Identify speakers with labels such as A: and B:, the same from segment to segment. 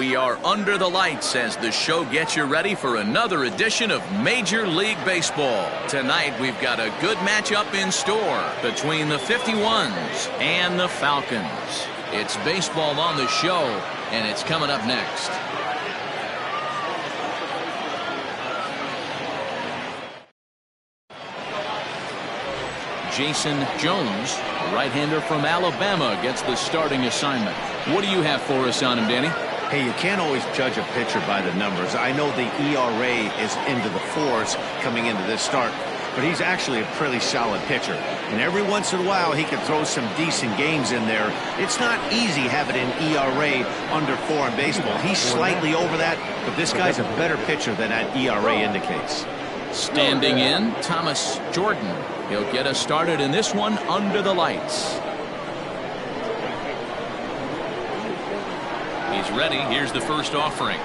A: We are under the lights as the show gets you ready for another edition of Major League Baseball. Tonight we've got a good matchup in store between the 51s and the Falcons. It's baseball on the show, and it's coming up next. Jason Jones, right-hander from Alabama, gets the starting assignment. What do you have for us on him, Danny?
B: Hey, you can't always judge a pitcher by the numbers. I know the ERA is into the 4s coming into this start, but he's actually a pretty solid pitcher. And every once in a while, he can throw some decent games in there. It's not easy having an ERA under 4 in baseball. He's slightly over that, but this guy's a better pitcher than that ERA indicates.
A: Standing in, Thomas Jordan. He'll get us started in this one under the lights. He's ready. Here's the first offering.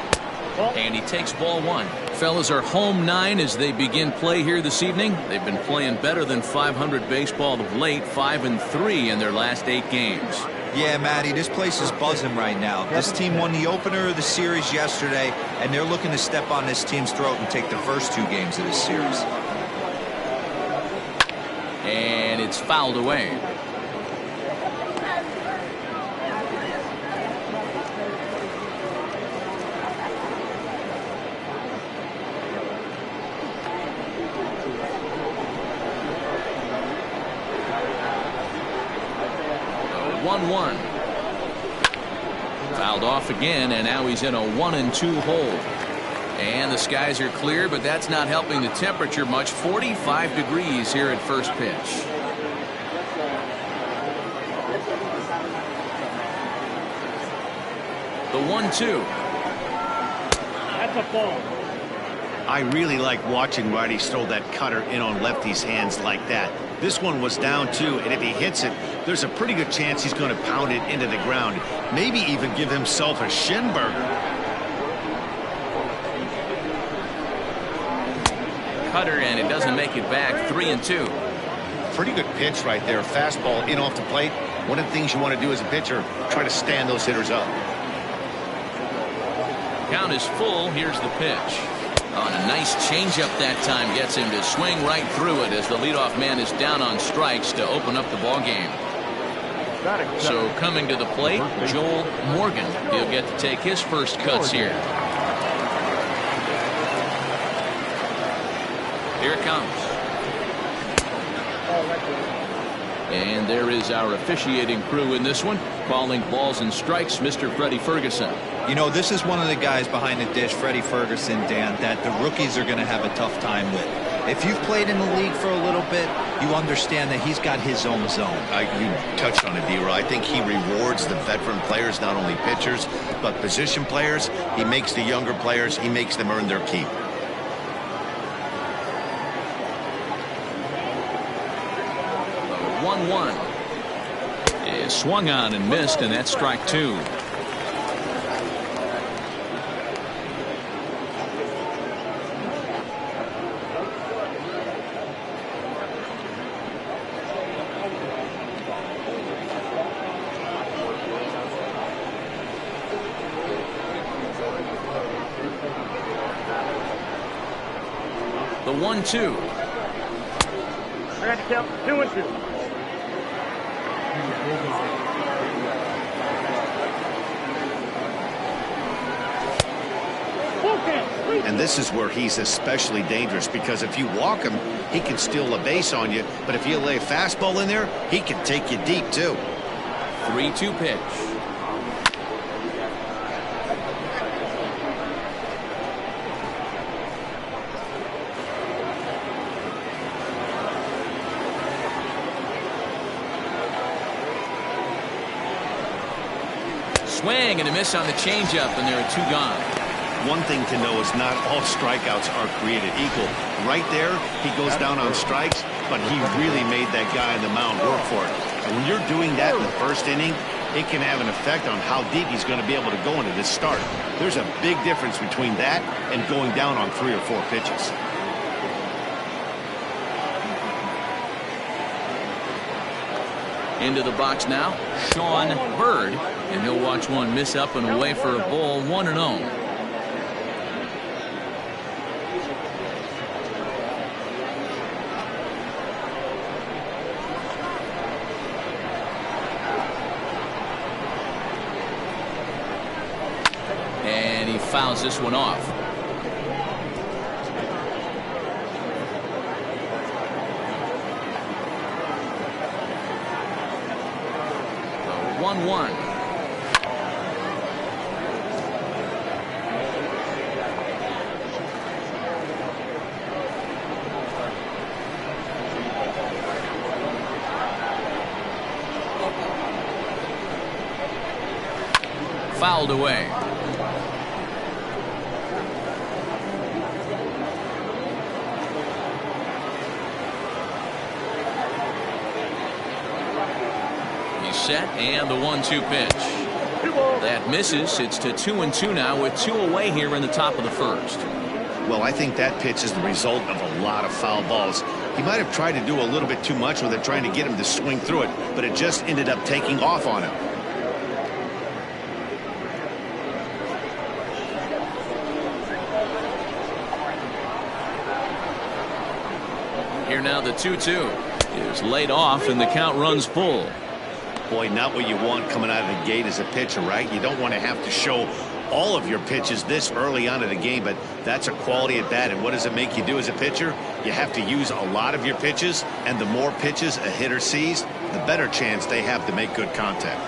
A: And he takes ball 1. Fellas are home 9 as they begin play here this evening. They've been playing better than 500 baseball of late, 5-3 in their last 8 games.
C: Yeah, Matty, this place is buzzing right now. This team won the opener of the series yesterday, and they're looking to step on this team's throat and take the first 2 games of this series.
A: And it's fouled away. Fouled off again, and now he's in a 1-2 hold. And the skies are clear, but that's not helping the temperature much. 45 degrees here at first pitch. The 1-2.
D: That's a ball.
B: I really like watching righties throw that cutter in on lefties' hands like that. This one was down 2, and if he hits it, there's a pretty good chance he's going to pound it into the ground. Maybe even give himself a shin burger.
A: Cutter, and it doesn't make it back. 3-2.
B: Pretty good pitch right there. Fastball in off the plate. One of the things you want to do as a pitcher, try to stand those hitters up.
A: Count is full. Here's the pitch. On a nice changeup that time gets him to swing right through it as the leadoff man is down on strikes to open up the ball game. So coming to the plate, Joel Morgan. He'll get to take his first cuts here. Here it comes. And there is our officiating crew in this one, calling balls and strikes, Mr. Freddie Ferguson.
C: You know, this is one of the guys behind the dish, Freddie Ferguson, Dan, that the rookies are going to have a tough time with. If you've played in the league for a little bit, you understand that he's got his own zone.
B: You touched on it, D-Roy. I think he rewards the veteran players, not only pitchers, but position players. He makes the younger players, he makes them earn their keep.
A: The 1-1 is swung on and missed, and that's strike 2. The 1-2.
D: I got to count 2-2.
B: And this is where he's especially dangerous, because if you walk him, he can steal a base on you. But if you lay a fastball in there, he can take you deep, too.
A: 3-2 pitch. Swing and a miss on the changeup, and there are 2 gone.
B: One thing to know is not all strikeouts are created equal. Right there, he goes down on strikes, but he really made that guy on the mound work for it. And when you're doing that in the first inning, it can have an effect on how deep he's going to be able to go into this start. There's a big difference between that and going down on 3 or 4 pitches.
A: Into the box now, Sean Bird. And he'll watch one miss up and away for a ball, 1-0. And he fouls this one off. 1-1. Fouled away. Set and the 1-2 pitch that misses. It's to 2-2 now with 2 away here in the top of the first.
B: Well, I think that pitch is the result of a lot of foul balls. He might have tried to do a little bit too much with it, trying to get him to swing through it, but it just ended up taking off on him.
A: Here now the 2-2 is laid off and the count runs full.
B: Boy, not what you want coming out of the gate as a pitcher, right? You don't want to have to show all of your pitches this early on in the game, but that's a quality at bat. And what does it make you do as a pitcher? You have to use a lot of your pitches, and the more pitches a hitter sees, the better chance they have to make good contact.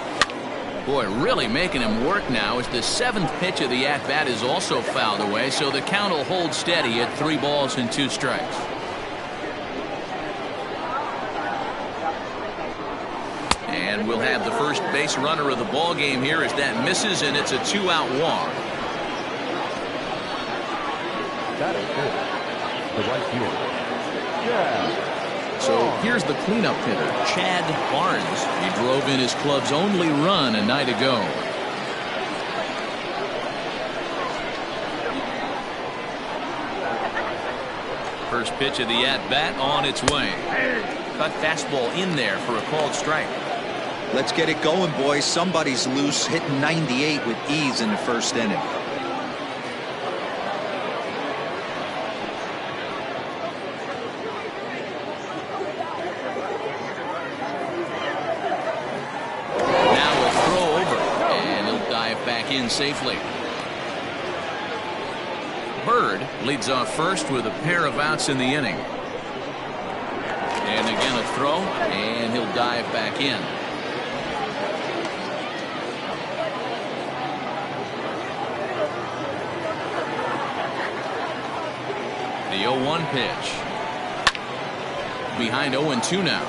A: Boy, really making him work now as the 7th pitch of the at-bat is also fouled away, so the count will hold steady at 3 balls and 2 strikes. And we'll have the first base runner of the ball game here as that misses, and it's a 2-out walk.
E: That is good. The right field. Yeah.
A: So here's the cleanup hitter, Chad Barnes. He drove in his club's only run a night ago. First pitch of the at-bat on its way. Cut fastball in there for a called strike.
C: Let's get it going, boys. Somebody's loose, hitting 98 with ease in the first inning.
A: Now a throw over, and he'll dive back in safely. Bird leads off first with a pair of outs in the inning. And again a throw, and he'll dive back in. The 0-1 pitch. Behind 0-2 now.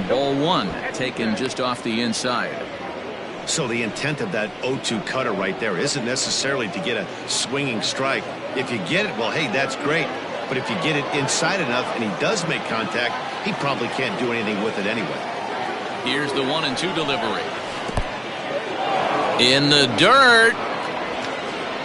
A: Ball 1 taken just off the inside.
B: So the intent of that 0-2 cutter right there isn't necessarily to get a swinging strike. If you get it, well, hey, that's great. But if you get it inside enough and he does make contact, he probably can't do anything with it anyway.
A: Here's the 1-2 delivery. In the dirt.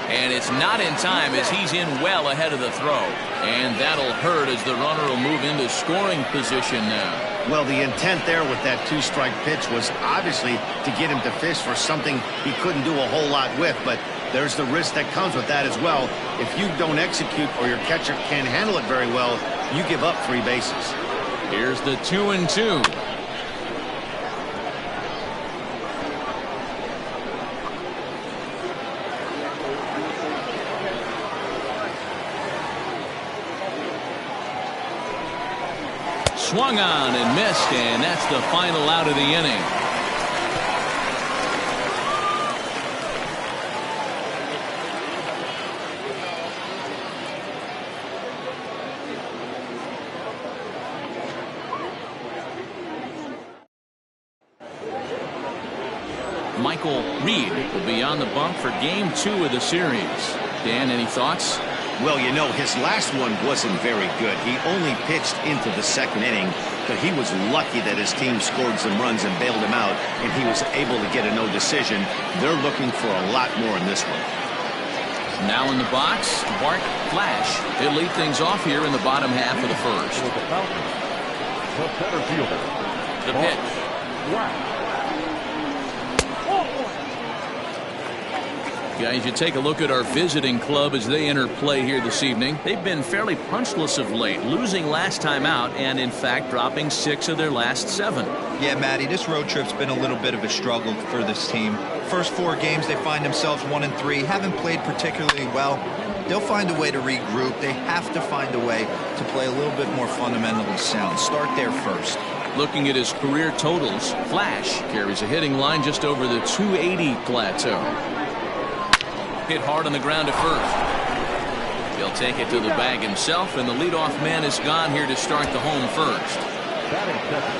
A: And it's not in time as he's in well ahead of the throw. And that'll hurt as the runner will move into scoring position now.
B: Well, the intent there with that 2-strike pitch was obviously to get him to fish for something he couldn't do a whole lot with, but there's the risk that comes with that as well. If you don't execute or your catcher can't handle it very well, you give up 3 bases.
A: Here's the 2-2. Swung on and missed, and that's the final out of the inning. Michael Reed will be on the bump for game 2 of the series. Dan, any thoughts?
B: Well, you know, his last one wasn't very good. He only pitched into the 2nd inning, but he was lucky that his team scored some runs and bailed him out, and he was able to get a no decision. They're looking for a lot more in this one.
A: Now in the box, Bart Flash. He'll lead things off here in the bottom half of the first.
E: The center fielder.
A: The pitch. Guys, you take a look at our visiting club as they enter play here this evening. They've been fairly punchless of late, losing last time out and, in fact, dropping 6 of their last 7.
C: Yeah, Matty, this road trip's been a little bit of a struggle for this team. First 4 games, they find themselves 1-3, haven't played particularly well. They'll find a way to regroup. They have to find a way to play a little bit more fundamentally sound. Start there first.
A: Looking at his career totals, Flash carries a hitting line just over the 280 plateau. Hit hard on the ground at first. He'll take it to the bag himself, and the leadoff man is gone here to start the home first.
E: Batting second,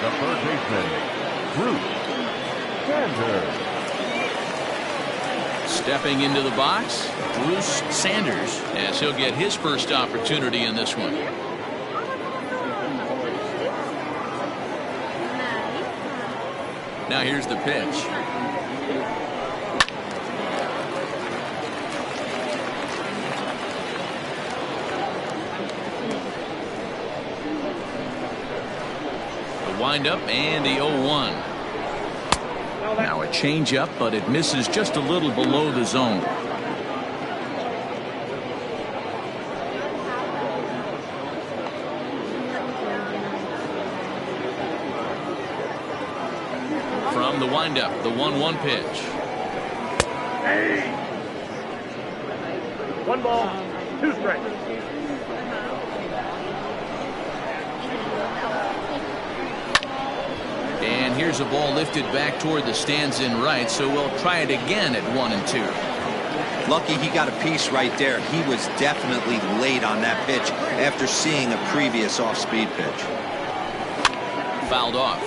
E: the third baseman, Bruce Sanders.
A: Stepping into the box, Bruce Sanders, as he'll get his first opportunity in this one. Now here's the pitch. Wind up and the 0-1. Now a changeup, but it misses just a little below the zone. From the windup, the 1-1 pitch.
D: Hey. 1 ball, 2 strikes.
A: And here's a ball lifted back toward the stands in right, so we'll try it again at 1-2.
C: Lucky he got a piece right there. He was definitely late on that pitch after seeing a previous off-speed pitch.
A: Fouled off.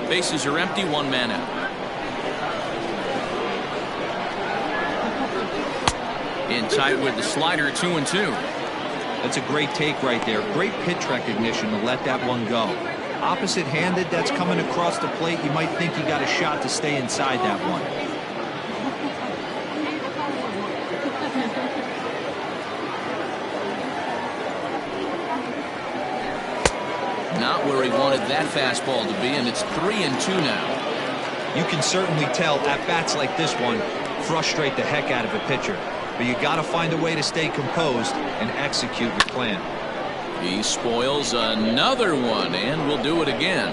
A: Bases are empty, 1 man out. In tight with the slider, 2-2.
C: That's a great take right there. Great pitch recognition to let that one go. Opposite-handed, that's coming across the plate. You might think you got a shot to stay inside that one.
A: Not where he wanted that fastball to be, and it's 3-2 now.
C: You can certainly tell at-bats like this one frustrate the heck out of a pitcher. But you got to find a way to stay composed and execute your plan.
A: He spoils another one, and we'll do it again.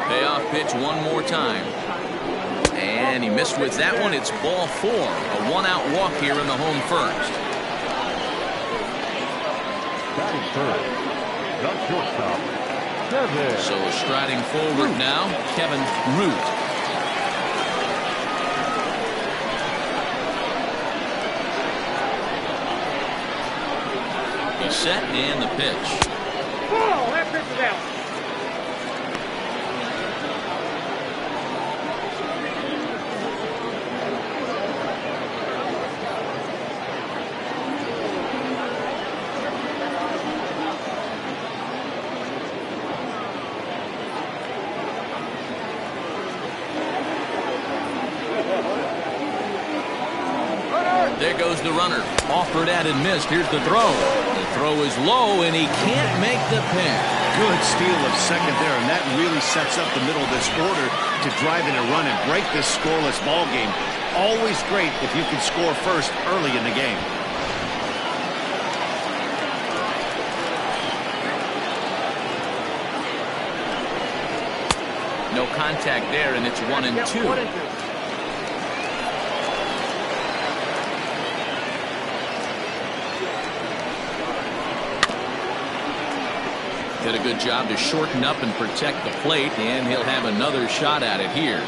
A: Payoff pitch one more time. And he missed with that one. It's ball 4. A 1-out walk here in the home first.
E: Batting third, the shortstop, Kevin.
A: So striding forward now, Kevin Root. He's set and the pitch.
D: Ball, that pitch is out.
A: There goes the runner. Offered at and missed. Here's the throw. The throw is low, and he can't make the pick.
B: Good steal of second there, and that really sets up the middle of this order to drive in a run and break this scoreless ball game. Always great if you can score first early in the game.
A: No contact there, and it's 1-2. Did a good job to shorten up and protect the plate, and he'll have another shot at it here.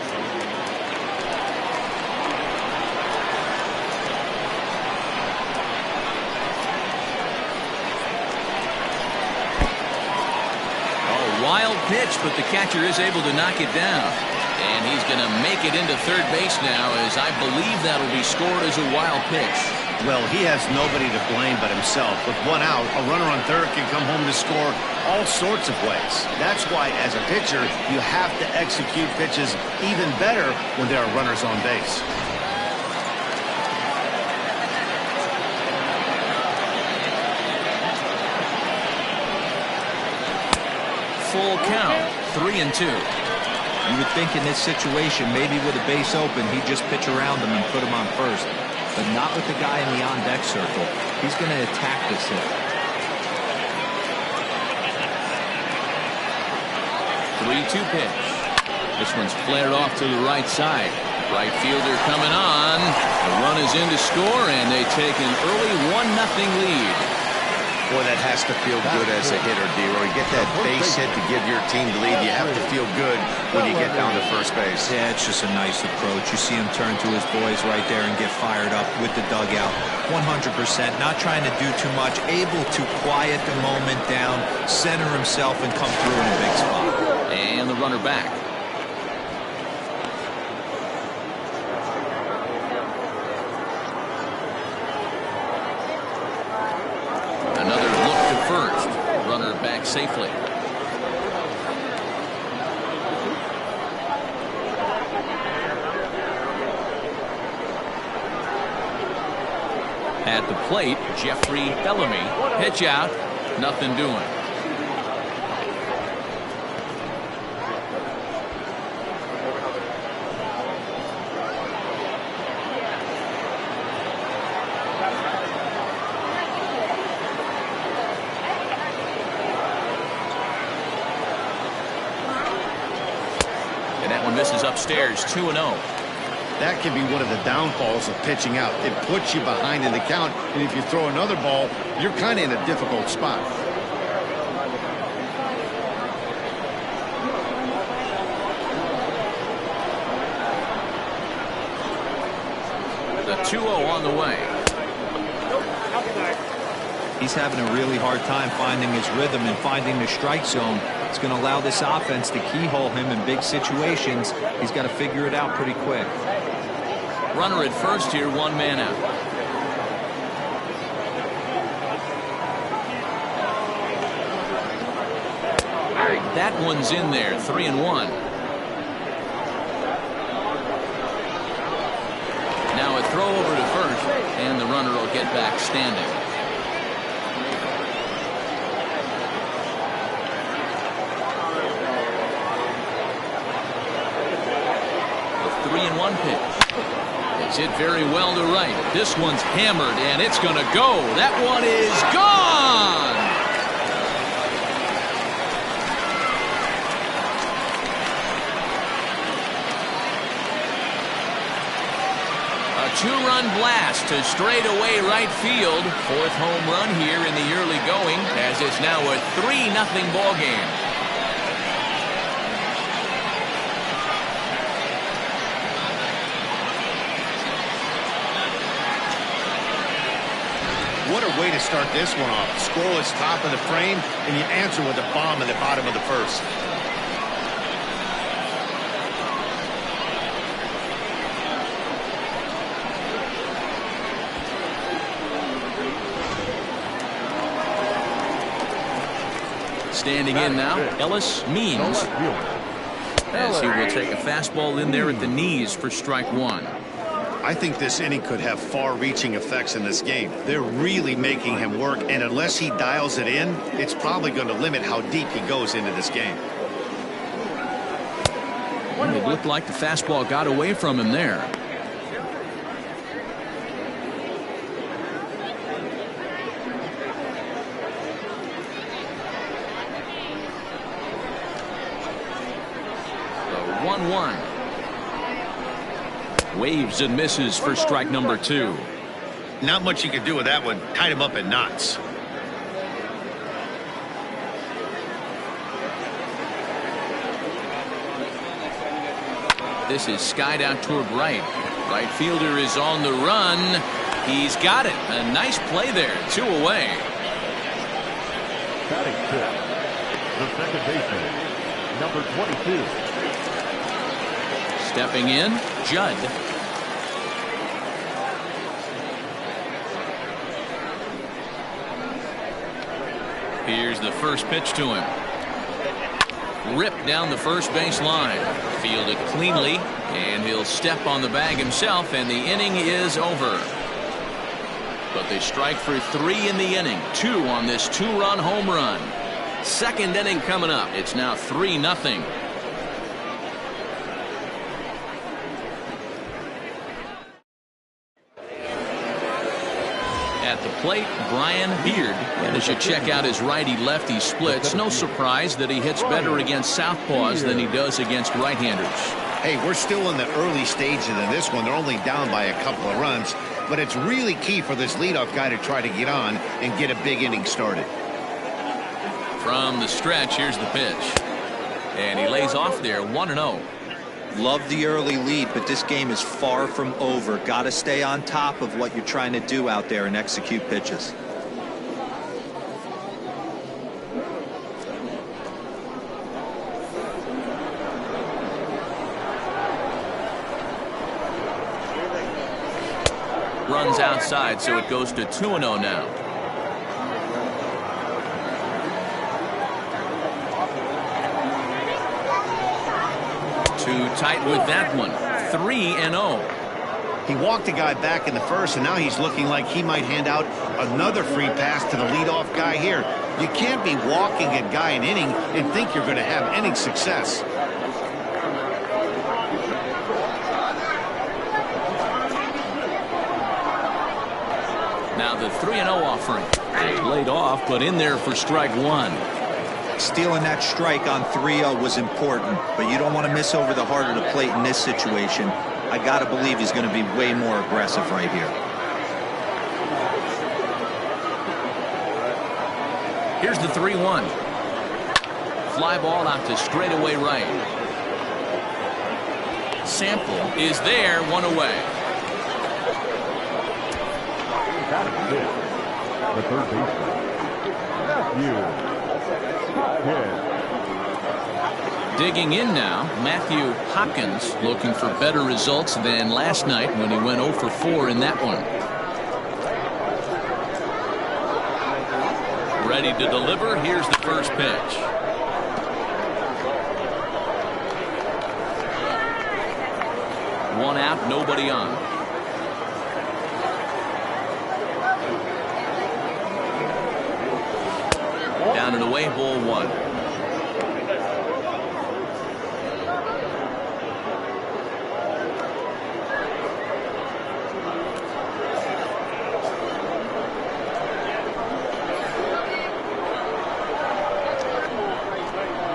A: A wild pitch, but the catcher is able to knock it down. And he's going to make it into third base now, as I believe that'll be scored as a wild pitch.
B: Well, he has nobody to blame but himself. With one out, a runner on third can come home to score all sorts of ways. That's why, as a pitcher, you have to execute pitches even better when there are runners on base.
A: Full count, 3-2.
C: You would think in this situation, maybe with a base open, he'd just pitch around him and put him on first. But not with the guy in the on-deck circle. He's going to attack this hit.
A: 3-2 pitch. This one's flared off to the right side. Right fielder coming on. The run is in to score, and they take an early 1-0 lead.
B: Boy, that has to feel good as a hitter, D-Roy. Get that base hit to give your team the lead. You have to feel good when you get down to first base.
C: Yeah, it's just a nice approach. You see him turn to his boys right there and get fired up with the dugout. 100%, not trying to do too much, able to quiet the moment down, center himself, and come through in a big spot.
A: And the runner back. Another look to first. Runner back safely. At the plate, Jeffrey Bellamy. Pitch out. Nothing doing. This is upstairs, 2-0.
B: That can be one of the downfalls of pitching out. It puts you behind in the count, and if you throw another ball, you're kind of in a difficult spot.
A: The 2-0 on the way.
C: He's having a really hard time finding his rhythm and finding the strike zone. It's going to allow this offense to keyhole him in big situations. He's got to figure it out pretty quick.
A: Runner at first here, 1 man out. That one's in there, 3-1. Now a throw over to first, and the runner will get back standing. The 3-1 pitch. It's hit very well to right. This one's hammered, and it's going to go. That one is gone. A 2-run blast to straightaway right field. 4th home run here in the early going, as it's now a 3-0 ball game.
B: What a way to start this one off. Scoreless top of the frame, and you answer with a bomb in the bottom of the first.
A: Standing in now, Ellis Means, as he will take a fastball in there at the knees for strike 1.
B: I think this inning could have far-reaching effects in this game. They're really making him work, and unless he dials it in, it's probably going to limit how deep he goes into this game.
A: It looked like the fastball got away from him there. The 1-1. Waves and misses for strike number 2.
B: Not much you can do with that one. Tied him up in knots.
A: This is skied out toward right. Right fielder is on the run. He's got it. A nice play there. 2 away.
E: Batting fifth, the second baseman, number 22.
A: Stepping in, Judd. Here's the first pitch to him. Ripped down the first base line. Fielded cleanly, and he'll step on the bag himself, and the inning is over. But they strike for 3 in the inning. 2 on this 2-run home run. Second inning coming up. It's now 3-0. At the plate, Brian Beard. And as you check out his righty-lefty splits, no surprise that he hits better against southpaws than he does against right-handers.
B: Hey, we're still in the early stages of this one. They're only down by a couple of runs, but it's really key for this leadoff guy to try to get on and get a big inning started.
A: From the stretch, here's the pitch. And he lays off there, 1-0.
C: Love the early lead, but this game is far from over. Got to stay on top of what you're trying to do out there and execute pitches.
A: Runs outside, so it goes to 2-0 now. Too tight with that one. 3-0.
B: He walked a guy back in the first, and now he's looking like he might hand out another free pass to the leadoff guy here. You can't be walking a guy an inning and think you're going to have any success.
A: Now the 3-0 offering. Laid off, but in there for strike 1.
C: Stealing that strike on 3-0 was important, but you don't want to miss over the heart of the plate in this situation. I got to believe he's going to be way more aggressive right here.
A: Here's the 3-1. Fly ball out to straightaway right. Sample is there, 1 away.
E: The third baseman, Matthew.
A: Digging in now, Matthew Hopkins, looking for better results than last night when he went 0 for 4 in that one. Ready to deliver. Here's the first pitch. One out, nobody on. Down and away, ball 1.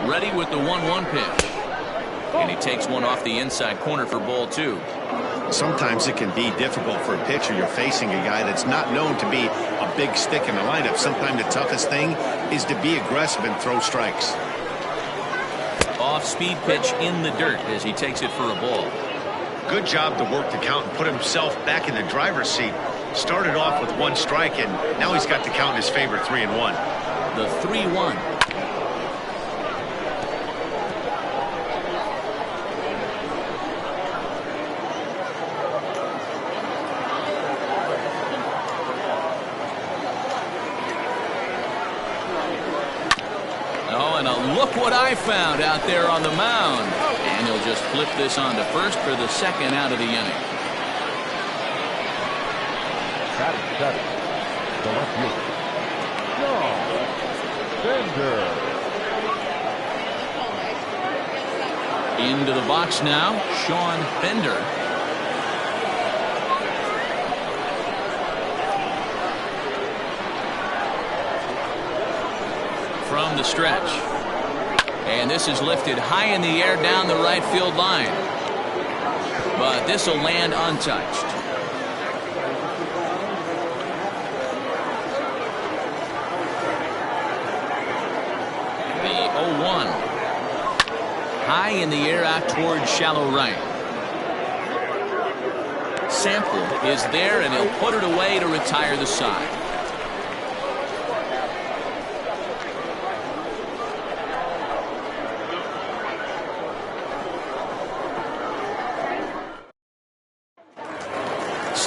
A: Ready with the 1-1 pitch. And he takes one off the inside corner for ball 2.
B: Sometimes it can be difficult for a pitcher. You're facing a guy that's not known to be a big stick in the lineup. Sometimes the toughest thing is to be aggressive and throw strikes.
A: Off-speed pitch in the dirt as he takes it for a ball.
B: Good job to work the count and put himself back in the driver's seat. Started off with 1 strike, and now he's got the count in his favor, 3-1.
A: The 3-1. Look what I found out there on the mound. And he'll just flip this on to first for the second out of the inning.
E: Batting seven, the left fielder, Sean Bender.
A: Into the box now, Sean Bender. From the stretch. And this is lifted high in the air down the right field line. But this will land untouched. The 0-1. High in the air out toward shallow right. Sample is there, and he'll put it away to retire the side.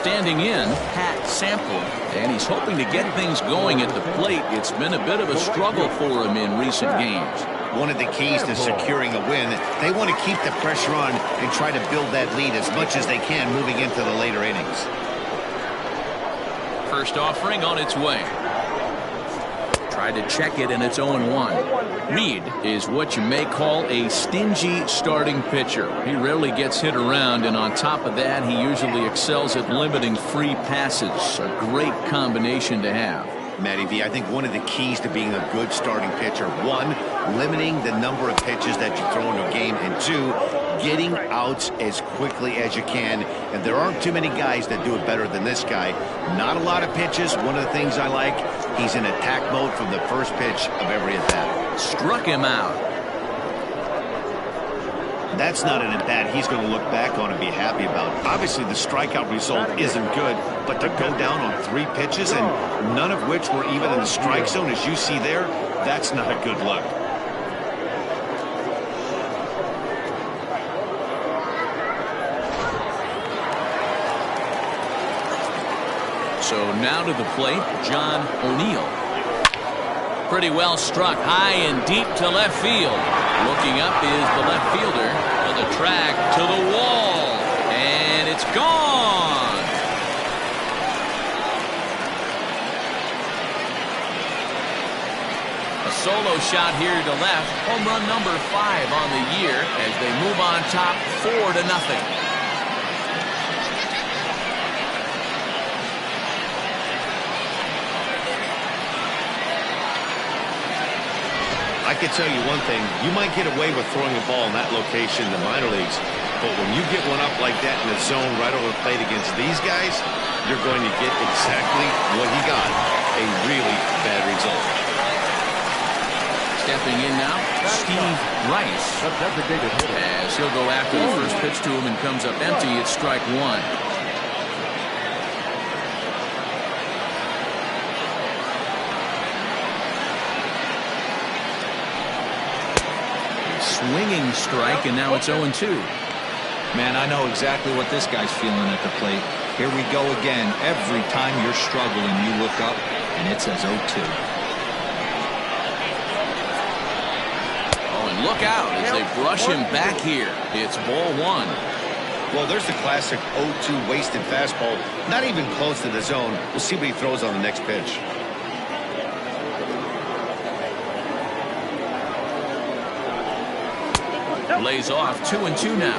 A: Standing in, Pat Sample, and he's hoping to get things going at the plate. It's been a bit of a struggle for him in recent games.
B: One of the keys to securing a win, they want to keep the pressure on and try to build that lead as much as they can moving into the later innings.
A: First offering on its way. Tried to check it, and it's 0-1. Reed is what you may call a stingy starting pitcher. He rarely gets hit around, and on top of that, he usually excels at limiting free passes. A great combination to have.
B: Matty V, I think one of the keys to being a good starting pitcher, one, limiting the number of pitches that you throw into a game, and two, getting outs as quickly as you can. And there aren't too many guys that do it better than this guy. Not a lot of pitches. One of the things I like, he's in attack mode from the first pitch of every at-bat.
A: Struck him out.
B: That's not an at-bat he's going to look back on and be happy about. Obviously, the strikeout result isn't good, but to go down on 3 pitches and none of which were even in the strike zone, as you see there, that's not a good look.
A: So now to the plate, John O'Neill. Pretty well struck high and deep to left field. Looking up is the left fielder on the track to the wall, and it's gone. A solo shot here to left. Home run number 5 on the year as they move on top 4-0.
B: I can tell you one thing, you might get away with throwing a ball in that location in the minor leagues, but when you get one up like that in the zone right over the plate against these guys, you're going to get exactly what he got, a really bad result.
A: Stepping in now, Steve Rice. As he'll go after the first pitch to him and comes up empty, it's strike 1. Swinging strike, and now it's 0-2.
C: Man, I know exactly what this guy's feeling at the plate. Here we go again. Every time you're struggling, you look up, and it says 0-2.
A: Oh, and look out as they brush him back here. It's ball 1.
B: Well, there's the classic 0-2 wasted fastball. Not even close to the zone. We'll see what he throws on the next pitch.
A: Lays off 2-2 now.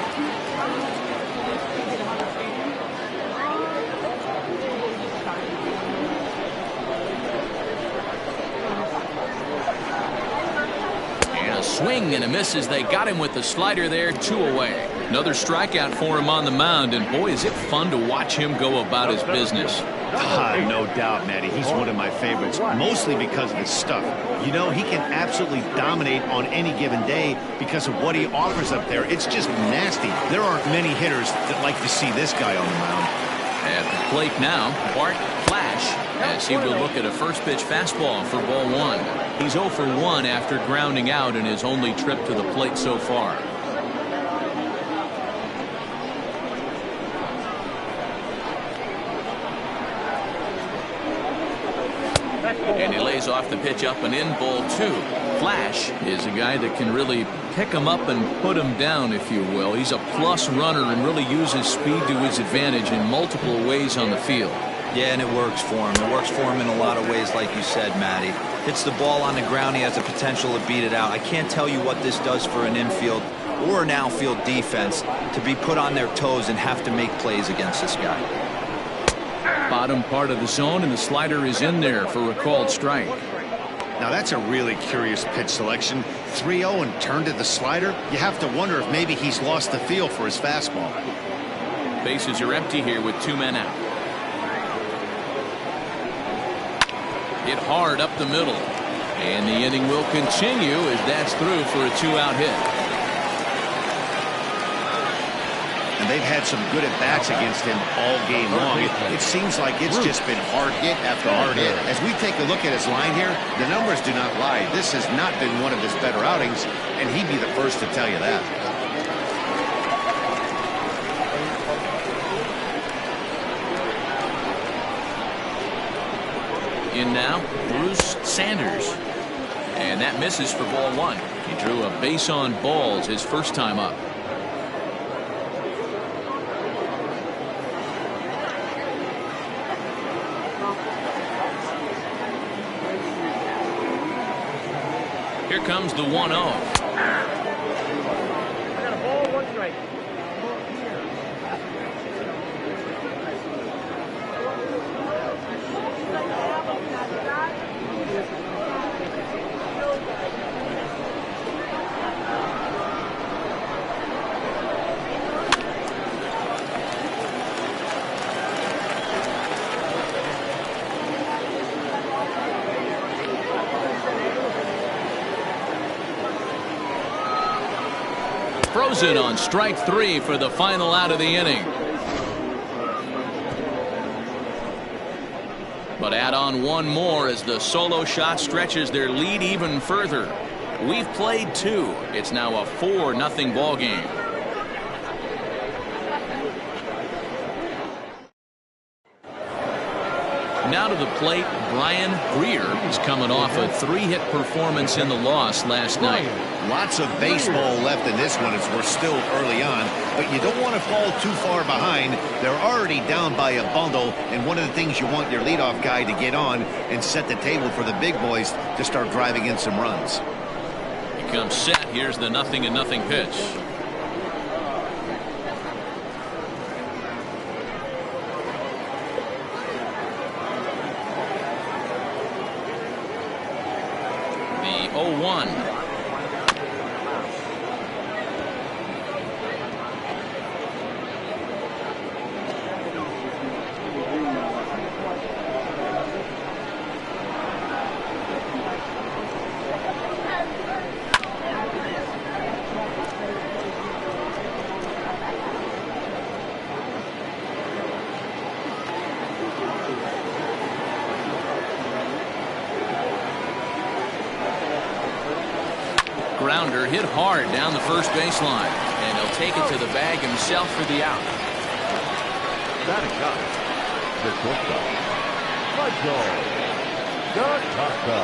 A: And a swing and a miss as they got him with the slider there, 2 away. Another strikeout for him on the mound, and boy, is it fun to watch him go about his business.
B: No doubt, Matty. He's one of my favorites, mostly because of his stuff. You know, he can absolutely dominate on any given day because of what he offers up there. It's just nasty. There aren't many hitters that like to see this guy on the mound.
A: At the plate now, Bart Flash, as he will look at a first pitch fastball for ball 1. He's 0 for 1 after grounding out in his only trip to the plate so far. And he lays off the pitch up and in, ball 2. Flash is a guy that can really pick him up and put him down, if you will. He's a plus runner and really uses speed to his advantage in multiple ways on the field.
C: Yeah, and it works for him. It works for him in a lot of ways, like you said, Matty. Hits the ball on the ground. He has the potential to beat it out. I can't tell you what this does for an infield or an outfield defense to be put on their toes and have to make plays against this guy.
A: Bottom part of the zone, and the slider is in there for a called strike.
B: Now that's a really curious pitch selection. 3-0 and turned to the slider. You have to wonder if maybe he's lost the feel for his fastball.
A: Bases are empty here with 2 men out. Hit hard up the middle, and the inning will continue as that's through for a 2-out hit.
B: And they've had some good at-bats against him all game long. It seems like it's just been hard hit after hard hit. As we take a look at his line here, the numbers do not lie. This has not been one of his better outings, and he'd be the first to tell you that.
A: In now, Bruce Sanders. And that misses for ball one. He drew a base on balls his first time up. Here comes the 1-0.
D: I got a ball, 1 strike.
A: Frozen on strike 3 for the final out of the inning. But add on one more as the solo shot stretches their lead even further. We've played 2. It's now a 4-0 ball game. Now to the plate, Brian Greer is coming off a 3-hit performance in the loss last night.
B: Lots of baseball left in this one as we're still early on, but you don't want to fall too far behind. They're already down by a bundle, and one of the things you want your leadoff guy to get on and set the table for the big boys to start driving in some runs.
A: He comes set. Here's the 0-0 pitch. The 0-1. Grounder hit hard down the first baseline, and he'll take it to the bag himself for the out.
E: Batting up, the shortstop, Michael DeCosta.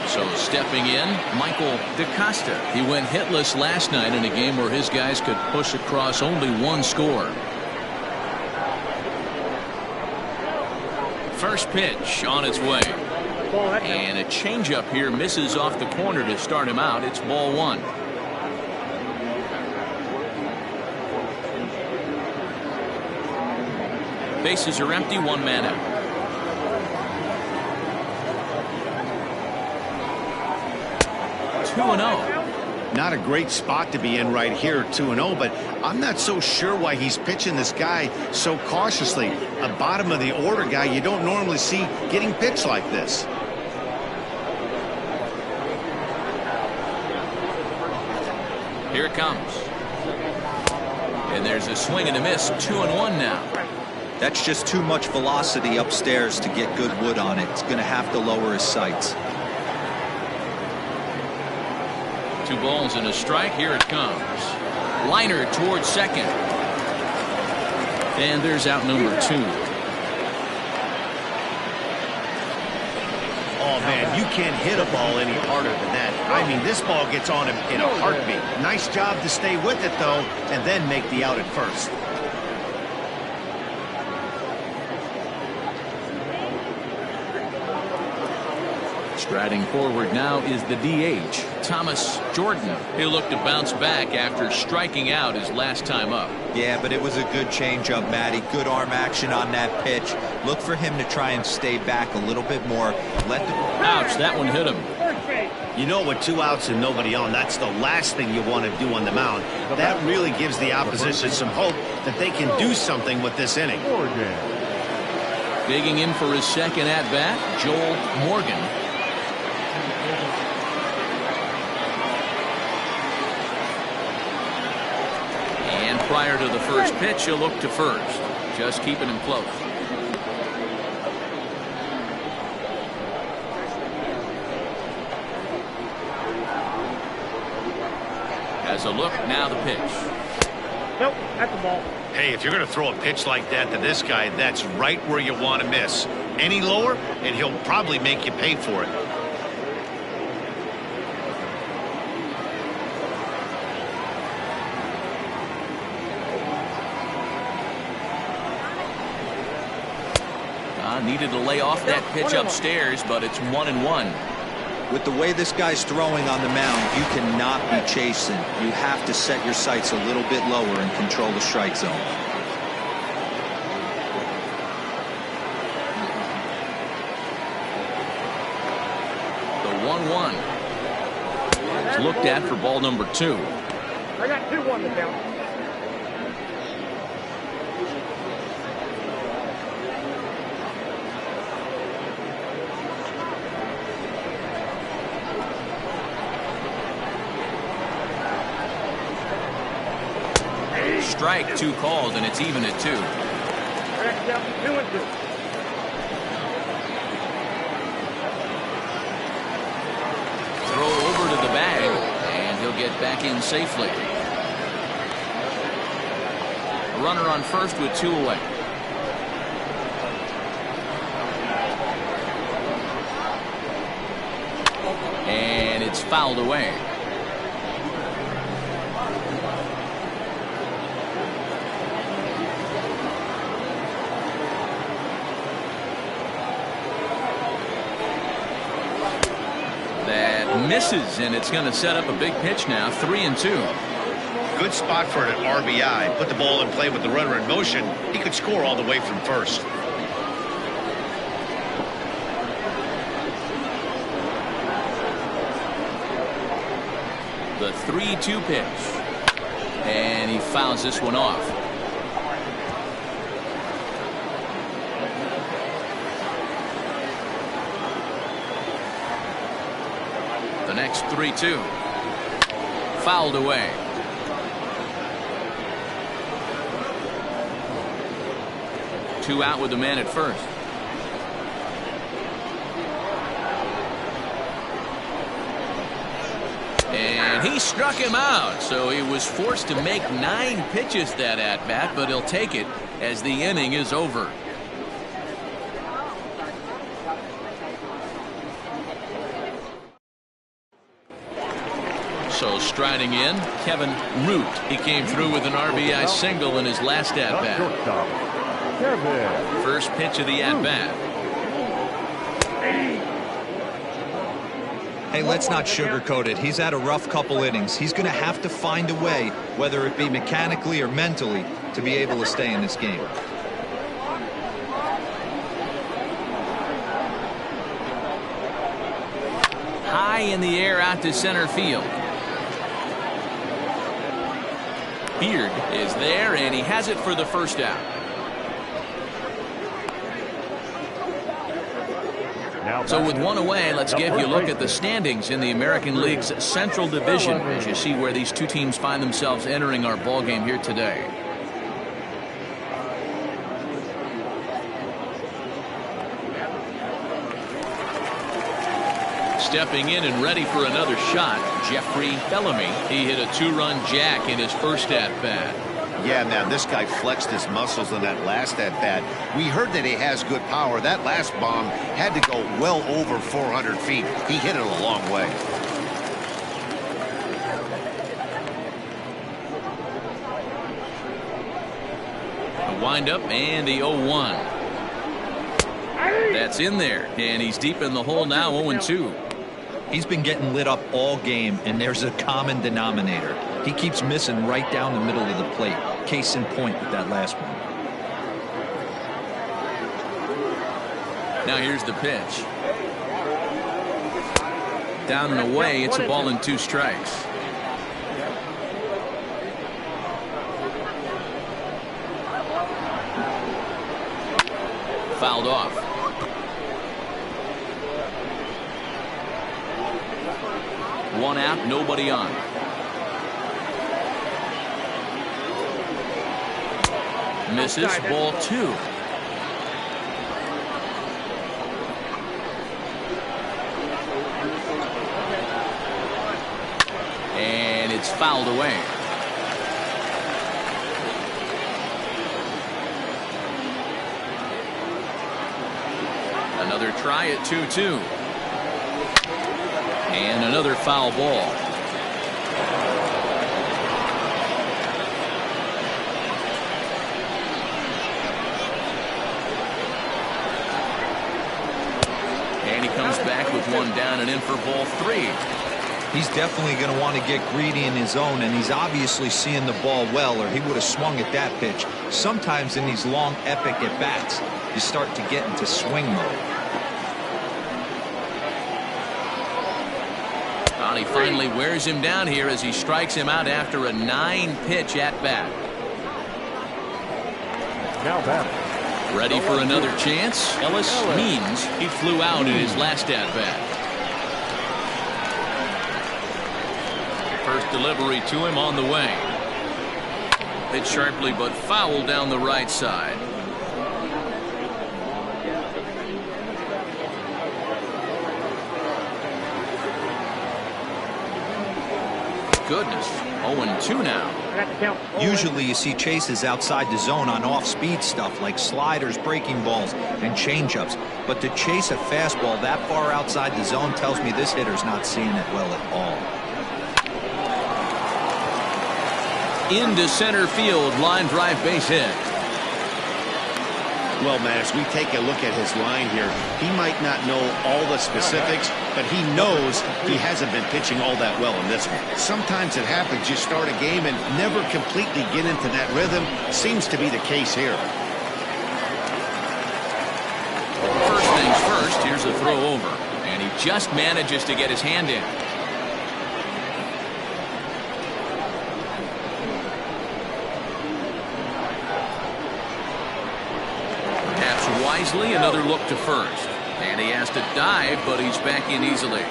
A: So stepping in, Michael DeCosta. He went hitless last night in a game where his guys could push across only one score. First pitch on its way. And a changeup here misses off the corner to start him out. It's ball 1. Bases are empty, 1 man out. Two and 0.
B: Not a great spot to be in right here, 2-0, but I'm not so sure why he's pitching this guy so cautiously. A bottom of the order guy you don't normally see getting pitched like this.
A: Here it comes. And there's a swing and a miss. 2-1 now.
C: That's just too much velocity upstairs to get good wood on it. It's going to have to lower his sights.
A: 2 balls and a strike. Here it comes. Liner towards second. And there's out number 2.
B: Oh, man, you can't hit a ball any harder than that. I mean, this ball gets on him in a heartbeat. Nice job to stay with it, though, and then make the out at first.
A: Striding forward now is the DH, Thomas Jordan. He'll look to bounce back after striking out his last time up.
C: Yeah, but it was a good changeup, Matty. Good arm action on that pitch. Look for him to try and stay back a little bit more.
A: Ouch, that one hit him.
B: You know, with 2 outs and nobody on, that's the last thing you want to do on the mound. That really gives the opposition some hope that they can do something with this inning.
A: Digging in for his second at-bat, Joel Morgan. And prior to the first pitch, he'll look to first, just keeping him close. As a look, now the pitch.
D: Nope, that's the ball.
B: Hey, if you're going to throw a pitch like that to this guy, that's right where you want to miss. Any lower, and he'll probably make you pay for it.
A: Needed to lay off that pitch upstairs, but it's 1-1.
C: With the way this guy's throwing on the mound, you cannot be chasing. You have to set your sights a little bit lower and control the strike zone.
A: The 1-1. It's looked at for ball number 2.
D: I got 2-1 to count.
A: Strike, 2 called, and it's even at 2.
D: That's down to 2-2.
A: Throw over to the bag, and he'll get back in safely. A runner on first with 2 away. And it's fouled away. Misses, and it's going to set up a big pitch now. 3-2.
B: Good spot for an RBI. Put the ball in play with the runner in motion. He could score all the way from first.
A: The 3-2 pitch, and he fouls this one off. The next 3-2. Fouled away. Two out with the man at first. And he struck him out, so he was forced to make 9 pitches that at bat, but he'll take it as the inning is over. So striding in, Kevin Root. He came through with an RBI single in his last at-bat. First pitch of the at-bat.
C: Hey, let's not sugarcoat it. He's had a rough couple innings. He's going to have to find a way, whether it be mechanically or mentally, to be able to stay in this game.
A: High in the air out to center field. Beard is there, and he has it for the first out. So with one away, let's give you a look at the standings in the American League's Central Division as you see where these two teams find themselves entering our ball game here today. Stepping in and ready for another shot, Jeffrey Bellamy. He hit a 2-run jack in his first at-bat.
B: Yeah, man, this guy flexed his muscles in that last at-bat. We heard that he has good power. That last bomb had to go well over 400 feet. He hit it a long way.
A: A windup and the 0-1. That's in there, and he's deep in the hole now, 0-2.
C: He's been getting lit up all game, and there's a common denominator. He keeps missing right down the middle of the plate. Case in point with that last one.
A: Now here's the pitch. Down and away, it's a ball and 2 strikes. Fouled off. One out, nobody on. Misses, ball 2. And it's fouled away. Another try at 2-2. And another foul ball. And he comes back with one down and in for ball 3.
C: He's definitely going to want to get greedy in his zone, and he's obviously seeing the ball well, or he would have swung at that pitch. Sometimes in these long, epic at-bats, you start to get into swing mode.
A: Well, he finally wears him down here as he strikes him out after a 9-pitch at-bat.
E: Now back.
A: Ready for another chance? Ellis means he flew out in his last at-bat. First delivery to him on the way. Hit sharply but foul down the right side. Goodness, 0-2 now.
C: Usually you see chases outside the zone on off-speed stuff like sliders, breaking balls, and changeups. But to chase a fastball that far outside the zone tells me this hitter's not seeing it well at all.
A: Into center field, line drive base hit.
B: Well, man, as we take a look at his line here, he might not know all the specifics, but he knows he hasn't been pitching all that well in this one. Sometimes it happens, you start a game and never completely get into that rhythm. Seems to be the case here.
A: First things first, here's a throw over, and he just manages to get his hand in. Wisely, another look to first, and he has to dive, but he's back in easily.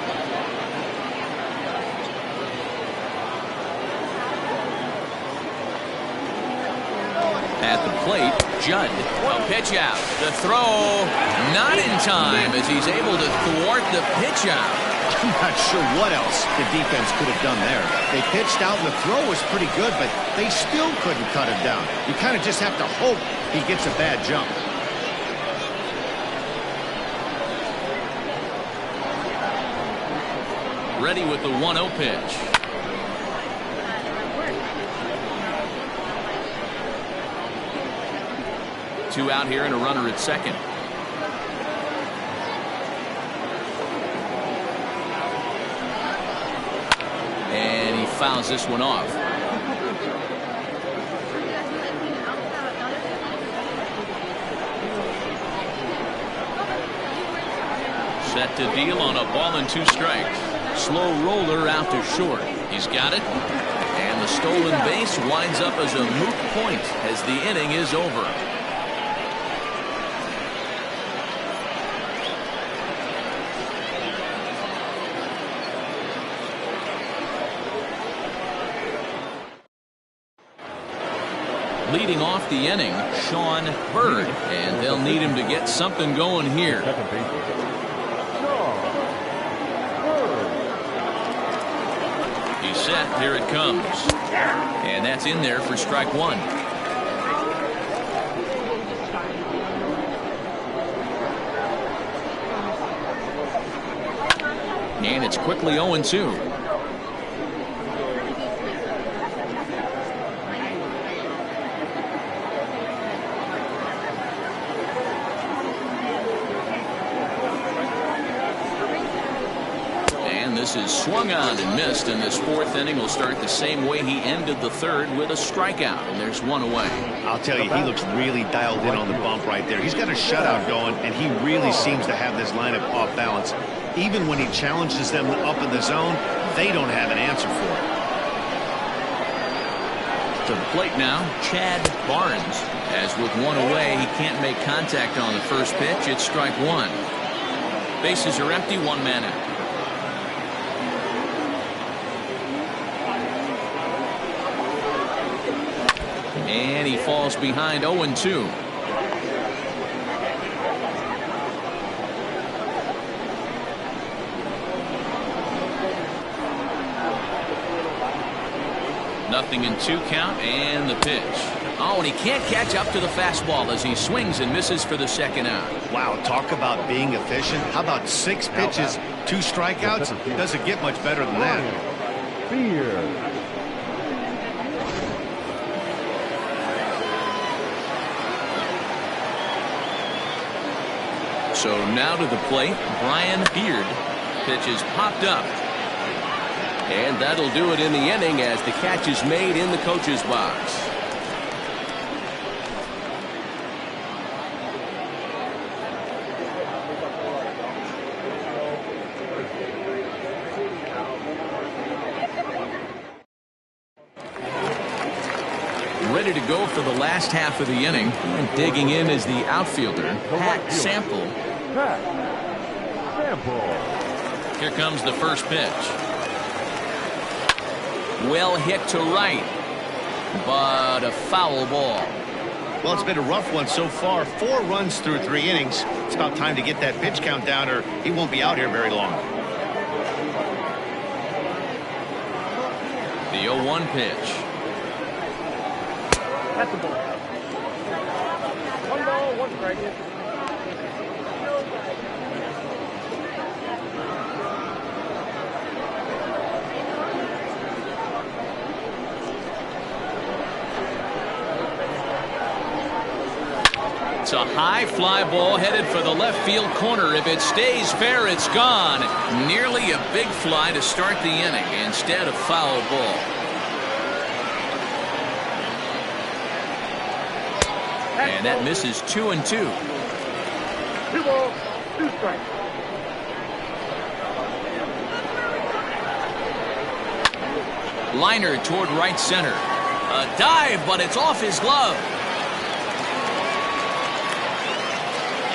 A: At the plate, Judd, a pitch out. The throw not in time as he's able to thwart the pitch out.
B: I'm not sure what else the defense could have done there. They pitched out and the throw was pretty good, but they still couldn't cut him down. You kind of just have to hope he gets a bad jump.
A: Ready with the 1-0 pitch. Two out here and a runner at second. And he fouls this one off. Set to deal on a ball and 2 strikes. Slow roller out to short. He's got it. And the stolen base winds up as a moot point as the inning is over. Leading off the inning, Sean Bird, and they'll need him to get something going here. He's set. Here it comes. And that's in there for strike 1. And it's quickly 0-2. This is swung on and missed, and this 4th inning will start the same way he ended the 3rd with a strikeout, and there's 1 away.
B: I'll tell you, he looks really dialed in on the bump right there. He's got a shutout going, and he really seems to have this lineup off balance. Even when he challenges them up in the zone, they don't have an answer for it.
A: To the plate now, Chad Barnes. As with 1 away, he can't make contact on the first pitch. It's strike 1. Bases are empty, 1 man out. And he falls behind 0-2. 0-2 count and the pitch. Oh, and he can't catch up to the fastball as he swings and misses for the second out.
B: Wow, talk about being efficient. How about 6 pitches, 2 strikeouts? Doesn't get much better than that.
E: Beer.
A: So now to the plate, Brian Beard. Pitch is popped up. And that'll do it in the inning as the catch is made in the coach's box. Ready to go for the last half of the inning. And digging in is the outfielder, Pat Sample.
E: Pat Sample.
A: Here comes the first pitch. Well hit to right, but a foul ball.
B: Well, it's been a rough one so far. 4 runs through 3 innings. It's about time to get that pitch count down or he won't be out here very long.
A: The 0-1 pitch.
D: That's the ball. 1 ball, 1 strike.
A: It's a high fly ball headed for the left field corner. If it stays fair, it's gone. Nearly a big fly to start the inning. Instead, a foul ball. And that misses 2-2.
D: 2 balls, 2 strikes.
A: Liner toward right center. A dive, but it's off his glove.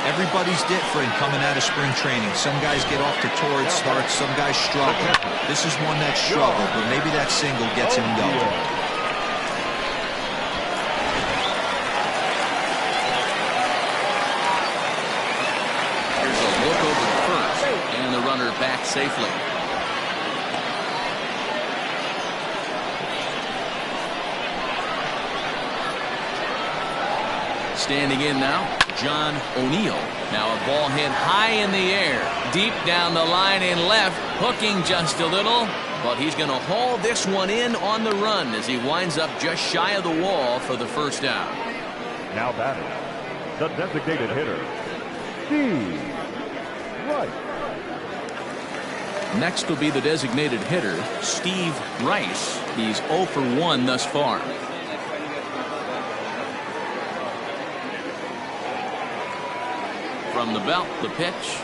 C: Everybody's different coming out of spring training. Some guys get off to torrid starts, some guys struggle. This is one that struggled, but maybe that single gets him going.
A: And the runner back safely. Standing in now, John O'Neill. Now a ball hit high in the air, deep down the line in left, hooking just a little, but he's going to haul this one in on the run as he winds up just shy of the wall for the first out.
E: Now batting, the designated hitter, Steve Rice.
A: Next will be the designated hitter, Steve Rice. He's 0 for 1 thus far. From the belt, the pitch.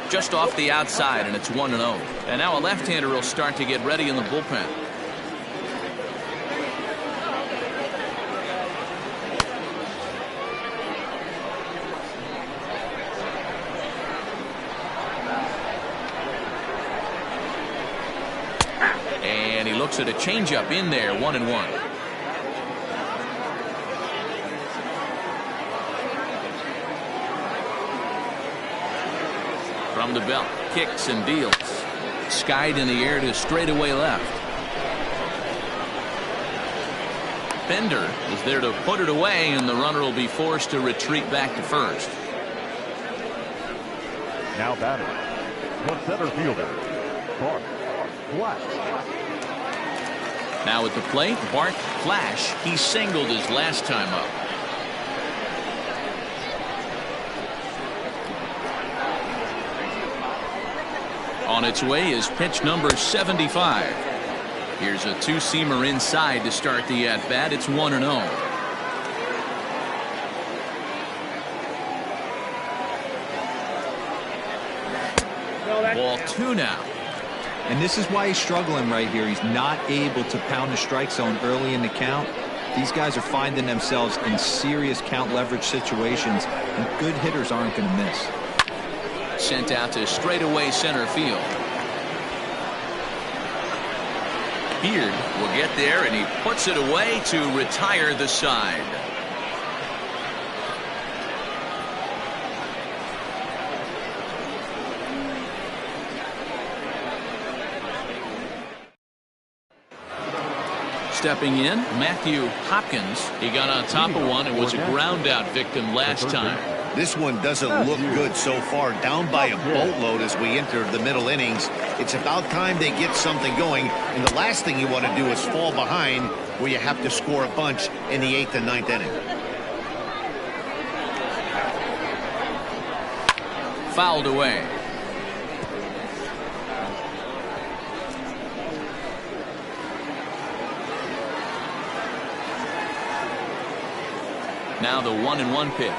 A: Just off the outside, and it's 1-0. And now a left-hander will start to get ready in the bullpen. And he looks at a changeup in there, 1-1. From the belt, kicks and deals. Skied in the air to straightaway left. Bender is there to put it away, and the runner will be forced to retreat back to first.
E: Now batting, the center fielder, Bart Flash.
A: Now at the plate, Bart Flash. He singled his last time up. On its way is pitch number 75. Here's a 2-seamer inside to start the at-bat. It's 1-0. Ball 2 now.
C: And this is why he's struggling right here. He's not able to pound the strike zone early in the count. These guys are finding themselves in serious count leverage situations, and good hitters aren't going to miss.
A: Sent out to straightaway center field. Beard will get there, and he puts it away to retire the side. stepping in, Matthew Hopkins. He got on top of one and was a ground out victim last time.
B: This one doesn't look good so far. Down by a boatload as we enter the middle innings. It's about time they get something going. And the last thing you want to do is fall behind where you have to score a bunch in the 8th and 9th inning.
A: Fouled away. Now the 1-1 pitch.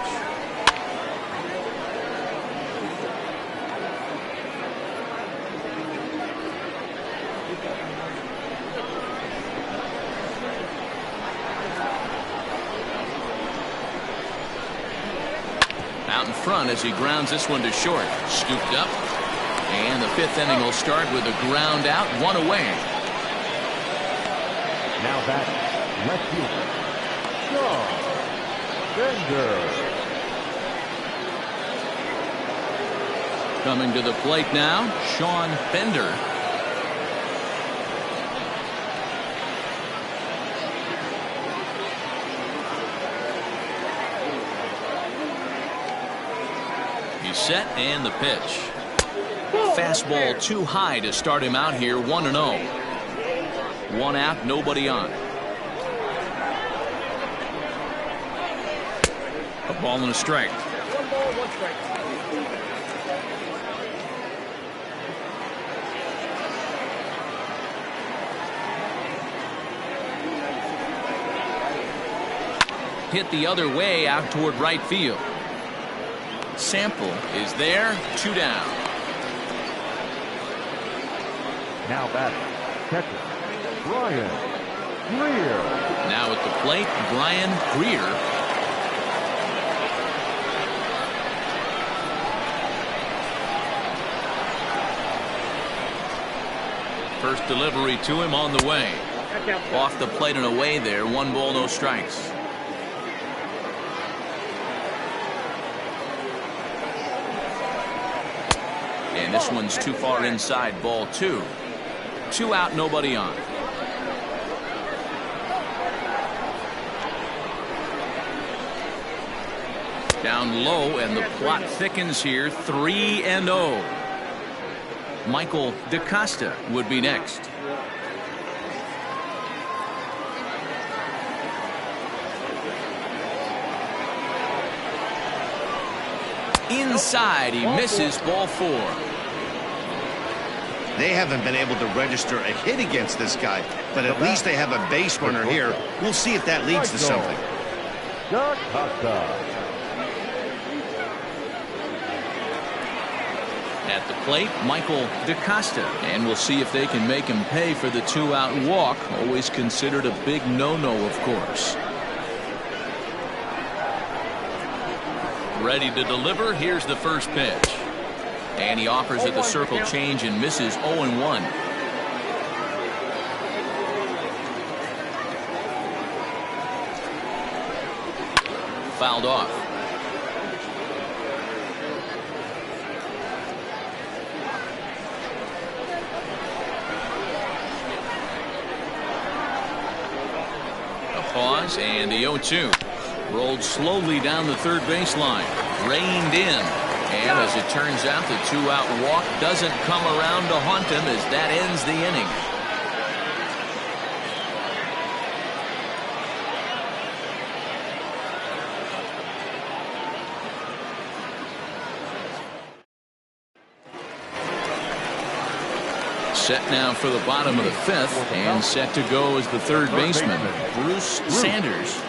A: Out in front as he grounds this one to short. Scooped up. And the 5th inning will start with a ground out, 1 away.
E: Now back, left fielder, Sean Bender.
A: Coming to the plate now, Sean Bender. He's set and the pitch. Fastball too high to start him out here, 1-0. 1 out, nobody on. A ball and a strike.
D: 1 ball, 1 strike.
A: Hit the other way out toward right field. Sample is there, 2 down.
E: Now back, catcher, Brian Greer.
A: Now at the plate, Brian Greer. First delivery to him on the way. Off the plate and away there, 1 ball, no strikes. And this one's too far inside, ball 2. 2 out, nobody on. Down low, and the plot thickens here, 3-0. Michael DaCosta would be next. Inside, he misses, ball 4.
B: They haven't been able to register a hit against this guy, but at least they have a base runner here. We'll see if that leads to something.
A: At the plate, Michael DaCosta, and we'll see if they can make him pay for the 2-out walk. Always considered a big no-no, of course. Ready to deliver. Here's the first pitch. And he offers it the circle change and misses, 0-1. Fouled off. A pause and the 0-2. Rolled slowly down the third baseline. Reined in. And as it turns out, the 2-out walk doesn't come around to haunt him as that ends the inning. Set now for the bottom of the 5th, and set to go as the third baseman, Bruce Sanders.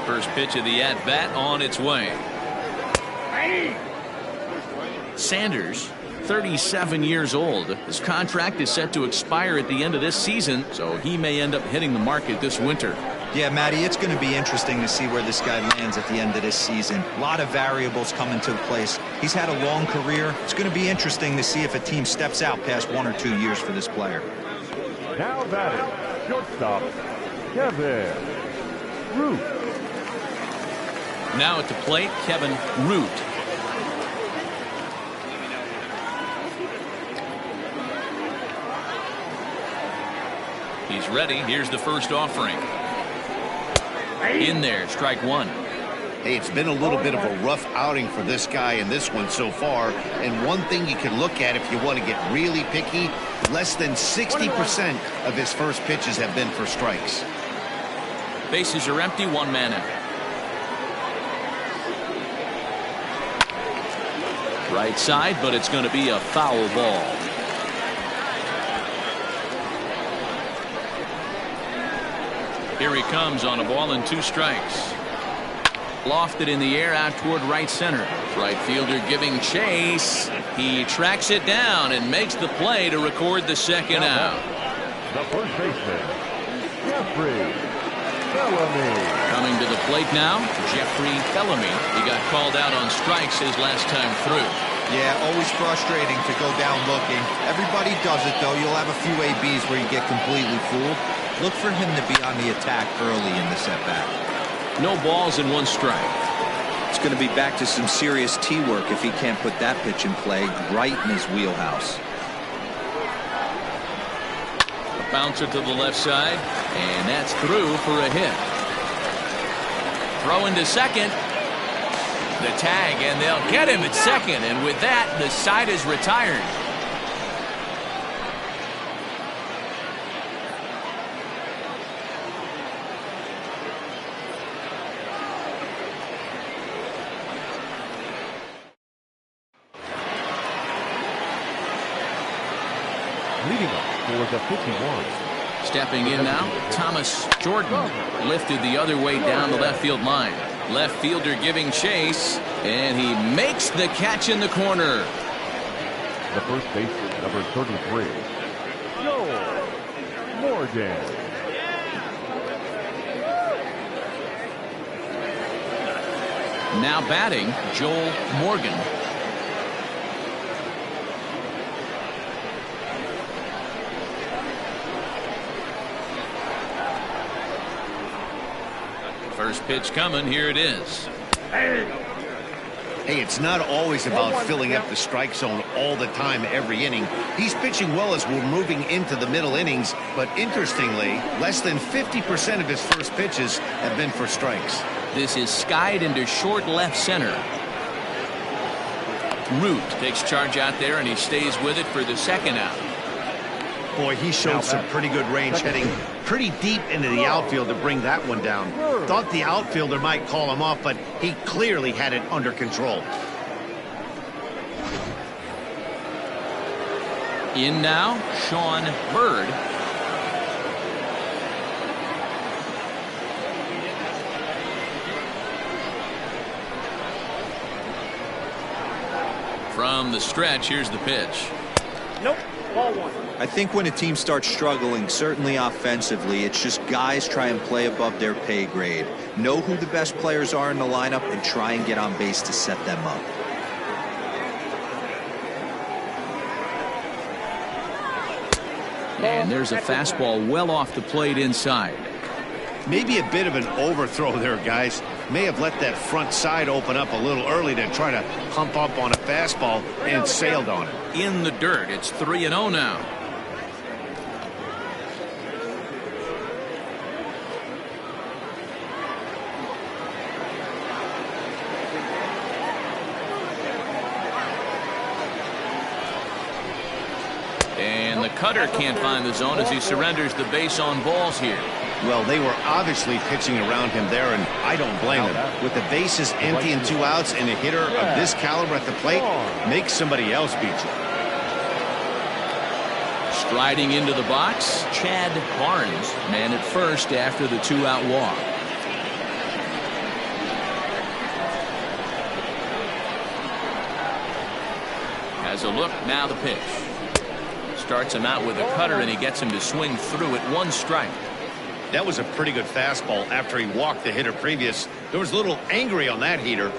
A: First pitch of the at-bat on its way. Sanders, 37 years old. His contract is set to expire at the end of this season, so he may end up hitting the market this winter.
C: Yeah, Matty, it's going to be interesting to see where this guy lands at the end of this season. A lot of variables come into place. He's had a long career. It's going to be interesting to see if a team steps out past 1 or 2 years for this player.
E: Now batting, shortstop, Kevin Root.
A: Now at the plate, Kevin Root. He's ready. Here's the first offering. In there, strike one.
B: Hey, it's been a little bit of a rough outing for this guy in this one so far. And one thing you can look at if you want to get really picky, less than 60% of his first pitches have been for strikes.
A: Bases are empty, one man out. Right side, but it's going to be a foul ball. Here he comes on a ball and 2 strikes. Lofted in the air out toward right center. Right fielder giving chase. He tracks it down and makes the play to record the second out.
E: The first baseman, Jeffrey.
A: Coming to the plate now, Jeffrey Bellamy. He got called out on strikes his last time through.
C: Yeah, always frustrating to go down looking. Everybody does it, though. You'll have a few ABs where you get completely fooled. Look for him to be on the attack early in the setback.
A: No balls and 1 strike.
C: It's going to be back to some serious tee work if he can't put that pitch in play right in his wheelhouse.
A: Bouncer to the left side, and that's through for a hit. Throw into second. The tag, and they'll get him at second, and with that, the side is retired.
E: Leading up for the 51.
A: Stepping in now, Thomas Jordan lifted the other way down the left field line. Left fielder giving chase, and he makes the catch in the corner.
E: The first baseman, number 33, Joel Morgan.
A: Now batting, Joel Morgan. First pitch coming. Here it is.
B: Hey, it's not always about filling up the strike zone all the time every inning. He's pitching well as we're moving into the middle innings, but interestingly, less than 50% of his first pitches have been for strikes.
A: This is skied into short left center. Root takes charge out there, and he stays with it for the second out.
B: Boy, he showed some pretty good range heading pretty deep into the outfield to bring that one down. Thought the outfielder might call him off, but he clearly had it under control.
A: In now, Sean Bird. From the stretch, here's the pitch.
D: Nope. Ball 1.
C: I think when a team starts struggling, certainly offensively, it's just guys try and play above their pay grade. Know who the best players are in the lineup and try and get on base to set them up.
A: And there's a fastball well off the plate inside.
B: Maybe a bit of an overthrow there, guys. May have let that front side open up a little early to try to pump up on a fastball and sailed on it.
A: In the dirt, it's 3-0 now. And the cutter can't find the zone as he surrenders the base on balls here.
B: Well, they were obviously pitching around him there, and I don't blame them. With the bases empty and 2 outs and a hitter of this caliber at the plate, make somebody else beat you.
A: Striding into the box, Chad Barnes, man at first after the 2-out walk. Has a look, now the pitch. Starts him out with a cutter, and he gets him to swing through it. 1 strike.
B: That was a pretty good fastball after he walked the hitter previous. There was a little angry on that heater.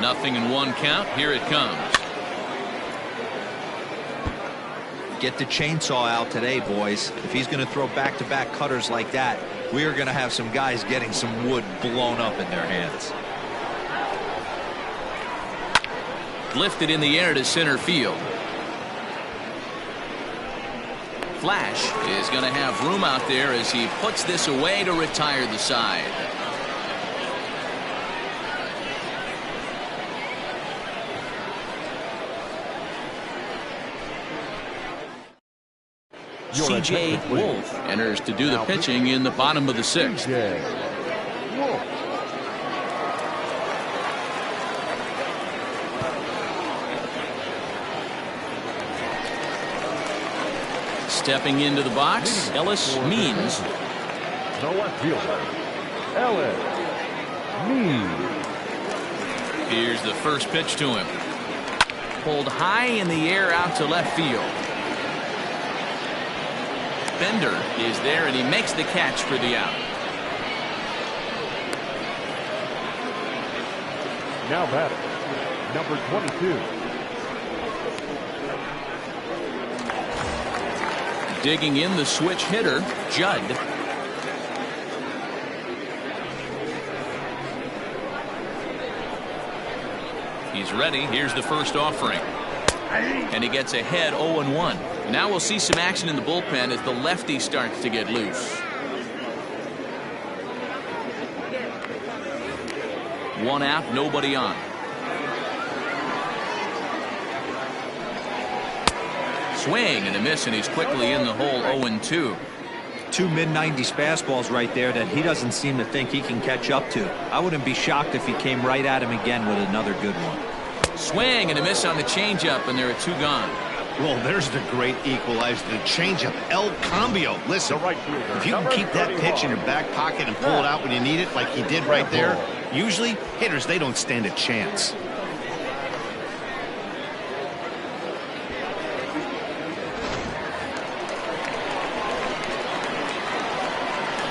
A: Nothing in 1 count. Here it comes.
C: Get the chainsaw out today, boys. If he's going to throw back-to-back cutters like that, we are going to have some guys getting some wood blown up in their hands.
A: Lifted in the air to center field. Flash is going to have room out there as he puts this away to retire the side. C.J. Wolf enters to do the pitching in the bottom of the 6th. Stepping into the box, Ellis Means.
E: The left fielder, Ellis Means.
A: Here's the first pitch to him. Pulled high in the air out to left field. Bender is there and he makes the catch for the out.
E: Now batting, number 22.
A: Digging in the switch hitter, Judd. He's ready. Here's the first offering. And he gets ahead 0-1. Now we'll see some action in the bullpen as the lefty starts to get loose. One out, nobody on. Swing and a miss, and he's quickly in the hole. 0-2.
C: Two mid-90s fastballs right there that he doesn't seem to think he can catch up to. I wouldn't be shocked if he came right at him again with another good one.
A: Swing and a miss on the changeup, and there are 2 gone.
B: Well, there's the great equalizer, the changeup, El Cambio. Listen, if you can keep that pitch in your back pocket and pull it out when you need it, like he did right there, usually hitters, they don't stand a chance.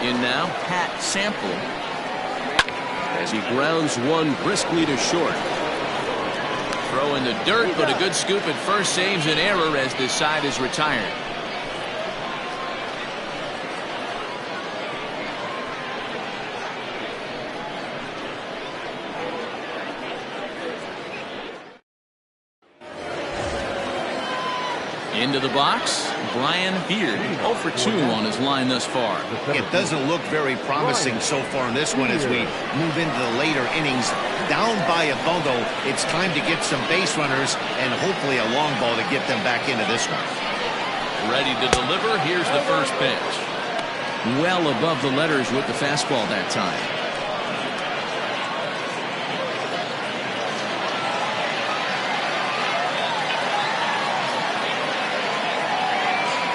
A: In now, Pat Sample as he grounds one briskly to short. Throw in the dirt, but a good scoop at first saves an error as this side is retired. Into the box, Brian Beard, 0 for 2 on his line thus far.
B: It doesn't look very promising so far in this one as we move into the later innings. Down by a bundle, it's time to get some base runners and hopefully a long ball to get them back into this one.
A: Ready to deliver. Here's the first pitch. Well above the letters with the fastball that time.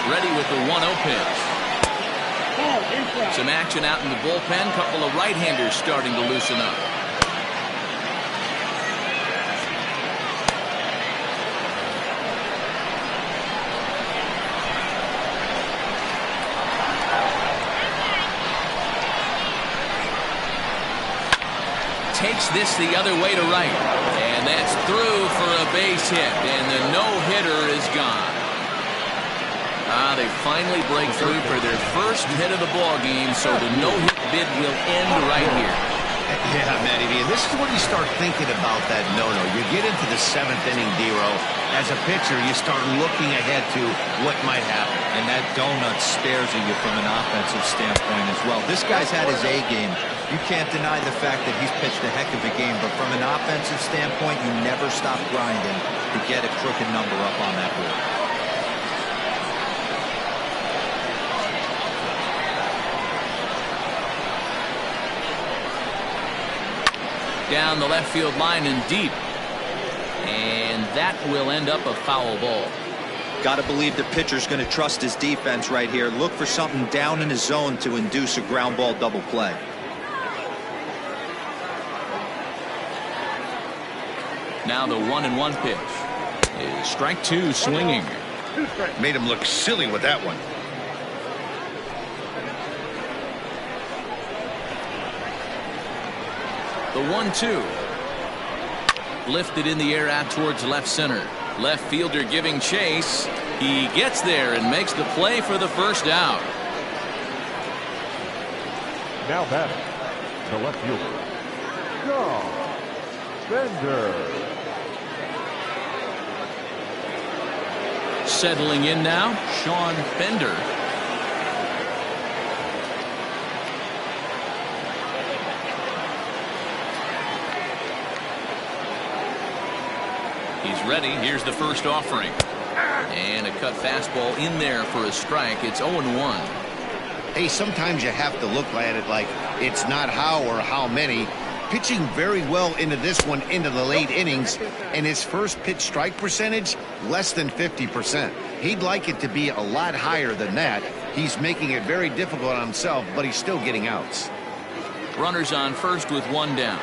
A: Ready with the 1-0 pitch. Some action out in the bullpen. Couple of right-handers starting to loosen up. Takes this the other way to right. And that's through for a base hit. And the no-hitter is gone. They finally break through for their first hit of the ball game, so the no-hit bid will end right here.
B: Yeah, Matty V, and this is when you start thinking about that no-no. You get into the 7th inning, D-Row. As a pitcher, you start looking ahead to what might happen.
C: And that donut stares at you from an offensive standpoint as well. This guy's had his A game. You can't deny the fact that he's pitched a heck of a game, but from an offensive standpoint, you never stop grinding to get a crooked number up on that board.
A: Down the left field line and deep. And that will end up a foul ball.
C: Got to believe the pitcher's going to trust his defense right here. Look for something down in his zone to induce a ground ball double play.
A: Now the 1-1 pitch is strike 2 swinging.
B: Made him look silly with that one.
A: The 1-2. Lifted in the air out towards left center. Left fielder giving chase. He gets there and makes the play for the first out.
E: Now batting, the left fielder, John Bender.
A: Settling in now, Sean Bender. He's ready. Here's the first offering. And a cut fastball in there for a strike. It's 0-1.
B: Hey, sometimes you have to look at it like it's not how or how many. Pitching very well into this one into the late innings, and his first pitch strike percentage less than 50%. He'd like it to be a lot higher than that. He's making it very difficult on himself, but he's still getting outs.
A: Runners on first with one down.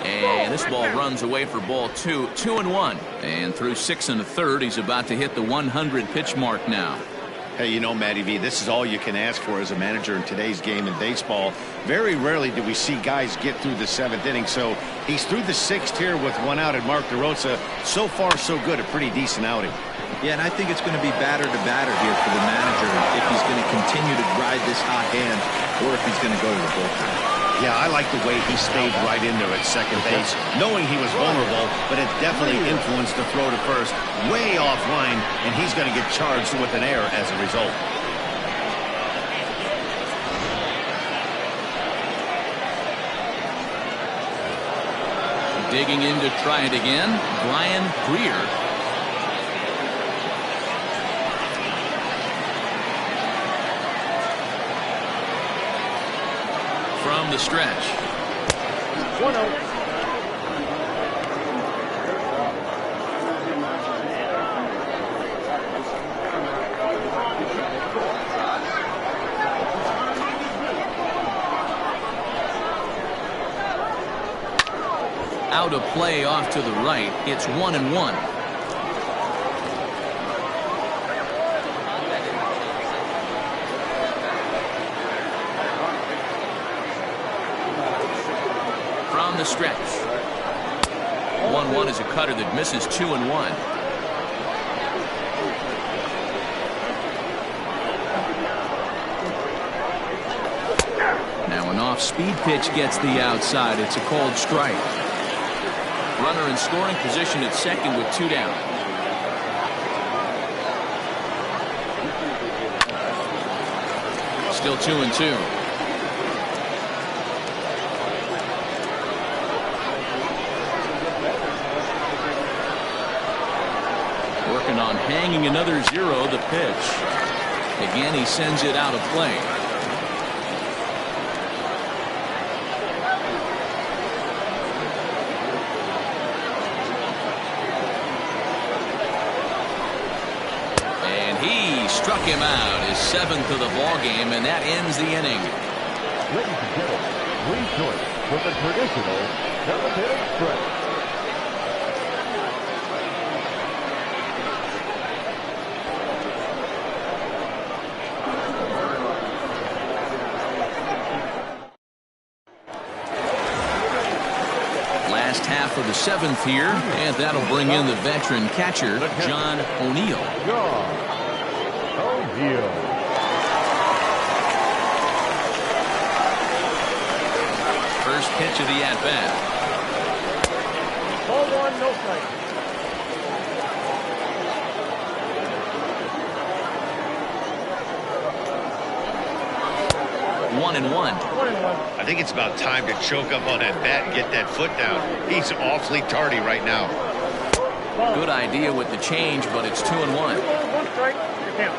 A: And this ball runs away for ball 2, 2-1. And through 6 1/3, he's about to hit the 100 pitch mark now.
B: Hey, you know, Matty V, this is all you can ask for as a manager in today's game in baseball. Very rarely do we see guys get through the 7th inning. So he's through the 6th here with 1 out, and Mark DeRosa, so far so good, a pretty decent outing.
C: Yeah, and I think it's going to be batter to batter here for the manager if he's going to continue to ride this hot hand or if he's going to go to the bullpen.
B: Yeah, I like the way he stayed right in there at second base, knowing he was vulnerable, but it definitely influenced the throw to first, way offline, and he's going to get charged with an error as a result.
A: Digging in to try it again, Brian Greer. From the stretch.
D: 1-0.
A: Out of play off to the right. It's 1-1. The stretch. 1-1 is a cutter that misses 2-1. Now an off-speed pitch gets the outside. It's a called strike. Runner in scoring position at second with 2 down. Still 2-2. On hanging another 0, the pitch. Again, he sends it out of play. And he struck him out, his 7th of the ball game, and that ends the inning.
E: Ladies and gentlemen, please join for the traditional 7th inning stretch.
A: Half of the 7th here, and that'll bring in the veteran catcher, John O'Neill. First pitch of the at-bat.
D: Ball 1, no strike.
A: 1-1.
B: I think it's about time to choke up on that bat and get that foot down. He's awfully tardy right now.
A: Good idea with the change, but it's 2-1.
D: 1 strike, your count.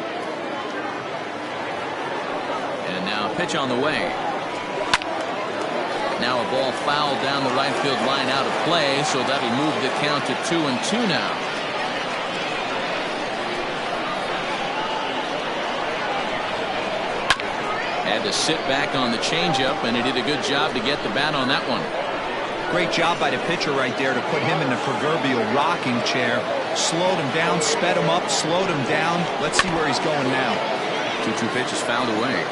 A: And now pitch on the way. Now a ball fouled down the right field line out of play, so that'll move the count to 2-2 now. Had to sit back on the changeup, and he did a good job to get the bat on that one.
C: Great job by the pitcher right there to put him in the proverbial rocking chair. Slowed him down, sped him up, slowed him down. Let's see where he's going now.
A: 2-2 pitch is fouled away.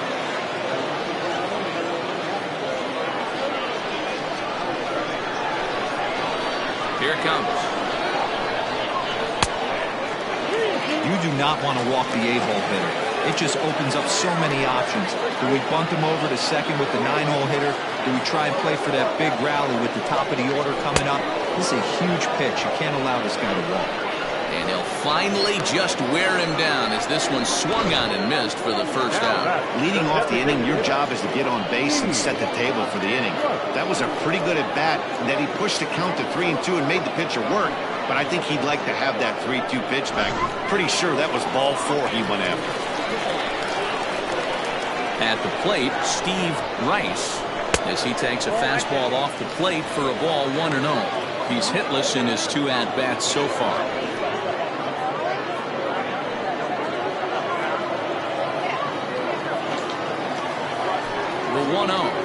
A: Here it comes.
C: You do not want to walk the 8-hole hitter. It just opens up so many options. Do we bunt him over to second with the 9-hole hitter? Do we try and play for that big rally with the top of the order coming up? This is a huge pitch. You can't allow this guy to walk.
A: And he'll finally just wear him down as this one swung on and missed for the first out.
B: Leading off the inning, your job is to get on base and set the table for the inning. That was a pretty good at bat, and that he pushed the count to 3-2 and made the pitcher work. But I think he'd like to have that 3-2 pitch back. Pretty sure that was ball 4 he went after.
A: At the plate, Steve Rice, as he takes a fastball off the plate for a ball 1-0. He's hitless in his 2 at-bats so far. The 1-0.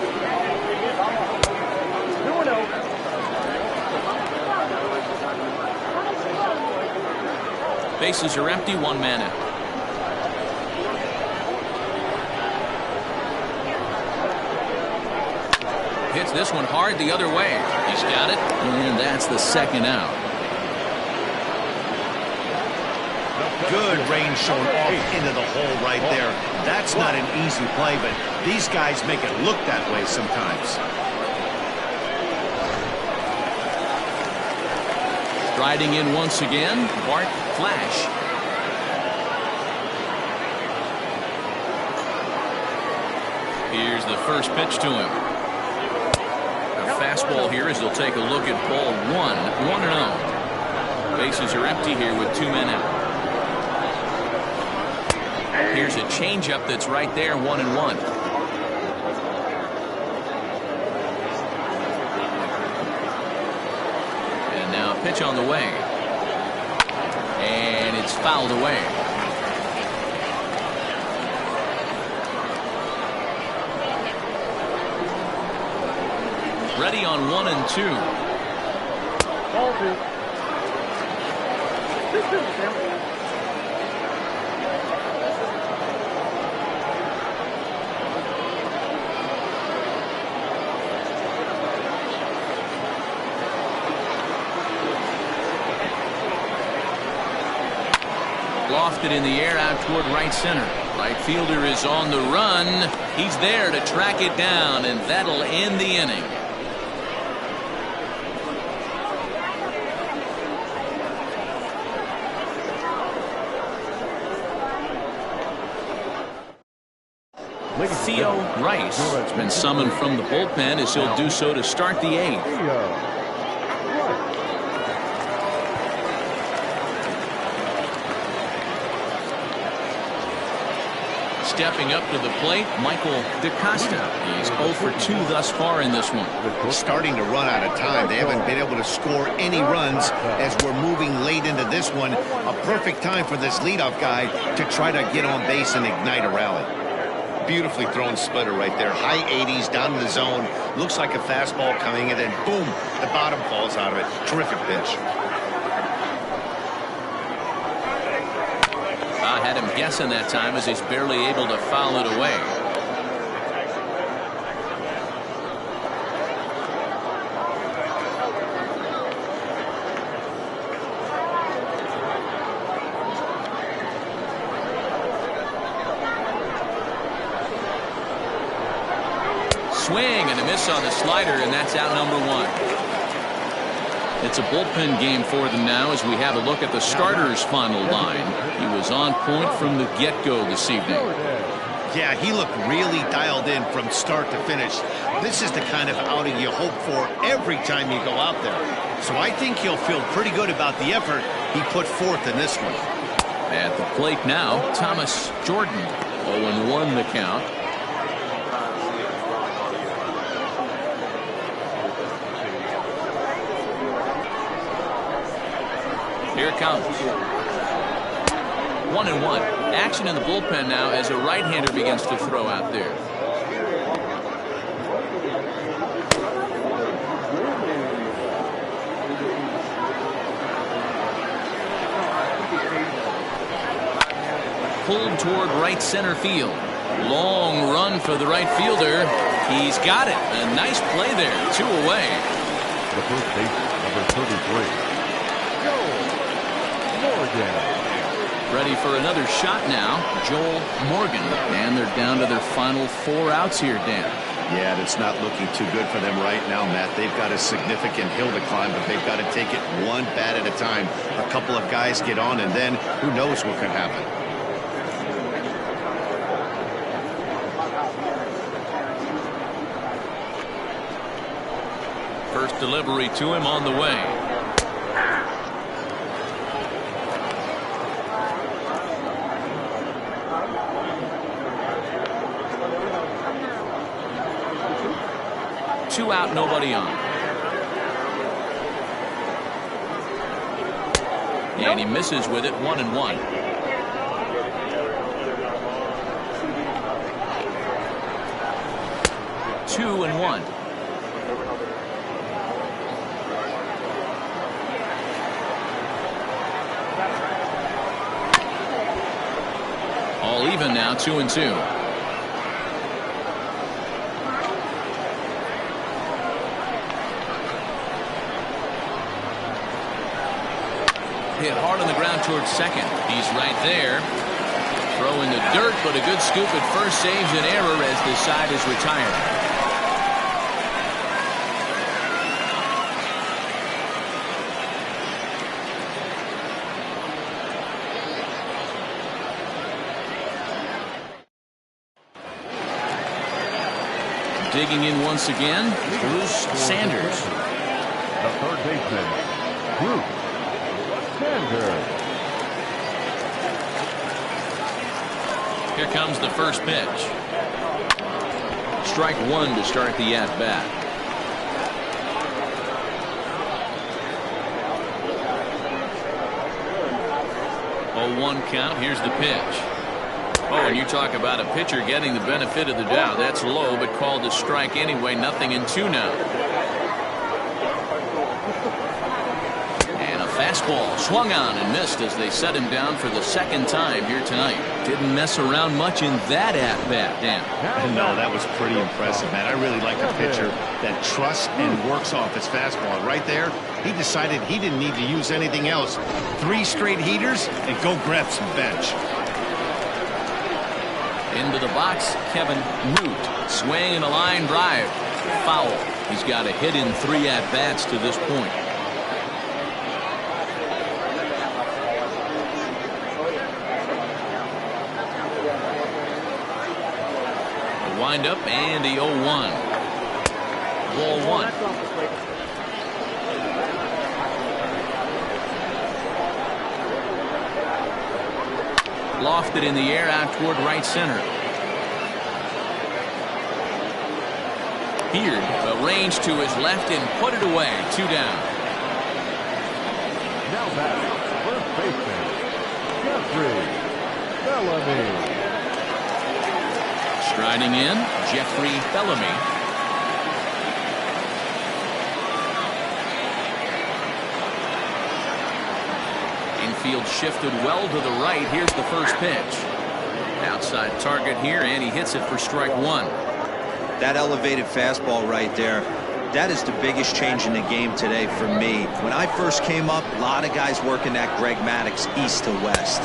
A: Bases are empty, 1 man out. Hits this one hard the other way. He's got it, and that's the 2nd out.
B: Good range shown off into the hole right there. That's not an easy play, but these guys make it look that way sometimes.
A: Striding in once again, Bart Flash. Here's the first pitch to him. A fastball here as he'll take a look at ball 1, 1-0. Bases are empty here with 2 men out. Here's a changeup that's right there, 1-1. And now a pitch on the way. And it's fouled away. Ready on 1 and 2.
D: Ball 2.
A: Lofted in the air out toward right center. Right fielder is on the run. He's there to track it down, and that'll end the inning. Theo Rice has been summoned from the bullpen as he'll do so to start the 8th. Stepping up to the plate, Michael DeCosta. He's 0 for 2 thus far in this one.
B: Starting to run out of time. They haven't been able to score any runs as we're moving late into this one. A perfect time for this leadoff guy to try to get on base and ignite a rally. Beautifully thrown splitter right there. High 80s down in the zone. Looks like a fastball coming in, and boom, the bottom falls out of it. Terrific pitch.
A: I had him guessing that time as he's barely able to foul it away. Swing and a miss on the slider, and that's out number 1. It's a bullpen game for them now as we have a look at the starter's final line. He was on point from the get-go this evening.
B: Yeah, he looked really dialed in from start to finish. This is the kind of outing you hope for every time you go out there. So I think he'll feel pretty good about the effort he put forth in this one.
A: At the plate now, Thomas Jordan. 0-1 the count. Here it comes. 1-1. Action in the bullpen now as a right-hander begins to throw out there. Pulled toward right center field. Long run for the right fielder. He's got it. A nice play there. 2 away.
E: The first baseman, number 33.
A: Ready for another shot now, Joel Morgan. And they're down to their final 4 outs here, Dan.
B: Yeah, it's not looking too good for them right now, Matt. They've got a significant hill to climb, but they've got to take it one bat at a time. A couple of guys get on, and then who knows what could happen.
A: First delivery to him on the way. Two out, nobody on. And he misses with it, 1-1. Two and one. All even now, 2-2. Hit hard on the ground towards second. He's right there. Throw in the dirt, but a good scoop at first saves an error as the side is retired. Digging in once again, Bruce Sanders.
E: The third baseman, Bruce Sanders.
A: Here comes the first pitch. Strike one to start the at-bat. 0-1 count. Here's the pitch. Oh, and you talk about a pitcher getting the benefit of the doubt. That's low, but called a strike anyway. 0-2 now. And a fastball swung on and missed as they set him down for the second time here tonight. Didn't mess around much in that at-bat, Dan.
B: No, that was pretty impressive, man. I really like a pitcher that trusts and works off his fastball. Right there, he decided he didn't need to use anything else. 3 straight heaters and go grab some bench.
A: Into the box, Kevin Root. Swing and a line drive. Foul. He's got a hit in 3 at-bats to this point. A wind-up and the 0-1. Ball 1. Lofted in the air out toward right center. Beard arranged to his left and put it away. 2 down.
E: Now back, first baseman, Jeffrey Bellamy.
A: Striding in, Jeffrey Bellamy. Infield shifted well to the right. Here's the first pitch. Outside target here, and he hits it for strike 1.
C: That elevated fastball right there, that is the biggest change in the game today for me. When I first came up, a lot of guys working that Greg Maddux east to west.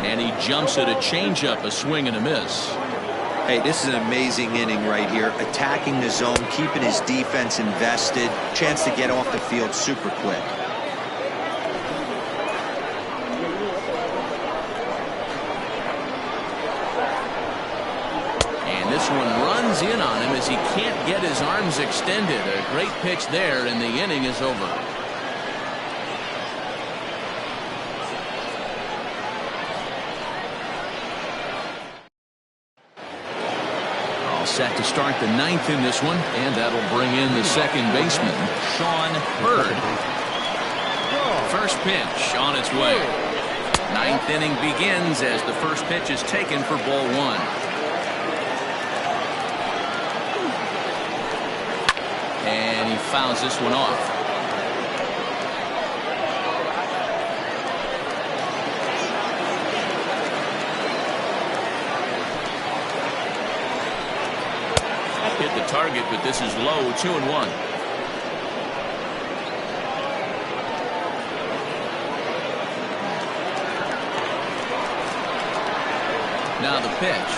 A: And he jumps at a changeup, a swing and a miss.
C: Hey, this is an amazing inning right here. Attacking the zone, keeping his defense invested. Chance to get off the field super quick.
A: This one runs in on him as he can't get his arms extended. A great pitch there, and the inning is over. All set to start the 9th in this one, and that'll bring in the second baseman, Sean Bird. First pitch on its way. 9th inning begins as the first pitch is taken for ball 1. And he fouls this one off. Hit the target, but this is low. 2-1. Now the pitch.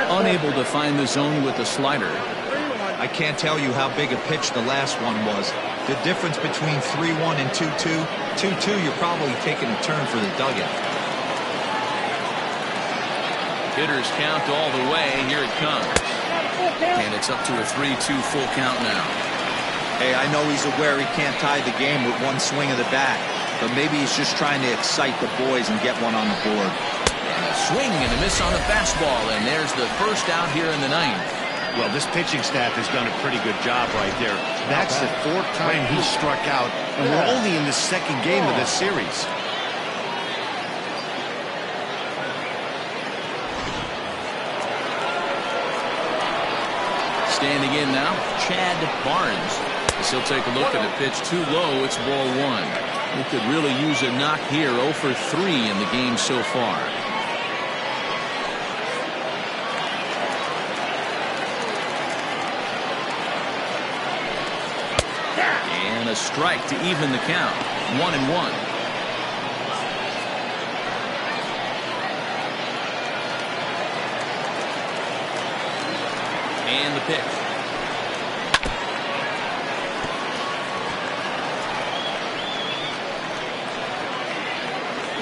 A: Unable to find the zone with the slider.
C: I can't tell you how big a pitch the last one was. The difference between 3-1 and 2-2. 2-2, you're probably taking a turn for the dugout.
A: Hitters count all the way. Here it comes. And it's up to a 3-2 full count now.
C: Hey, I know he's aware he can't tie the game with one swing of the bat, but maybe he's just trying to excite the boys and get one on the board.
A: And a swing and a miss on the fastball, and there's the first out here in the ninth.
B: Well, this pitching staff has done a pretty good job right there. That's the fourth time he's struck out, and we're only in the second game of this series.
A: Standing in now, Chad Barnes. As he'll take a look at a pitch too low. It's ball one. He could really use a knock here. 0 for 3 in the game so far. And a strike to even the count. 1-1. And the pitch.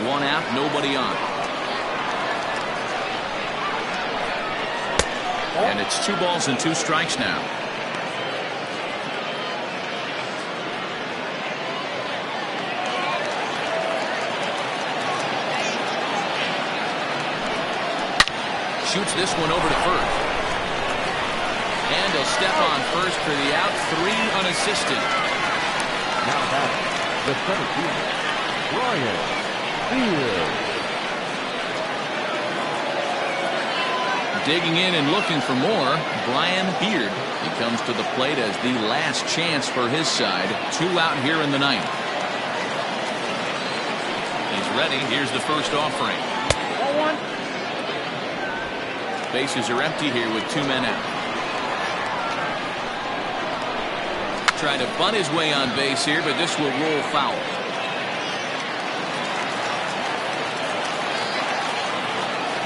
A: One out, nobody on. And it's 2 balls and 2 strikes now. Shoots this one over to first. And he'll step on first for the out. 3 unassisted.
E: Now back, the center fielder, Brian Beard.
A: Digging in and looking for more, Brian Beard. He comes to the plate as the last chance for his side. 2 out here in the ninth. He's ready. Here's the first offering. Bases are empty here with 2 men out. Trying to bunt his way on base here, but this will roll foul.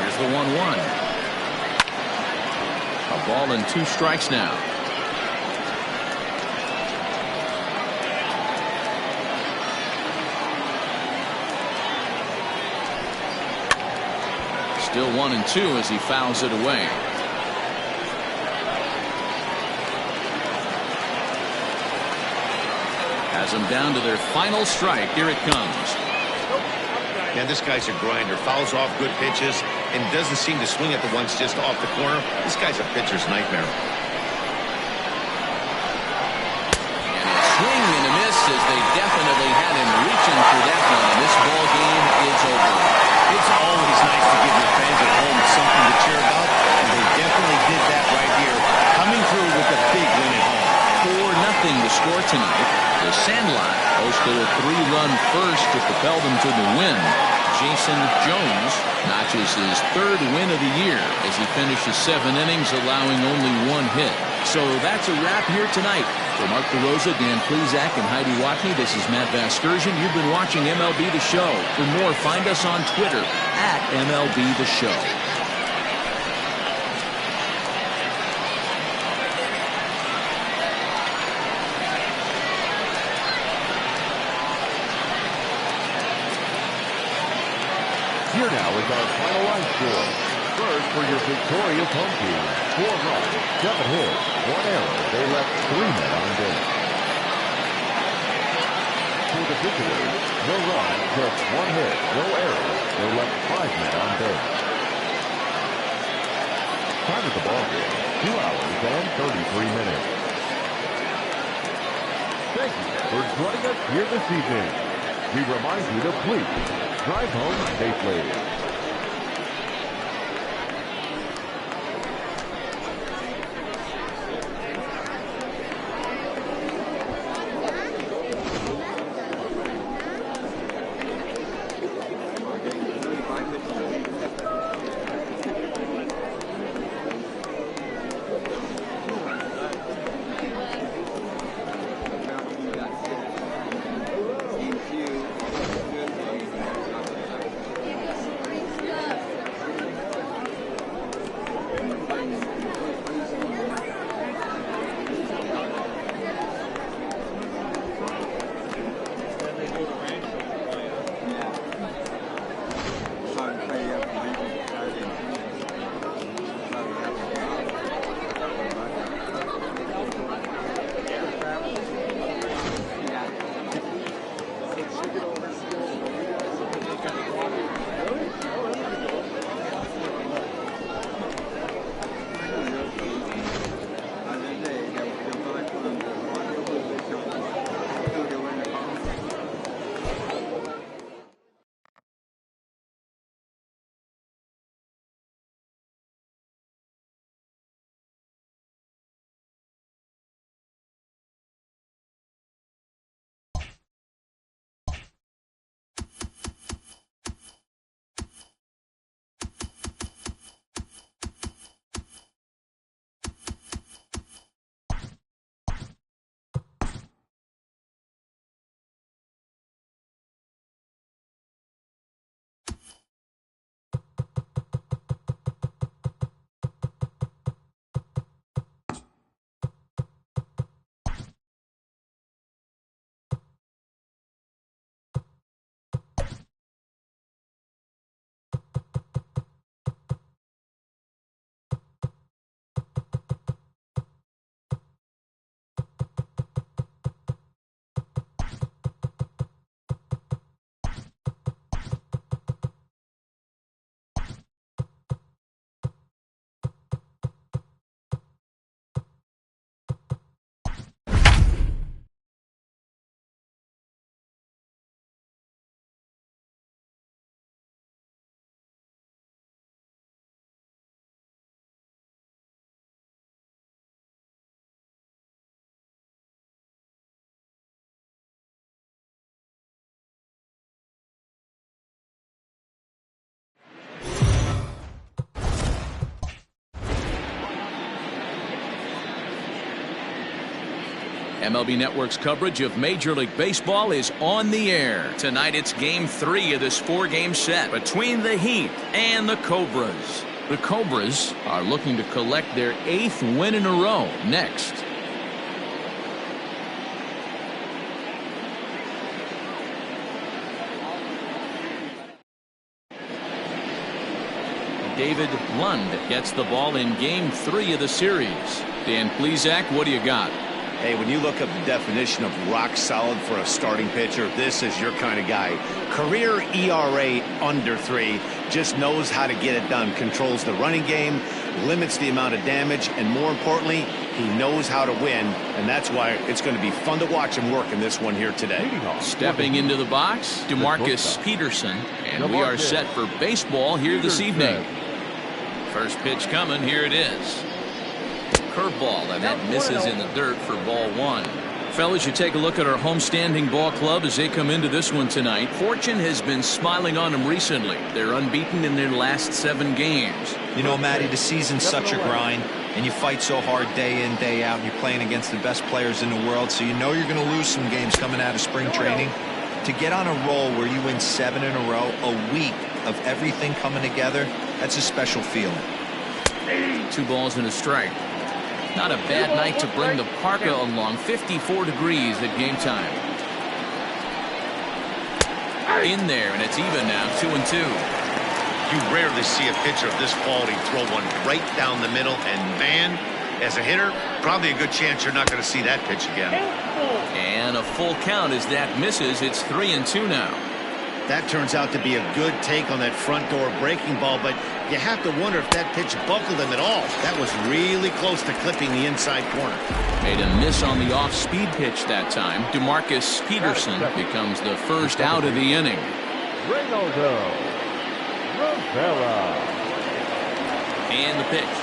A: Here's the 1-1. A ball and 2 strikes now. Still 1-2 as he fouls it away. Has them down to their final strike. Here it comes.
B: Yeah, this guy's a grinder. Fouls off good pitches and doesn't seem to swing at the ones just off the corner. This guy's a pitcher's nightmare.
A: And a swing and a miss as they definitely had him reaching for that one. And this ball game is over.
B: It's always nice to give your fans at home something to cheer about, and they definitely did that right here, coming through with a big win at home.
A: 4-0 the score tonight. The Sandlot posted a 3-run first to propel them to the win. Jason Jones notches his 3rd win of the year as he finishes 7 innings, allowing only 1 hit. So that's a wrap here tonight. For Mark DeRosa, Dan Plezak, and Heidi Watney, this is Matt Vasgersian. You've been watching MLB The Show. For more, find us on Twitter at MLB The Show.
E: Here now is our final line score. First for your victorious home team. 4 runs, 7 hits, 1 error. They left 3 men on base. For the visitors, no run, just 1 hit, no error. They left 5 men on base. Time of the ball game, 2 hours and 33 minutes. Thank you for joining us here this evening. We remind you to please drive home safely.
A: MLB Network's coverage of Major League Baseball is on the air. Tonight it's Game 3 of this 4-game set between the Heat and the Cobras. The Cobras are looking to collect their 8th win in a row next. David Lund gets the ball in Game 3 of the series. Dan Plesac, what do you got?
B: Hey, when you look up the definition of rock solid for a starting pitcher, this is your kind of guy. Career ERA under 3, just knows how to get it done, controls the running game, limits the amount of damage, and more importantly, he knows how to win, and that's why it's going to be fun to watch him work in this one here today.
A: Stepping into the box, DeMarcus Peterson, and we are set for baseball here this evening. First pitch coming, here it is. Curveball, and that misses in the dirt for ball 1. Fellas, you take a look at our homestanding ball club as they come into this one tonight. Fortune has been smiling on them recently. They're unbeaten in their last 7 games.
C: You know, Matty, the season's such a grind, and you fight so hard day in, day out, and you're playing against the best players in the world, so you know you're going to lose some games coming out of spring training. To get on a roll where you win 7 in a row, a week of everything coming together, that's a special feeling.
A: 2 balls and a strike. Not a bad night to bring the parka along. 54 degrees at game time. In there, and it's even now, 2-2.
B: You rarely see a pitcher of this quality throw one right down the middle, and man, as a hitter, probably a good chance you're not going to see that pitch again.
A: And a full count as that misses. It's 3-2 now.
B: That turns out to be a good take on that front door breaking ball, but you have to wonder if that pitch buckled him at all. That was really close to clipping the inside corner.
A: Made a miss on the off-speed pitch that time. DeMarcus Peterson becomes the first out of the inning. And the pitch.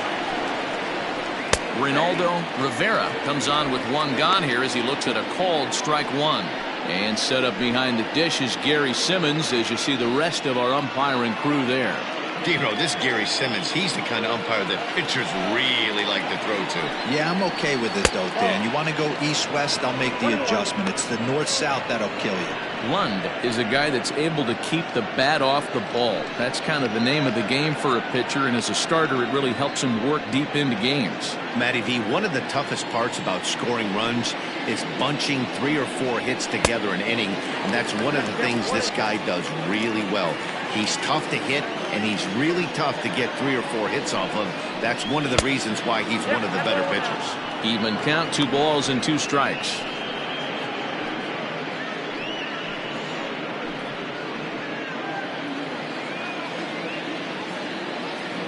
A: Ronaldo Rivera comes on with 1 gone here as he looks at a called strike 1. And set up behind the dish is Gary Simmons as you see the rest of our umpiring crew there.
B: Dino, this Gary Simmons, he's the kind of umpire that pitchers really like to throw to.
C: Yeah, I'm okay with it, though, Dan. You want to go east-west, I'll make the adjustment. It's the north-south that'll kill you.
A: Lund is a guy that's able to keep the bat off the ball. That's kind of the name of the game for a pitcher, and as a starter, it really helps him work deep into games.
B: Matty V, one of the toughest parts about scoring runs is bunching 3 or 4 hits together an inning, and that's one of the things this guy does really well. He's tough to hit, and he's really tough to get 3 or 4 hits off of. That's one of the reasons why he's one of the better pitchers.
A: Even count, 2 balls and 2 strikes.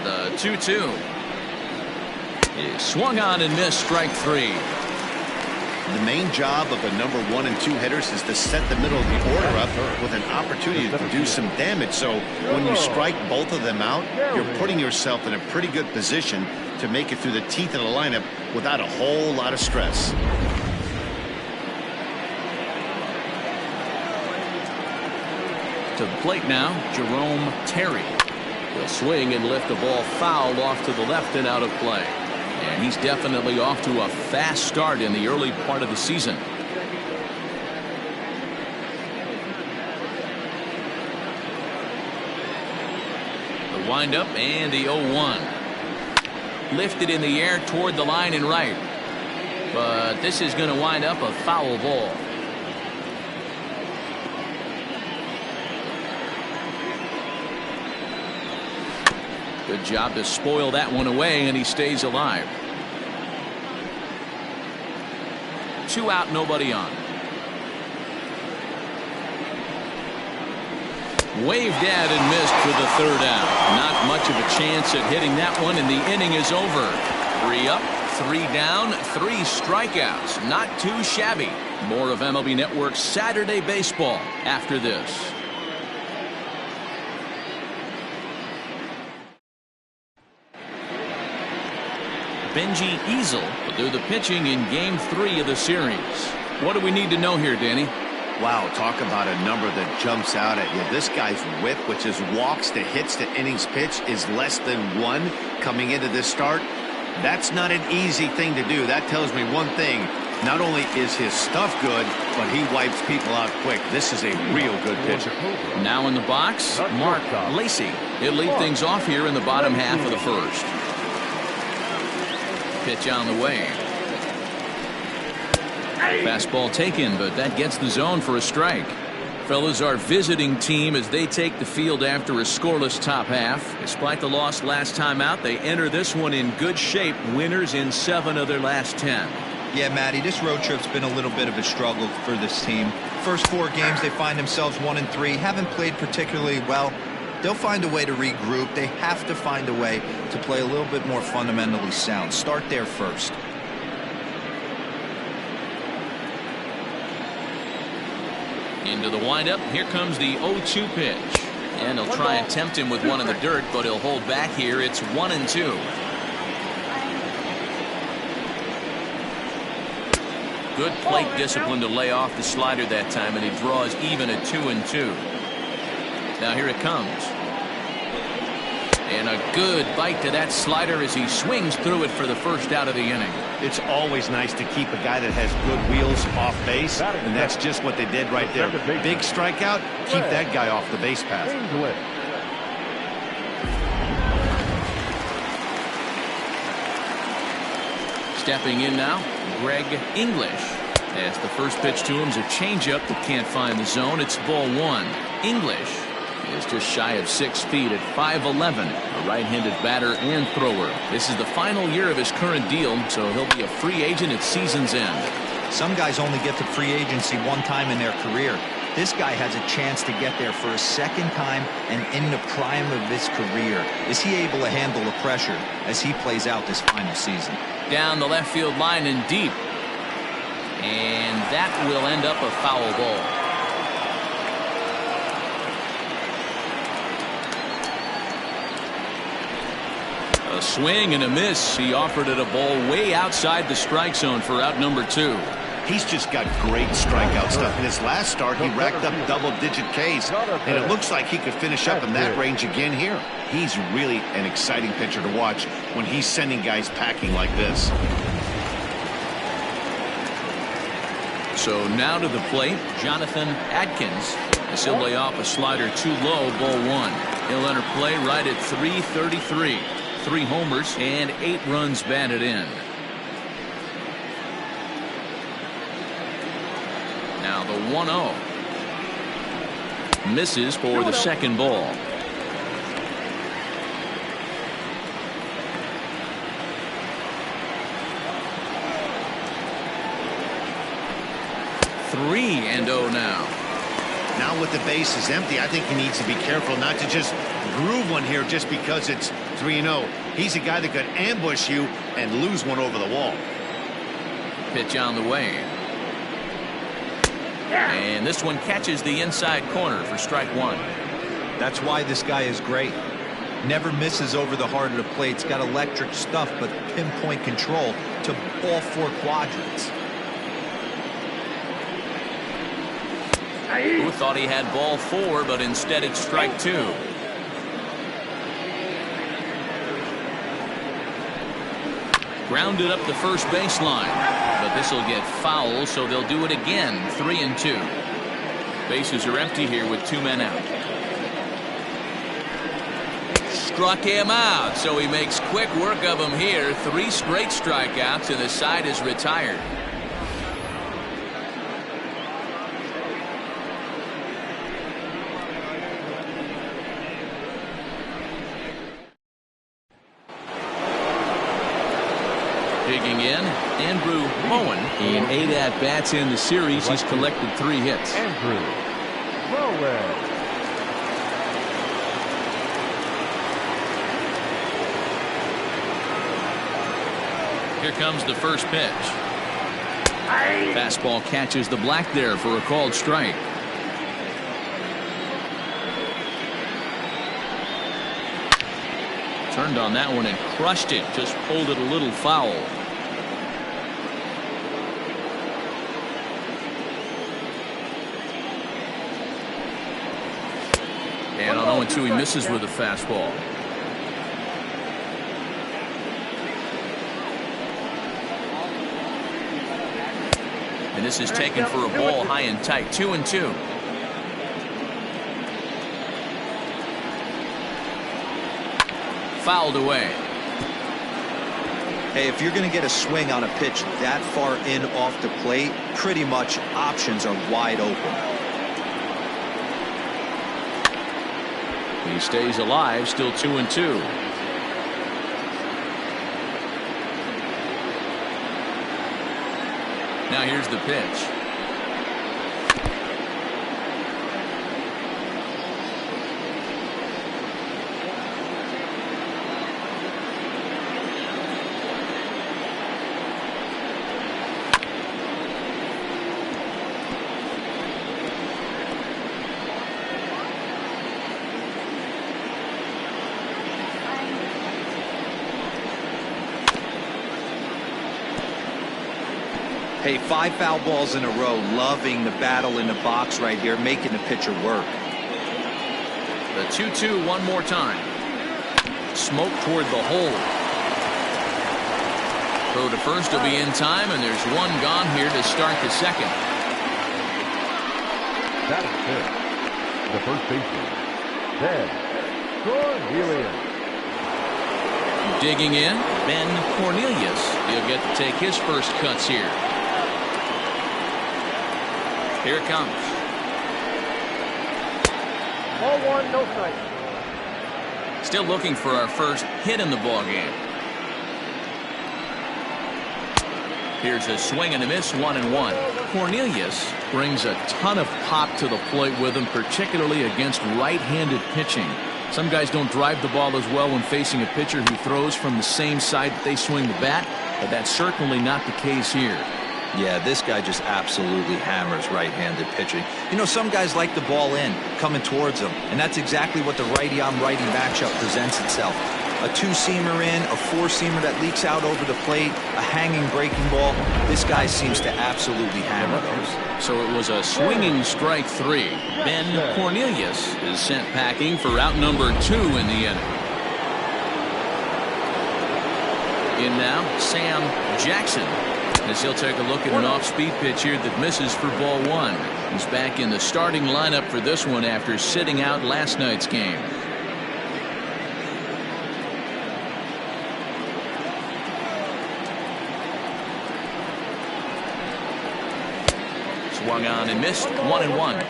A: The 2-2 is swung on and missed, strike 3.
B: The main job of the number 1 and 2 hitters is to set the middle of the order up with an opportunity to do some damage. So when you strike both of them out, you're putting yourself in a pretty good position to make it through the teeth of the lineup without a whole lot of stress.
A: To the plate now, Jerome Terry. He'll swing and lift the ball foul off to the left and out of play. And he's definitely off to a fast start in the early part of the season. The windup and the 0-1. Lifted in the air toward the line and right. But this is going to wind up a foul ball. Good job to spoil that one away, and he stays alive. 2 out, nobody on. Waved at and missed for the 3rd out. Not much of a chance at hitting that one, and the inning is over. 3 up, 3 down, 3 strikeouts. Not too shabby. More of MLB Network's Saturday Baseball after this. Benji Easel will do the pitching in Game 3 of the series. What do we need to know here, Danny?
B: Wow, talk about a number that jumps out at you. This guy's whip, which is walks to hits to innings pitch, is less than 1 coming into this start. That's not an easy thing to do. That tells me one thing. Not only is his stuff good, but he wipes people out quick. This is a real good pitcher.
A: Now in the box, Mark Lacey. He'll lead things off here in the bottom half of the first. Pitch on the way. Fastball taken, but that gets the zone for a strike. Fellas, our visiting team as they take the field after a scoreless top half. Despite the loss last time out, they enter this one in good shape. Winners in 7 of their last 10.
C: Yeah, Matty, this road trip's been a little bit of a struggle for this team. First 4 games, they find themselves 1-3. Haven't played particularly well. They'll find a way to regroup. They have to find a way to play a little bit more fundamentally sound. Start there first.
A: Into the windup. Here comes the 0-2 pitch. And he'll try and tempt him with one in the dirt, but he'll hold back here. It's 1-2. Good plate discipline to lay off the slider that time, and he draws even at 2-2. Now here it comes. And a good bite to that slider as he swings through it for the first out of the inning.
B: It's always nice to keep a guy that has good wheels off base, and that's just what they did right there. Big strikeout, keep that guy off the base path.
A: Stepping in now, Greg English. As the first pitch to him is a changeup that can't find the zone. It's ball 1. English is just shy of 6 feet at 5'11", a right-handed batter and thrower. This is the final year of his current deal, so he'll be a free agent at season's end.
C: Some guys only get to free agency one time in their career. This guy has a chance to get there for a second time and in the prime of his career. Is he able to handle the pressure as he plays out this final season?
A: Down the left field line and deep. And that will end up a foul ball. A swing and a miss. He offered it a ball way outside the strike zone for out number 2.
B: He's just got great strikeout stuff. In his last start, he racked up double-digit Ks, and it looks like he could finish up in that range again here. He's really an exciting pitcher to watch when he's sending guys packing like this.
A: So now to the plate, Jonathan Adkins. As he'll lay off a slider too low, ball 1. He'll enter play right at 333. 3 homers and 8 runs batted in. Now the 1-0. Misses for the second ball. Three and 0 now.
B: Now with the bases empty, I think he needs to be careful not to just groove one here just because it's 3-0. He's a guy that could ambush you and lose one over the wall.
A: Pitch on the way. And this one catches the inside corner for strike 1.
C: That's why this guy is great. Never misses over the heart of the plate. He's got electric stuff, but pinpoint control to all 4 quadrants.
A: Who thought he had ball 4, but instead it's strike 2. Grounded up the first baseline, but this will get foul, so they'll do it again. 3-2. Bases are empty here with 2 men out. Struck him out, so he makes quick work of him here. 3 straight strikeouts, and the side is retired. Digging in, Andrew Moen. In 8 at-bats in the series, he's collected 3 hits.
E: Andrew Moen.
A: Here comes the first pitch. Fastball catches the black there for a called strike. Turned on that one and crushed it. Just pulled it a little foul. And on 0-2, he misses with a fastball. And this is taken for a ball high and tight. 2-2. Fouled away.
C: Hey, if you're going to get a swing on a pitch that far in off the plate, pretty much options are wide open.
A: He stays alive, still 2-2. Now here's the pitch.
C: Hey, 5 foul balls in a row. Loving the battle in the box right here, making the pitcher work.
A: The 2-2 one more time. Smoke toward the hole. Throw to first will be in time, and there's one gone here to start the second.
E: That is it. The first baseman, Ben Cornelius.
A: Digging in, Ben Cornelius. He'll get to take his first cuts here. Here it comes.
D: Ball 1, no strike.
A: Still looking for our first hit in the ball game. Here's a swing and a miss, 1-1. Cornelius brings a ton of pop to the plate with him, particularly against right-handed pitching. Some guys don't drive the ball as well when facing a pitcher who throws from the same side that they swing the bat, but that's certainly not the case here.
C: Yeah, this guy just absolutely hammers right-handed pitching. You know, some guys like the ball in, coming towards them, and that's exactly what the righty-on-righty matchup presents itself. A two-seamer in, a four-seamer that leaks out over the plate, a hanging breaking ball. This guy seems to absolutely hammer those.
A: So it was a swinging strike 3. Ben Cornelius is sent packing for out number 2 in the inning. In now, Sam Jackson, as he'll take a look at an off-speed pitch here that misses for ball 1. He's back in the starting lineup for this one after sitting out last night's game. Swung on and missed, 1-1.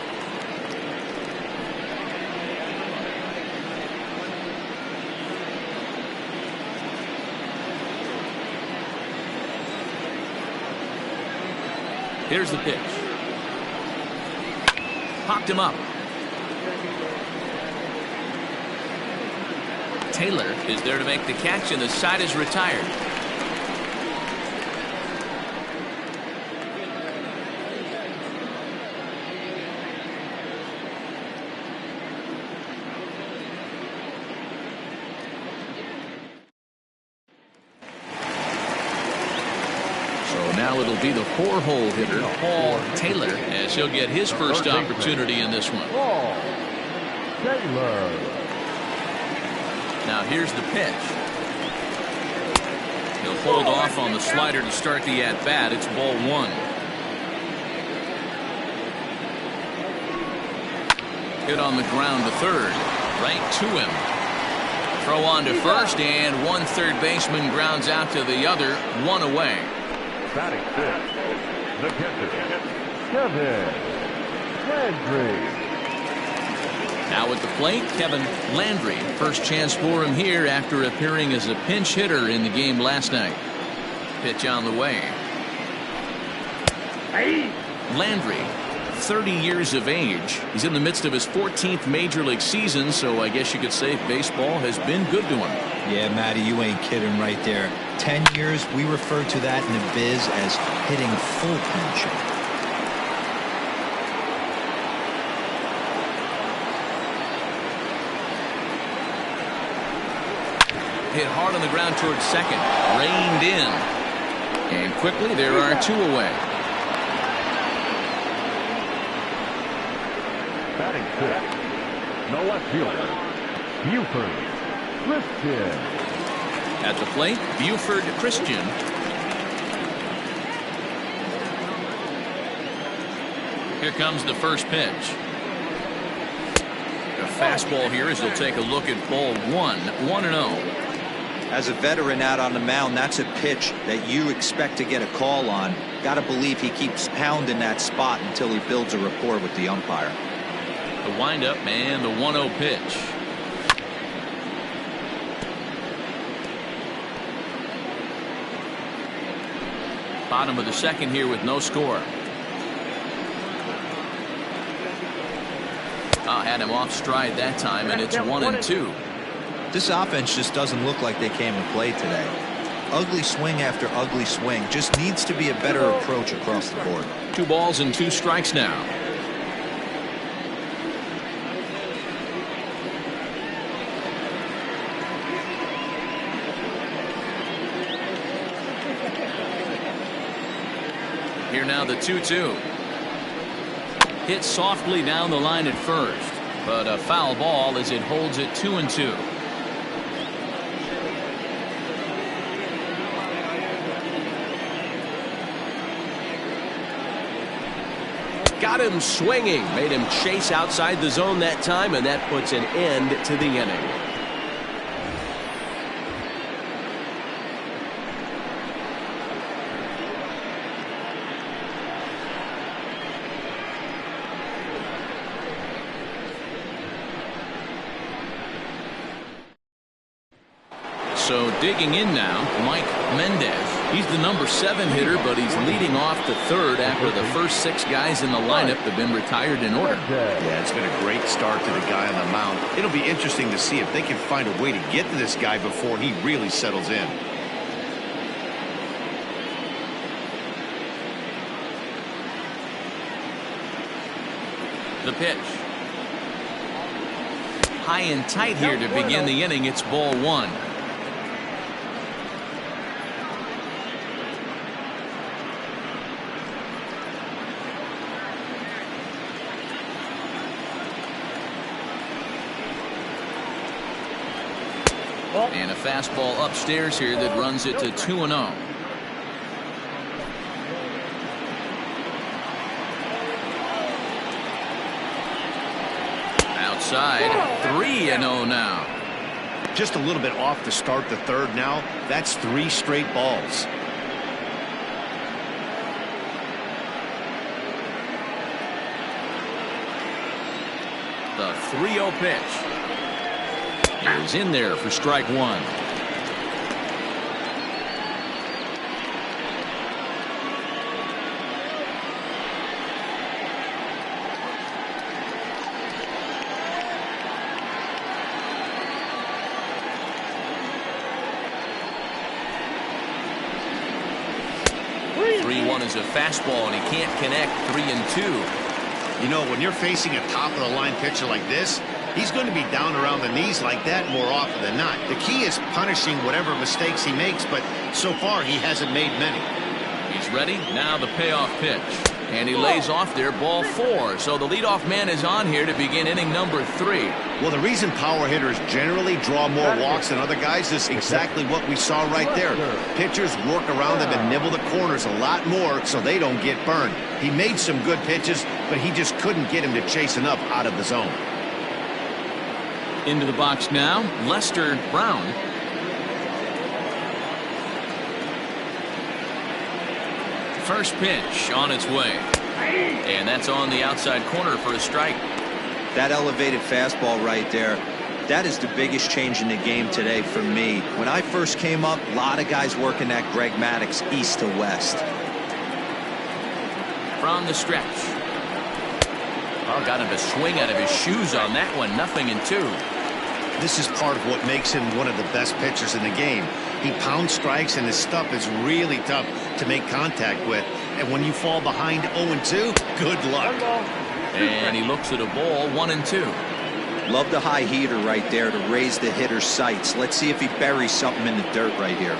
A: Here's the pitch. Popped him up. Taylor is there to make the catch, and the side is retired. Now it'll be the 4-hole hitter, Paul Taylor, as he'll get his first opportunity in this one.
E: Taylor.
A: Now here's the pitch. He'll hold off on the slider to start the at-bat. It's ball 1. Hit on the ground to third. Right to him. Throw on to first, and one third baseman grounds out to the other. 1 away.
E: Batting fifth, the catcher, Kevin Landry.
A: Now at the plate, Kevin Landry. First chance for him here after appearing as a pinch hitter in the game last night. Pitch on the way. Landry, 30 years of age. He's in the midst of his 14th major league season, so I guess you could say baseball has been good to him.
C: Yeah, Matty, you ain't kidding right there. 10 years, we refer to that in the biz as hitting full pinching.
A: Hit hard on the ground towards second. Reined in. And quickly, there are 2 away.
E: Batting fifth, the left fielder, Buford Christian.
A: At the plate, Buford Christian. Here comes the first pitch. A fastball here as he'll take a look at ball 1-0.
C: As a veteran out on the mound, that's a pitch that you expect to get a call on. Got to believe he keeps pounding that spot until he builds a rapport with the umpire.
A: The windup and the 1-0 pitch. Bottom of the second here with no score. Had him off stride that time, and it's 1-2.
C: This offense just doesn't look like they came to play today. Ugly swing after ugly swing. Just needs to be a better approach across the board.
A: 2 balls and 2 strikes now. Here now the 2-2. Hit softly down the line at first, but a foul ball as it holds it 2-2.
F: Got him swinging, made him chase outside the zone that time, and that puts an end to the inning.
A: So digging in now, Mike Mendez. He's the number 7 hitter, but he's leading off the third after the first 6 guys in the lineup have been retired in order.
B: Yeah, it's been a great start to the guy on the mound. It'll be interesting to see if they can find a way to get to this guy before he really settles in.
A: The pitch. High and tight here to begin the inning. It's ball 1. And a fastball upstairs here that runs it to 2-0. Outside, 3-0 now.
B: Just a little bit off to start the third now. That's 3 straight balls.
A: The 3-0 pitch. Is in there for strike 1. Is a fastball, and he can't connect. 3-2.
B: You know, when you're facing a top of the line pitcher like this, he's going to be down around the knees like that more often than not. The key is punishing whatever mistakes he makes, but so far he hasn't made many.
A: He's ready. Now the payoff pitch. And he lays off there, ball 4. So the leadoff man is on here to begin inning number 3.
B: Well, the reason power hitters generally draw more walks than other guys is exactly what we saw right there. Pitchers work around them and nibble the corners a lot more so they don't get burned. He made some good pitches, but he just couldn't get him to chase enough out of the zone.
A: Into the box now, Lester Brown. First pitch on its way. And that's on the outside corner for a strike.
C: That elevated fastball right there, that is the biggest change in the game today for me. When I first came up, a lot of guys working that Greg Maddux east to west.
A: From the stretch. Oh, got him to swing out of his shoes on that one. 0-2.
B: This is part of what makes him one of the best pitchers in the game. He pounds strikes, and his stuff is really tough to make contact with. And when you fall behind 0-2, good luck.
A: And he looks at a ball, 1-2.
C: Love the high heater right there to raise the hitter's sights. Let's see if he buries something in the dirt right here.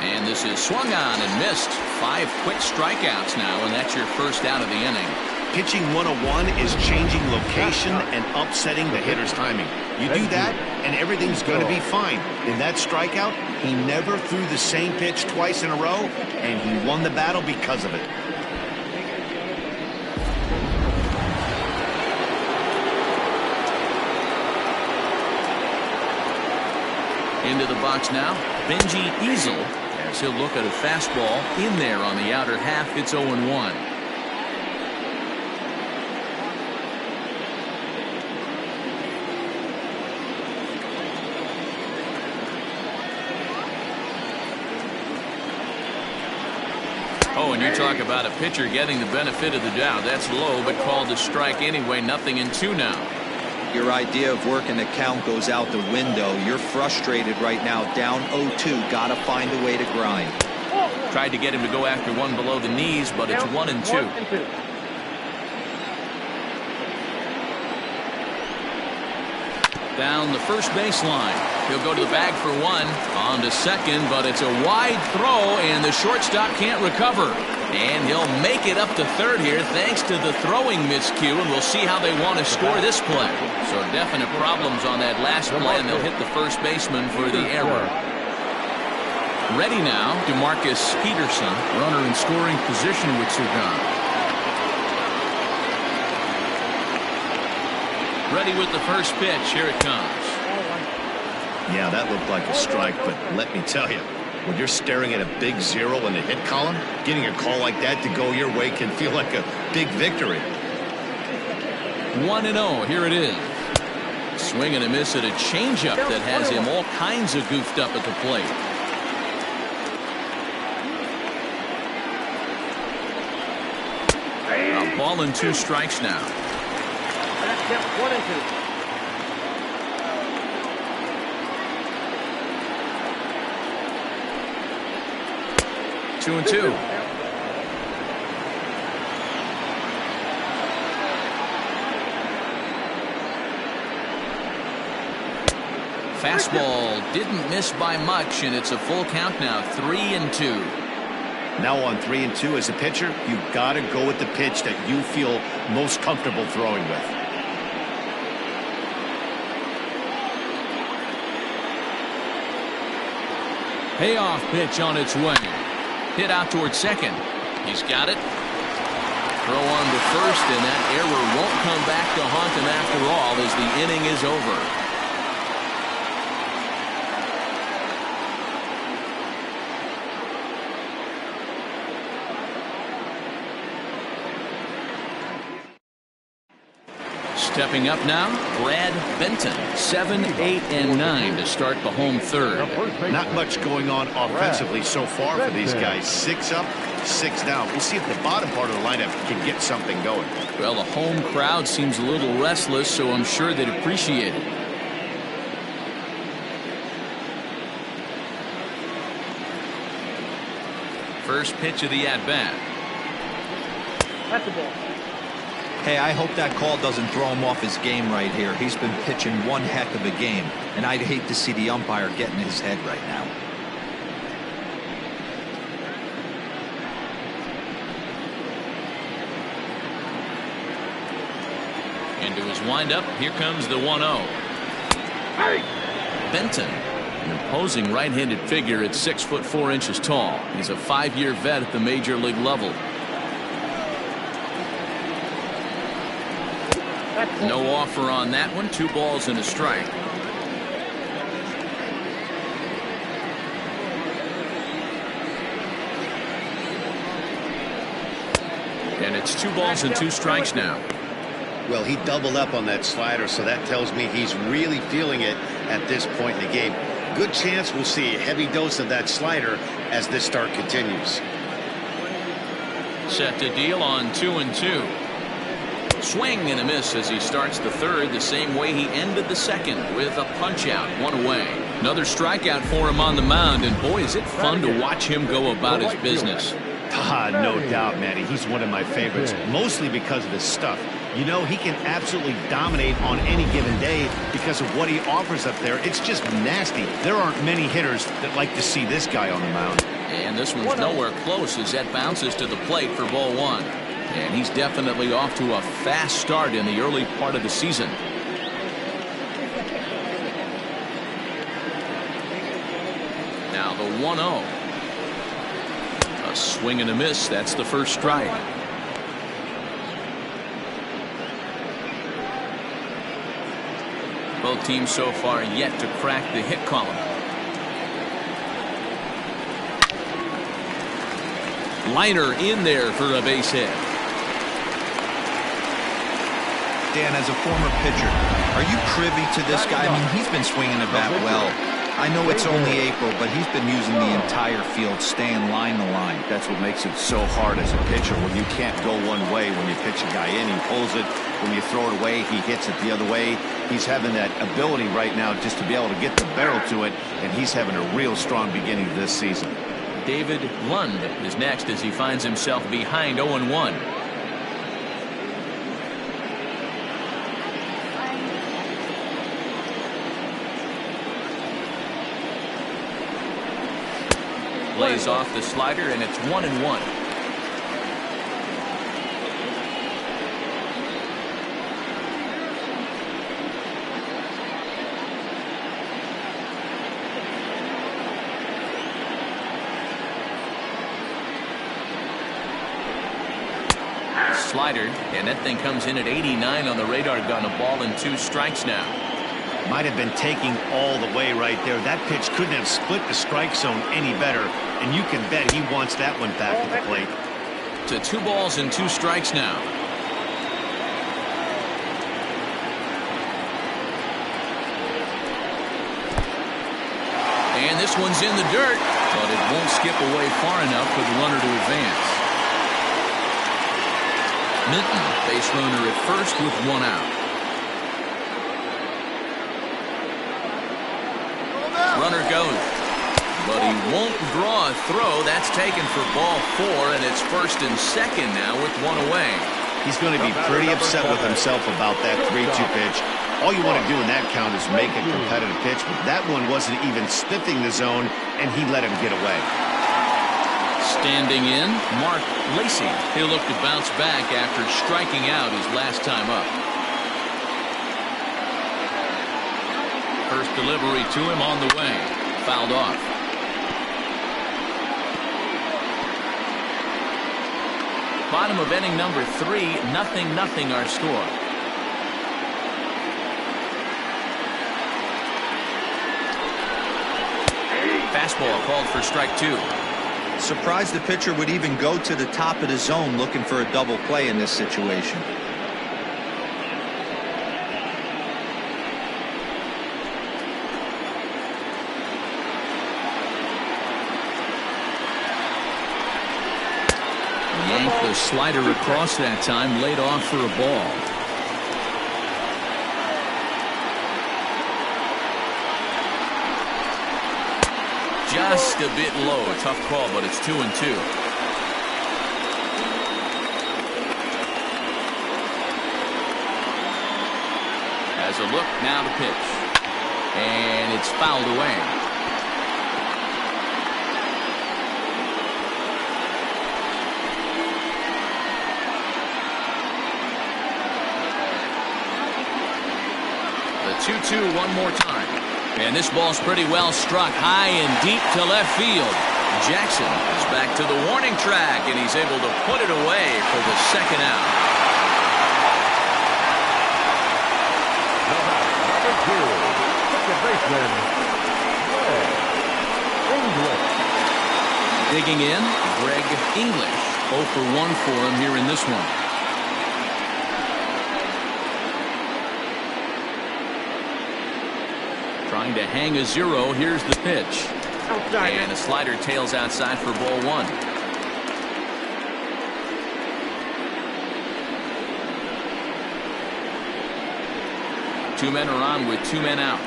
A: And this is swung on and missed. 5 quick strikeouts now, and that's your first out of the inning.
B: Pitching 101 is changing location and upsetting the hitter's timing. You do that, and everything's going to be fine. In that strikeout, he never threw the same pitch twice in a row, and he won the battle because of it.
A: Into the box now, Benji Easel, as he'll look at a fastball in there on the outer half. It's 0-1. Oh, and you talk about a pitcher getting the benefit of the doubt. That's low, but called a strike anyway. 0-2 now.
C: Your idea of working the count goes out the window. You're frustrated right now, down 0-2. Got to find a way to grind.
A: Tried to get him to go after one below the knees, but it's 1-2. Down the first baseline. He'll go to the bag for one. On to second, but it's a wide throw, and the shortstop can't recover. And he'll make it up to third here thanks to the throwing miscue, and we'll see how they want to score this play. So definite problems on that last play, and they'll hit the first baseman for the error. Ready now, DeMarcus Peterson, runner in scoring position with Sugan. Ready with the first pitch. Here it comes.
B: Yeah, that looked like a strike, but let me tell you, when you're staring at a big 0 in the hit column, getting a call like that to go your way can feel like a big victory.
A: 1-0. Here it is. Swing and a miss at a changeup that has him all kinds of goofed up at the plate. A ball and 2 strikes now.
D: 1-2.
A: 2-2. Fastball didn't miss by much, and it's a full count now. 3-2.
B: Now on 3-2 as a pitcher, you've got to go with the pitch that you feel most comfortable throwing with.
A: Payoff pitch on its way. Hit out towards second. He's got it. Throw on to first, and that error won't come back to haunt him after all as the inning is over. Stepping up now, Brad Benton, 7, 8, and 9 to start the home third.
B: Not much going on offensively so far for these guys. 6 up, 6 down. We'll see if the bottom part of the lineup can get something going.
A: Well, the home crowd seems a little restless, so I'm sure they'd appreciate it. First pitch of the at-bat.
D: That's the ball.
C: Hey, I hope that call doesn't throw him off his game right here. He's been pitching one heck of a game, and I'd hate to see the umpire get in his head right now.
A: Into his windup, here comes the 1-0. Benton, an imposing right-handed figure at 6'4" tall. He's a 5-year vet at the major league level. No offer on that one. 2 balls and a strike. And it's 2 balls and 2 strikes now.
B: Well, he doubled up on that slider, so that tells me he's really feeling it at this point in the game. Good chance we'll see a heavy dose of that slider as this start continues.
A: Set to deal on 2-2. Swing and a miss as he starts the third the same way he ended the second with a punch out, 1 away. Another strikeout for him on the mound, and boy, is it fun to watch him go about his business.
B: No doubt, Matty. He's one of my favorites, mostly because of his stuff. You know, he can absolutely dominate on any given day because of what he offers up there. It's just nasty. There aren't many hitters that like to see this guy on the mound.
A: And this one's nowhere close as that bounces to the plate for ball 1. And he's definitely off to a fast start in the early part of the season. Now the 1-0. A swing and a miss. That's the first strike. Both teams so far yet to crack the hit column. Liner in there for a base hit.
C: Dan, as a former pitcher, are you privy to this guy? I mean, he's been swinging the bat well. I know it's only April, but he's been using the entire field, staying line to line.
B: That's what makes it so hard as a pitcher when you can't go one way. When you pitch a guy in, he pulls it. When you throw it away, he hits it the other way. He's having that ability right now just to be able to get the barrel to it, and he's having a real strong beginning this season.
A: David Lund is next as he finds himself behind 0-1. Lays off the slider, and it's 1-1. Slider, and that thing comes in at 89 on the radar gun. A ball and 2 strikes now.
B: Might have been taking all the way right there. That pitch couldn't have split the strike zone any better, and you can bet he wants that one back at the plate.
A: To 2 balls and 2 strikes now. And this one's in the dirt, but it won't skip away far enough for the runner to advance. Minton, base runner at first with 1 out. Runner goes, but he won't draw a throw. That's taken for ball 4, and it's 1st and 2nd now with 1 away.
B: He's going to be pretty upset with himself about that 3-2 pitch. All you want to do in that count is make a competitive pitch, but that one wasn't even sniffing the zone, and he let him get away.
A: Standing in, Mark Lacey. He'll look to bounce back after striking out his last time up. First delivery to him on the way. Fouled off. Bottom of inning number 3, 0-0 our score. Fastball called for strike 2.
C: Surprised the pitcher would even go to the top of the zone looking for a double play in this situation.
A: Yanked the slider across that time, laid off for a ball. Just a bit low. Tough call, but it's 2-2. Has a look now to pitch, and it's fouled away. The 2-2 one more time. And this ball's pretty well struck high and deep to left field. Jackson is back to the warning track, and he's able to put it away for the 2nd out.
E: Number 2, second baseman, English.
A: Digging in, Greg English. 0 for 1 for him here in this one. Trying to hang a 0. Here's the pitch.
D: Outside.
A: And a slider tails outside for ball 1. Two men are on with 2 men out.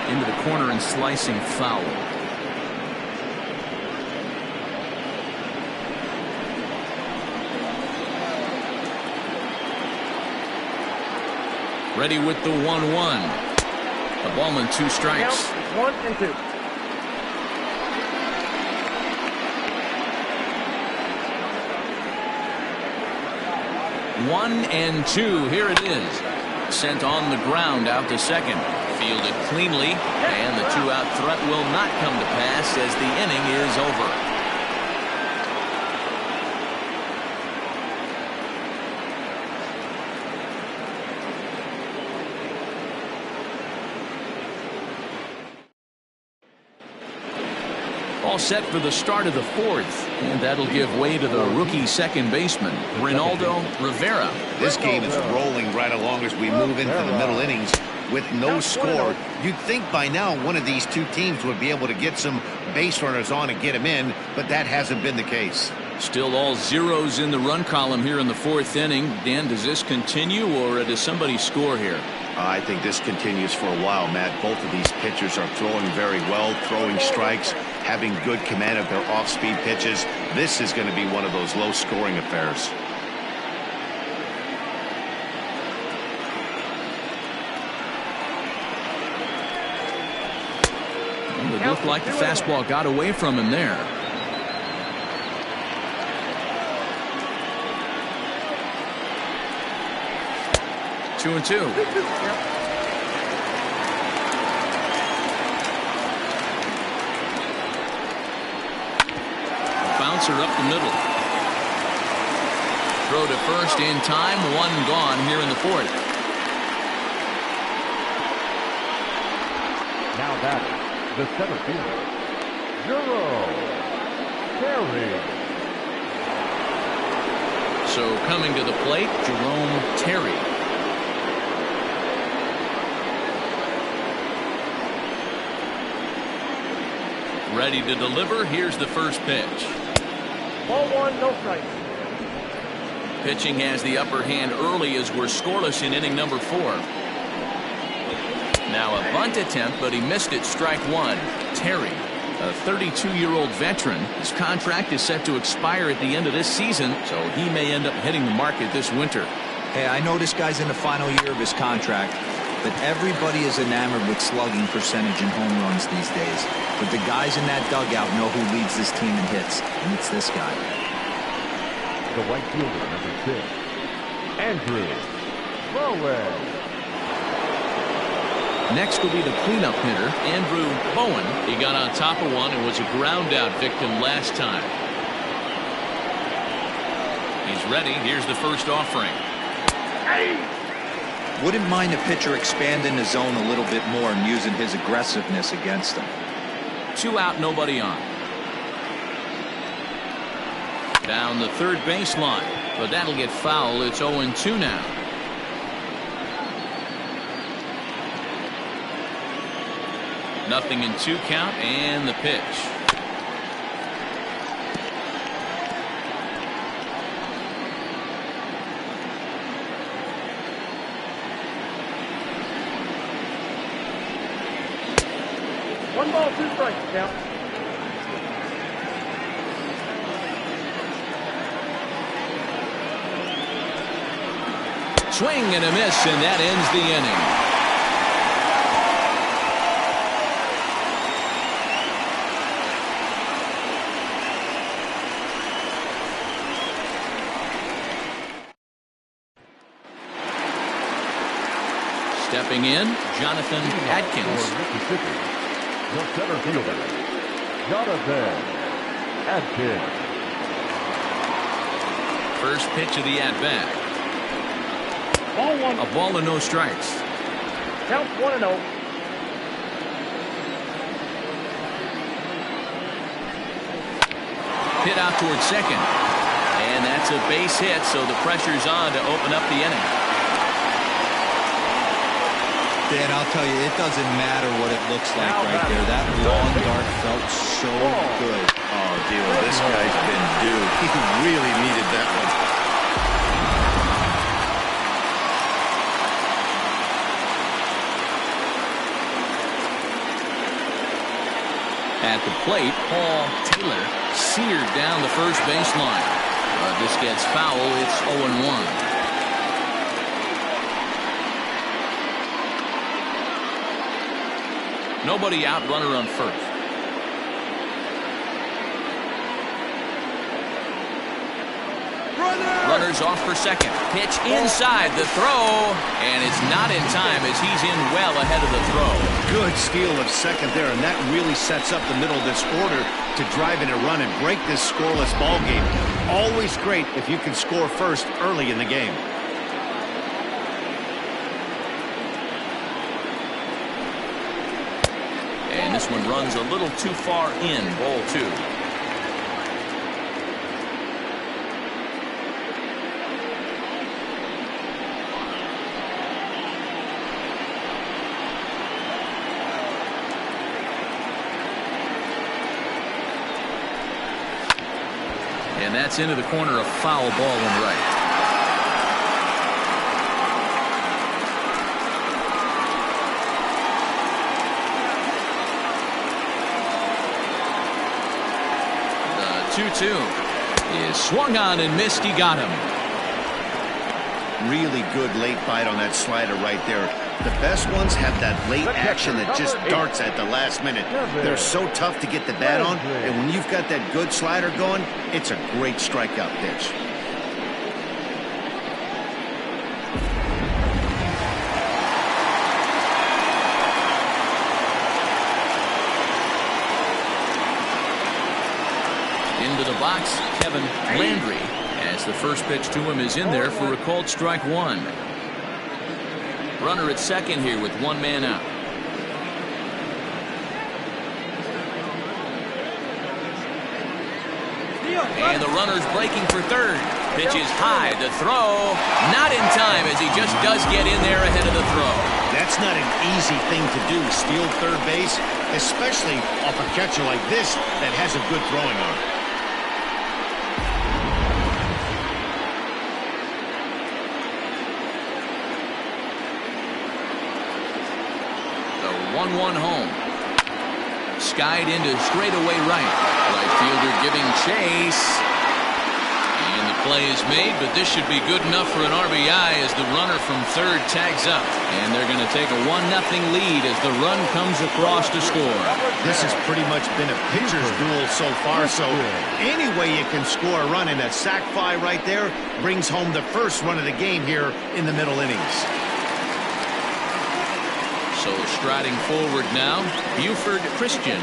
A: Into the corner and slicing foul. Ready with the 1-1. A ball and 2 strikes.
D: 1 and 2.
A: One and 2. Here it is. Sent on the ground out to second. Fielded cleanly, and the 2-out threat will not come to pass as the inning is over. all set for the start of the fourth. And that'll give way to the rookie second baseman, Ronaldo Rivera.
B: This game is rolling right along as we move into the middle innings with no score. You'd think by now one of these two teams would be able to get some base runners on and get them in, but that hasn't been the case.
A: Still all zeros in the run column here in the fourth inning. Dan, does this continue, or does somebody score here?
B: I think this continues for a while, Matt. Both of these pitchers are throwing very well, throwing strikes, having good command of their off-speed pitches. This is going to be one of those low-scoring affairs.
A: It looked like the fastball got away from him there. Two and two. Bouncer up the middle. Throw to first in time. One gone here in the fourth.
E: Now batting, the center fielder, Terry.
A: So coming to the plate, Jerome Terry. Ready to deliver. Here's the first pitch.
D: Ball one, no strikes.
A: Pitching has the upper hand early as we're scoreless in inning number 4. Now a bunt attempt, but he missed it. Strike one. Terry, a 32-year-old veteran. His contract is set to expire at the end of this season, so he may end up hitting the market this winter.
C: Hey, I know this guy's in the final year of his contract, but everybody is enamored with slugging percentage and home runs these days. But the guys in that dugout know who leads this team in hits, and it's this guy.
E: The right fielder, number 6, Andrew Bowen.
A: Next will be the cleanup hitter, Andrew Bowen. He got on top of one and was a ground out victim last time. He's ready. Here's the first offering.
C: Wouldn't mind a pitcher expanding the zone a little bit more and using his aggressiveness against them.
A: 2 out, nobody on. Down the third baseline, but that'll get foul. It's 0-2 now. Nothing in 2 count, and the pitch.
D: One ball, 2 strikes. Count.
A: Swing and a miss, and that ends the inning. Stepping in, Jonathan Adkins.
E: The center fielder, Jonathan Adkins.
A: First pitch of the at-bat.
D: Ball one.
A: A ball and no strikes.
D: Count 1-0.
A: Hit out towards second. And that's a base hit, so the pressure's on to open up the inning.
C: Dan, I'll tell you, it doesn't matter what it looks like right there. That long dart felt so good.
B: Oh, dear, this guy's been due. He really needed that one.
A: At the plate, Paul Taylor seared down the first baseline. But this gets foul. It's 0-1. Nobody out, runner on first. Runners off for second. Pitch inside the throw, and it's not in time as he's in well ahead of the throw.
B: Good steal of second there, and that really sets up the middle of this order to drive in a run and break this scoreless ball game. Always great if you can score first early in the game.
A: And this one runs a little too far in, ball 2. And that's into the corner, a foul ball and right. The 2-2 is swung on and missed. He got him.
B: Really good late bite on that slider right there. The best ones have that late action that just darts at the last minute. They're so tough to get the bat on, and when you've got that good slider going, it's a great strikeout pitch.
A: Into the box, Kevin Landry, as the first pitch to him is in there for a called strike 1. Runner at second here with 1 man out. And the runner's breaking for third. Pitch is high. The throw not in time, as he just does get in there ahead of the throw.
B: That's not an easy thing to do, steal third base, especially off a catcher like this that has a good throwing arm.
A: The 1-1 home. Skied into straightaway right. Right fielder giving chase. And the play is made, but this should be good enough for an RBI as the runner from third tags up. And they're going to take a 1-0 lead as the run comes across to score.
B: This has pretty much been a pitcher's duel so far, so any way you can score a run, and a sac fly right there brings home the first run of the game here in the middle innings.
A: So striding forward now, Buford Christian.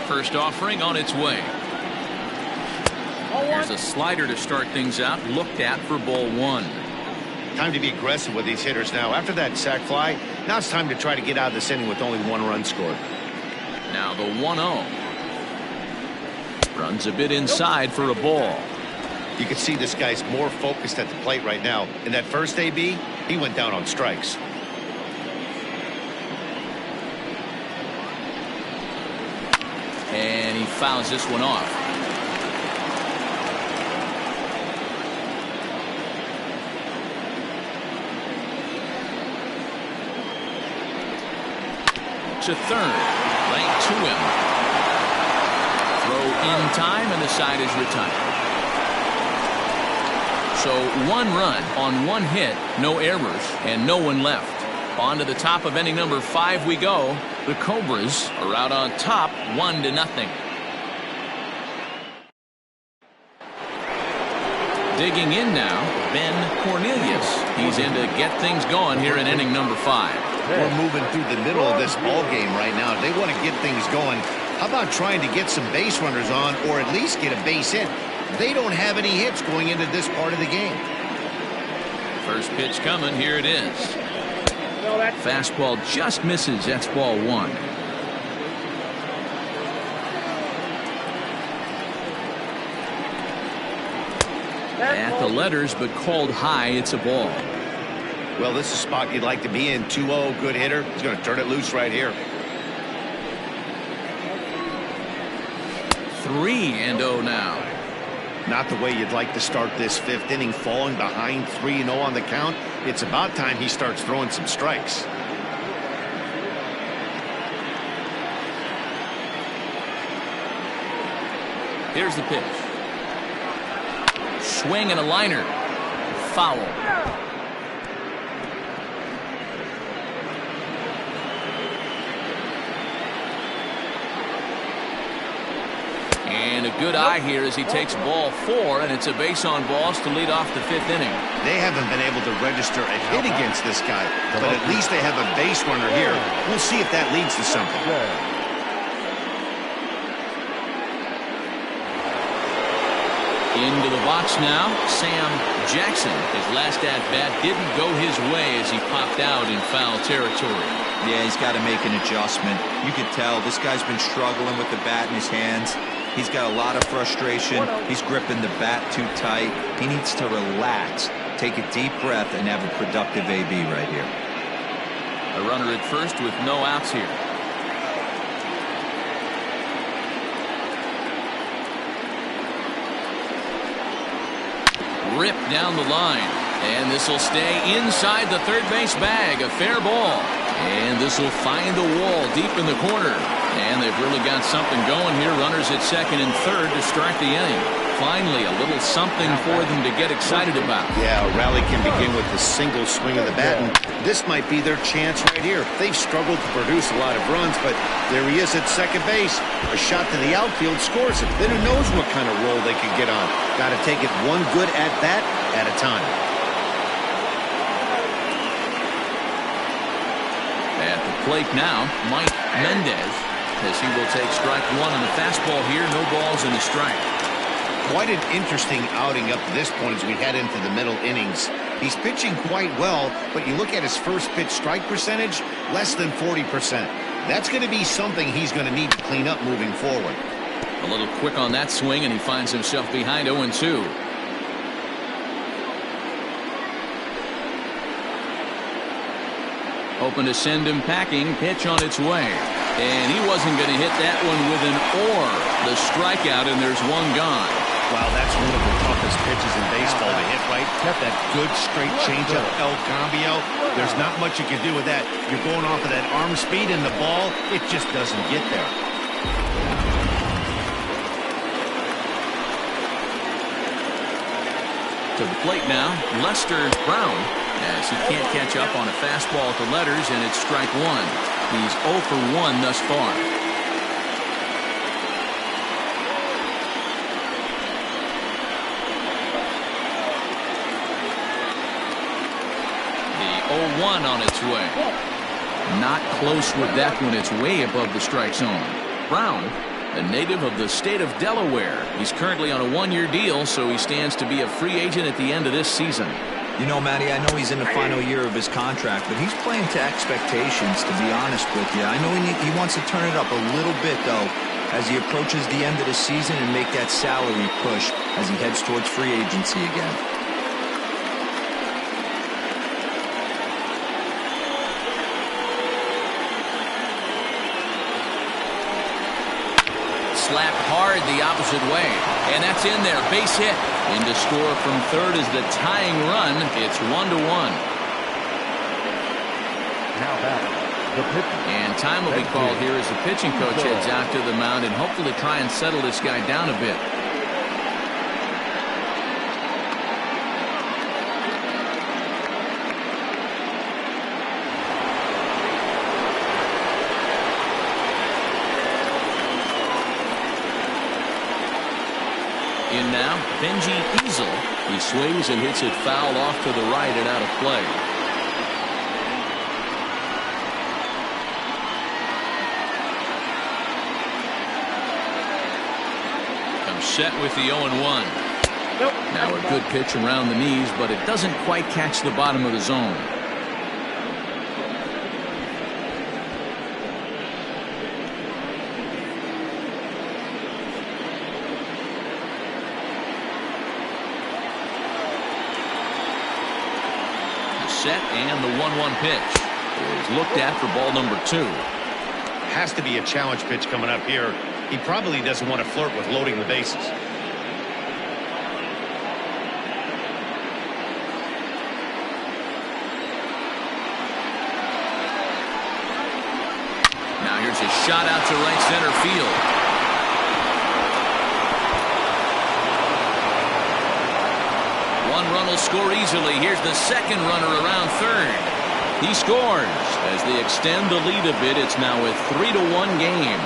A: First offering on its way. There's a slider to start things out, looked at for ball 1.
B: Time to be aggressive with these hitters now. After that sac fly, now it's time to try to get out of this inning with only 1 run scored.
A: Now the 1-0. Runs a bit inside for a ball.
B: You can see this guy's more focused at the plate right now. In that first AB, he went down on strikes.
A: And he fouls this one off. To third, right to him. Throw in time, and the side is retired. So 1 run on 1 hit, no errors, and no one left. On to the top of inning number 5 we go. The Cobras are out on top, 1-0. Digging in now, Ben Cornelius. He's in to get things going here in inning number 5.
B: We're moving through the middle of this ball game right now. They want to get things going. How about trying to get some base runners on, or at least get a base hit? They don't have any hits going into this part of the game.
A: First pitch coming. Here it is. Fastball just misses. That's ball 1. At the letters, but called high. It's a ball.
B: Well, this is a spot you'd like to be in. 2-0, good hitter. He's going to turn it loose right here.
A: 3-0 now.
B: Not the way you'd like to start this 5th inning, falling behind 3-0 on the count. It's about time he starts throwing some strikes.
A: Here's the pitch. Swing and a liner. Foul. And a good eye here as he takes ball 4, and it's a base on balls to lead off the 5th inning.
B: They haven't been able to register a hit against this guy, but at least they have a base runner here. We'll see if that leads to something.
A: Into the box now, Sam Jackson. His last at-bat didn't go his way as he popped out in foul territory.
C: Yeah, he's got to make an adjustment. You can tell this guy's been struggling with the bat in his hands. He's got a lot of frustration. He's gripping the bat too tight. He needs to relax, take a deep breath, and have a productive AB right here.
A: A runner at first with no outs here. Ripped down the line, and this will stay inside the third base bag. A fair ball, and this will find the wall deep in the corner, and they've really got something going here. Runners at second and third to start the inning. Finally, a little something for them to get excited about.
B: Yeah, a rally can begin with a single swing of the bat, and this might be their chance right here. They've struggled to produce a lot of runs, but there he is at second base. A shot to the outfield scores it. Then who knows what kind of roll they could get on. Got to take it one good at-bat at a time.
A: At the plate now, Mike Mendez, as he will take strike one on the fastball here. No balls and a strike.
B: Quite an interesting outing up to this point as we head into the middle innings. He's pitching quite well, but you look at his first pitch strike percentage, less than 40%. That's going to be something he's going to need to clean up moving forward.
A: A little quick on that swing, and he finds himself behind 0-2. Hoping to send him packing. Pitch on its way. And he wasn't going to hit that one with an or. The strikeout, and there's one gone.
B: Wow, that's one of the toughest pitches in baseball to hit, right? That good straight changeup, El Cambio. There's not much you can do with that. You're going off of that arm speed, and the ball, it just doesn't get there.
A: To the plate now, Lester Brown, as he can't catch up on a fastball at the letters, and it's strike one. He's 0 for 1 thus far. The 0-1 on its way. Not close with that one. It's way above the strike zone. Brown, a native of the state of Delaware. He's currently on a one-year deal, so he stands to be a free agent at the end of this season.
C: You know, Matty, I know he's in the final year of his contract, but he's playing to expectations, to be honest with you. I know he wants to turn it up a little bit, though, as he approaches the end of the season and make that salary push as he heads towards free agency again.
A: Slapped hard the opposite way, and that's in there. Base hit. In to score from third is the tying run. It's 1-1.
E: Now back, the pitcher.
A: And time will be called here as the pitching coach heads out to the mound and hopefully try and settle this guy down a bit. In now, Benji Easel. He swings and hits it foul off to the right and out of play. Comes set with the 0-1. Now a good pitch around the knees, but it doesn't quite catch the bottom of the zone. Set and the 1-1 pitch is looked at for ball number 2.
B: Has to be a challenge pitch coming up here. He probably doesn't want to flirt with loading the bases.
A: Now here's a shot out to right center field. One run will score easily. Here's the second runner around third. He scores as they extend the lead a bit. It's now a 3-1 game.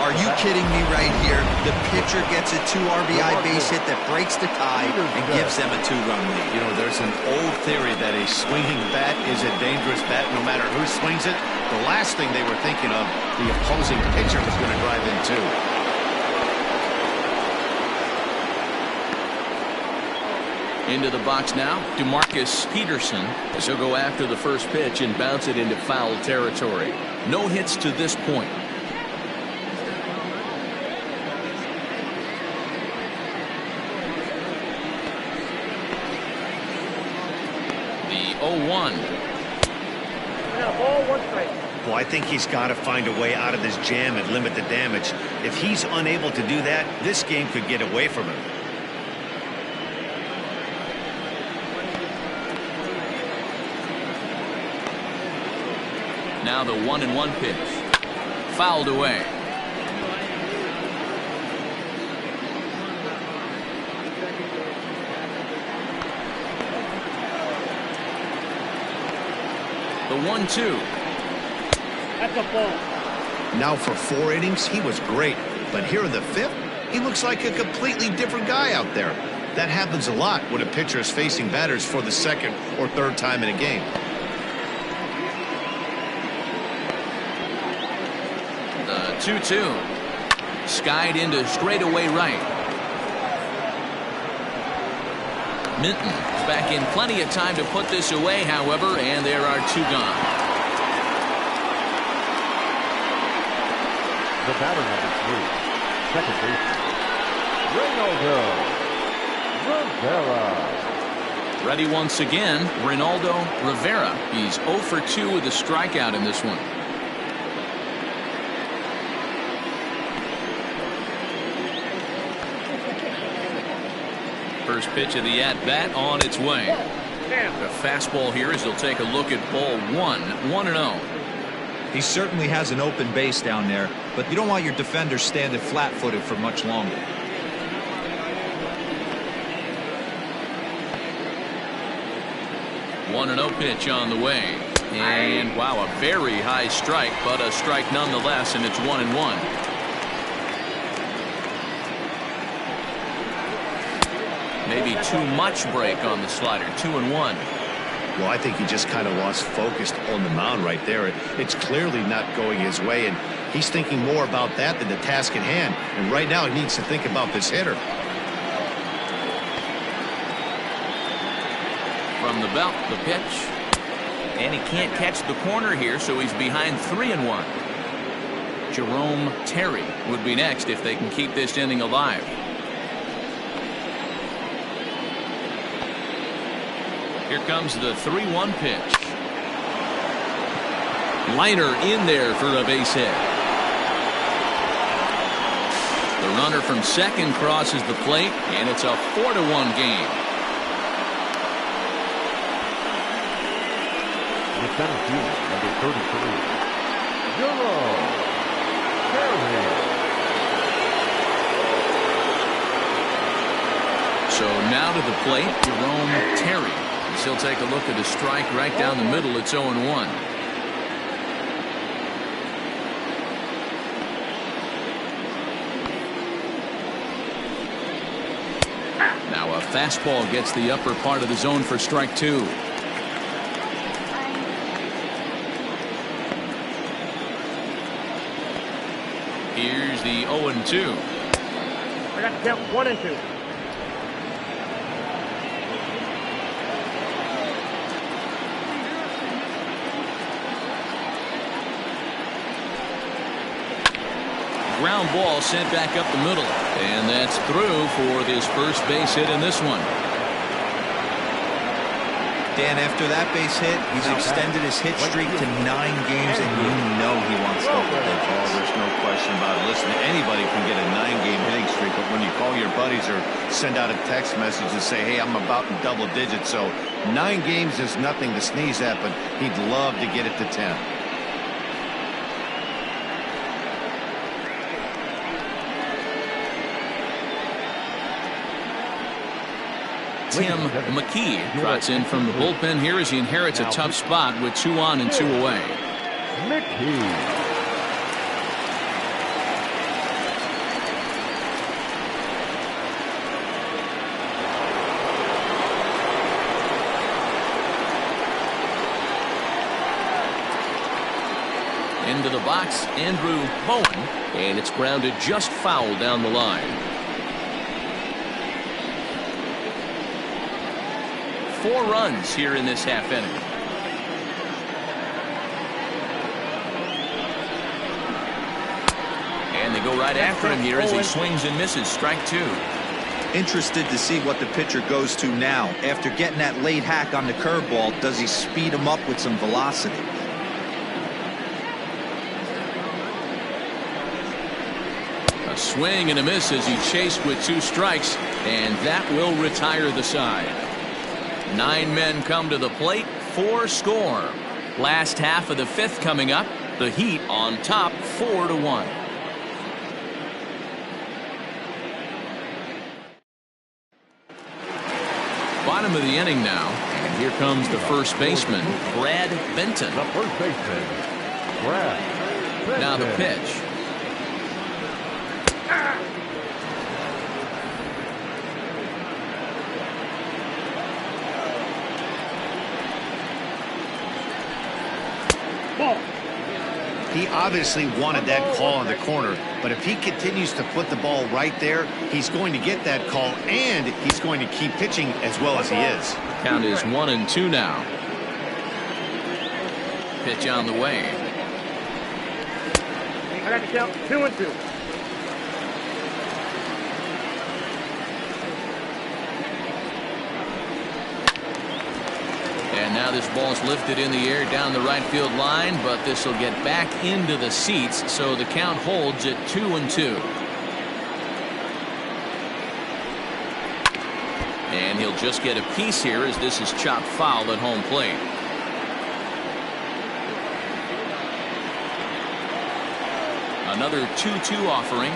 C: Are you kidding me right here? The pitcher gets a 2 RBI base hit that breaks the tie and gives them a 2-run lead.
B: You know, there's an old theory that a swinging bat is a dangerous bat no matter who swings it. The last thing they were thinking of, the opposing pitcher was going to drive in too.
A: Into the box now, DeMarcus Peterson, as he'll go after the first pitch and bounce it into foul territory. No hits to this point. The 0-1.
D: Ball, 1 strike.
B: Well, I think he's got to find a way out of this jam and limit the damage. If he's unable to do that, this game could get away from him.
A: Now the 1-1 pitch. Fouled away. The 1-2.
D: That's a ball.
B: Now for 4 innings, he was great. But here in the 5th, he looks like a completely different guy out there. That happens a lot when a pitcher is facing batters for the 2nd or 3rd time in a game.
A: The 2-2. Skied into straightaway right. Minton is back in plenty of time to put this away, however, and there are 2 gone.
E: The batter number 3, second baseman, Reinaldo Rivera.
A: Ready once again, Reinaldo Rivera. He's 0 for 2 with a strikeout in this one. First pitch of the at-bat on its way. The fastball here as he'll take a look at ball 1, 1-0.
C: He certainly has an open base down there, but you don't want your defender standing flat-footed for much longer.
A: One 1-0 pitch on the way. And wow, a very high strike, but a strike nonetheless, and it's 1-1. Maybe too much break on the slider. 2-1.
B: Well, I think he just kind of lost focus on the mound right there. It's clearly not going his way, and he's thinking more about that than the task at hand. And right now, he needs to think about this hitter.
A: From the belt, the pitch. And he can't catch the corner here, so he's behind 3-1. Jerome Terry would be next if they can keep this inning alive. Here comes the 3-1 pitch. Liner in there for a base hit. The runner from second crosses the plate, and it's a 4-1 game.
E: The center field, number 33, Jerome Terry.
A: So now to the plate, Jerome Terry. He'll take a look at a strike right down the middle. It's 0-1. Now a fastball gets the upper part of the zone for strike 2. Here's the 0-2.
D: I got to count 1 and 2.
A: Ground ball sent back up the middle, and that's through for his first base hit in this one.
C: Dan, after that base hit, he's extended his hit streak to 9 games, and you know he wants double digits.
B: Oh, there's no question about it. Listen, anybody can get a 9-game hitting streak, but when you call your buddies or send out a text message and say, hey, I'm about in double digits, so 9 games is nothing to sneeze at, but he'd love to get it to 10.
A: Tim McKee trots in from the bullpen here as he inherits a tough spot with 2 on and 2 away.
E: McKee.
A: Into the box, Andrew Bowen, and it's grounded just foul down the line. 4 runs here in this half inning. And they go right after him here as he swings and misses. Strike 2.
C: Interested to see what the pitcher goes to now. After getting that late hack on the curveball, does he speed him up with some velocity?
A: A swing and a miss as he chased with 2 strikes, and that will retire the side. 9 men come to the plate, 4 score. Last half of the 5th coming up. The Heat on top 4-1. Bottom of the inning now, and here comes the first baseman, Brad Benton.
E: The first baseman, Brad Benton.
A: Now the pitch.
D: Ball.
B: He obviously wanted that call in the corner, but if he continues to put the ball right there, he's going to get that call, and he's going to keep pitching as well as he is.
A: Count is 1-2 now. Pitch on the way.
D: I got the count 2-2.
A: And now this ball's lifted in the air down the right field line, but this will get back into the seats, so the count holds at 2-2. And he'll just get a piece here as this is chopped foul at home plate. Another 2-2 offering.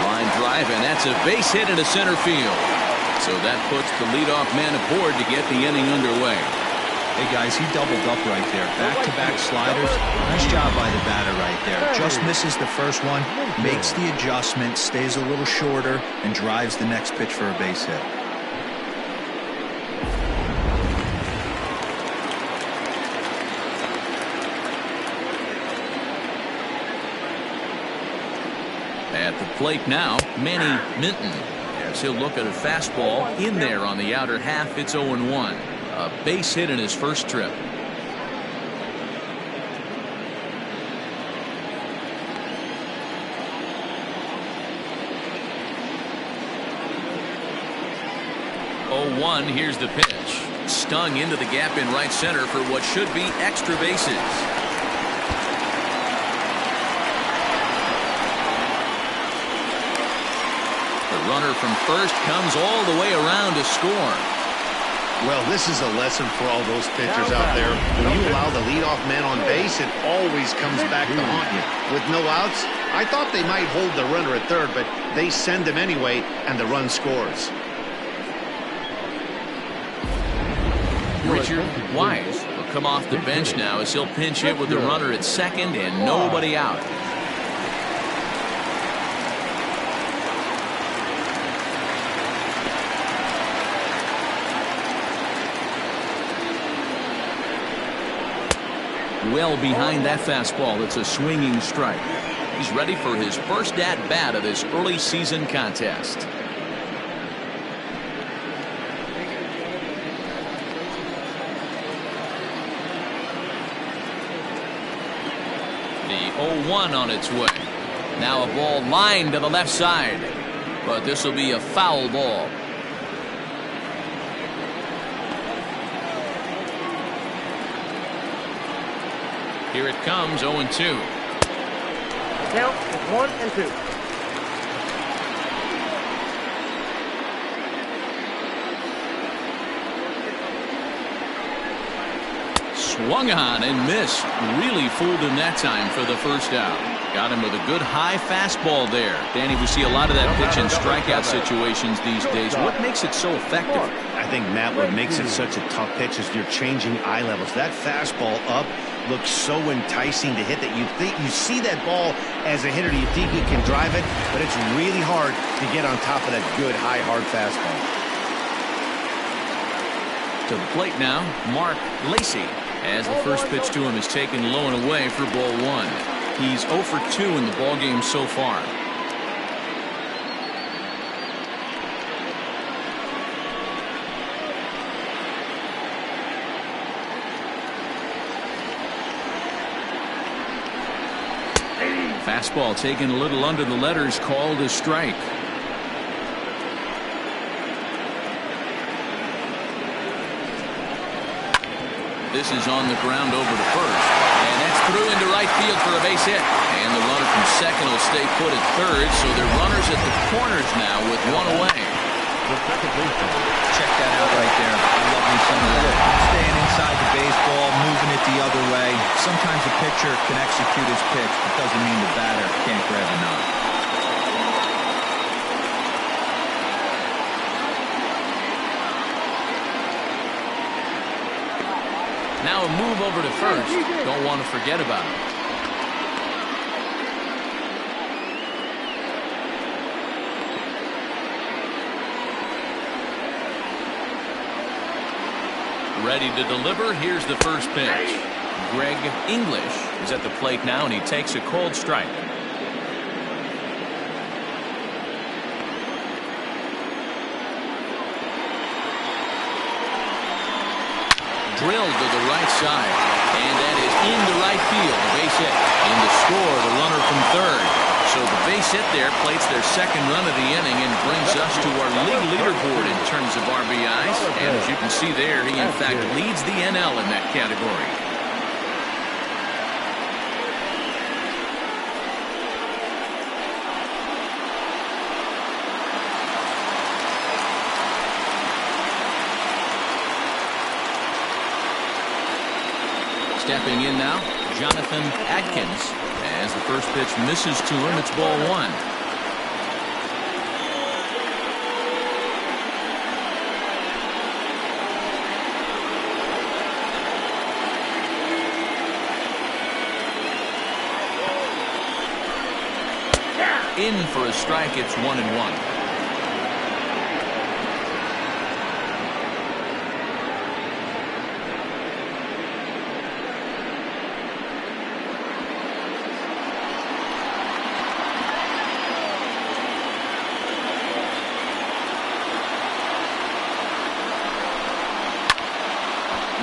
A: Line drive, and that's a base hit into center field. So that puts the leadoff man aboard to get the inning underway.
C: Hey guys, he doubled up right there. Back-to-back sliders. Nice job by the batter right there. Just misses the first one, makes the adjustment, stays a little shorter, and drives the next pitch for a base hit.
A: At the plate now, Manny Minton. As he'll look at a fastball in there on the outer half. It's 0-1. A base hit in his first trip. Here's the pitch. Stung into the gap in right center for what should be extra bases. Runner from first comes all the way around to score.
B: Well, this is a lesson for all those pitchers out there. When you allow the leadoff man on base, it always comes back to haunt you. With no outs, I thought they might hold the runner at third, but they send him anyway, and the run scores.
A: Richard Wise will come off the bench now as he'll pinch hit with the runner at second and nobody out. Well behind that fastball. It's a swinging strike. He's ready for his first at-bat of this early season contest. The 0-1 on its way. Now a ball lined to the left side, but this will be a foul ball. Here it comes, 0-2.
D: Count is 1-2.
A: Swung on and missed. Really fooled him that time for the first out. Got him with a good high fastball there. Danny, we see a lot of that pitch in strikeout situations these days. What makes it so effective?
B: I think, Matt, what makes it such a tough pitch is you're changing eye levels. That fastball up looks so enticing to hit that you think you see that ball as a hitter, you think you can drive it, but it's really hard to get on top of that good high hard fastball.
A: To the plate now, Mark Lacy, as the first pitch to him is taken low and away for ball 1. He's 0 for 2 in the ballgame so far. fastball taken a little under the letters, called a strike. This is on the ground over to first. And that's through into right field for a base hit. And the runner from second will stay put at third, so they're runners at the corners now with one away.
E: The second baseman.
C: Check that out right there. I love me some of that. Staying inside the baseball, moving it the other way. Sometimes a pitcher can execute his pitch, but doesn't mean the batter can't grab a knock.
A: Now a move over to first. Don't want to forget about it. Ready to deliver. Here's the first pitch. Greg English is at the plate now, and he takes a cold strike. Drilled to the right side, and that is into right field. A base hit. And to score, the runner from third. So the base hit there plates their second run of the inning and brings us to our league leaderboard in terms of RBIs. And as you can see there, he in fact leads the NL in that category. Stepping in now, Jonathan Atkins, as the first pitch misses to him. It's ball one. In for a strike. It's 1-1.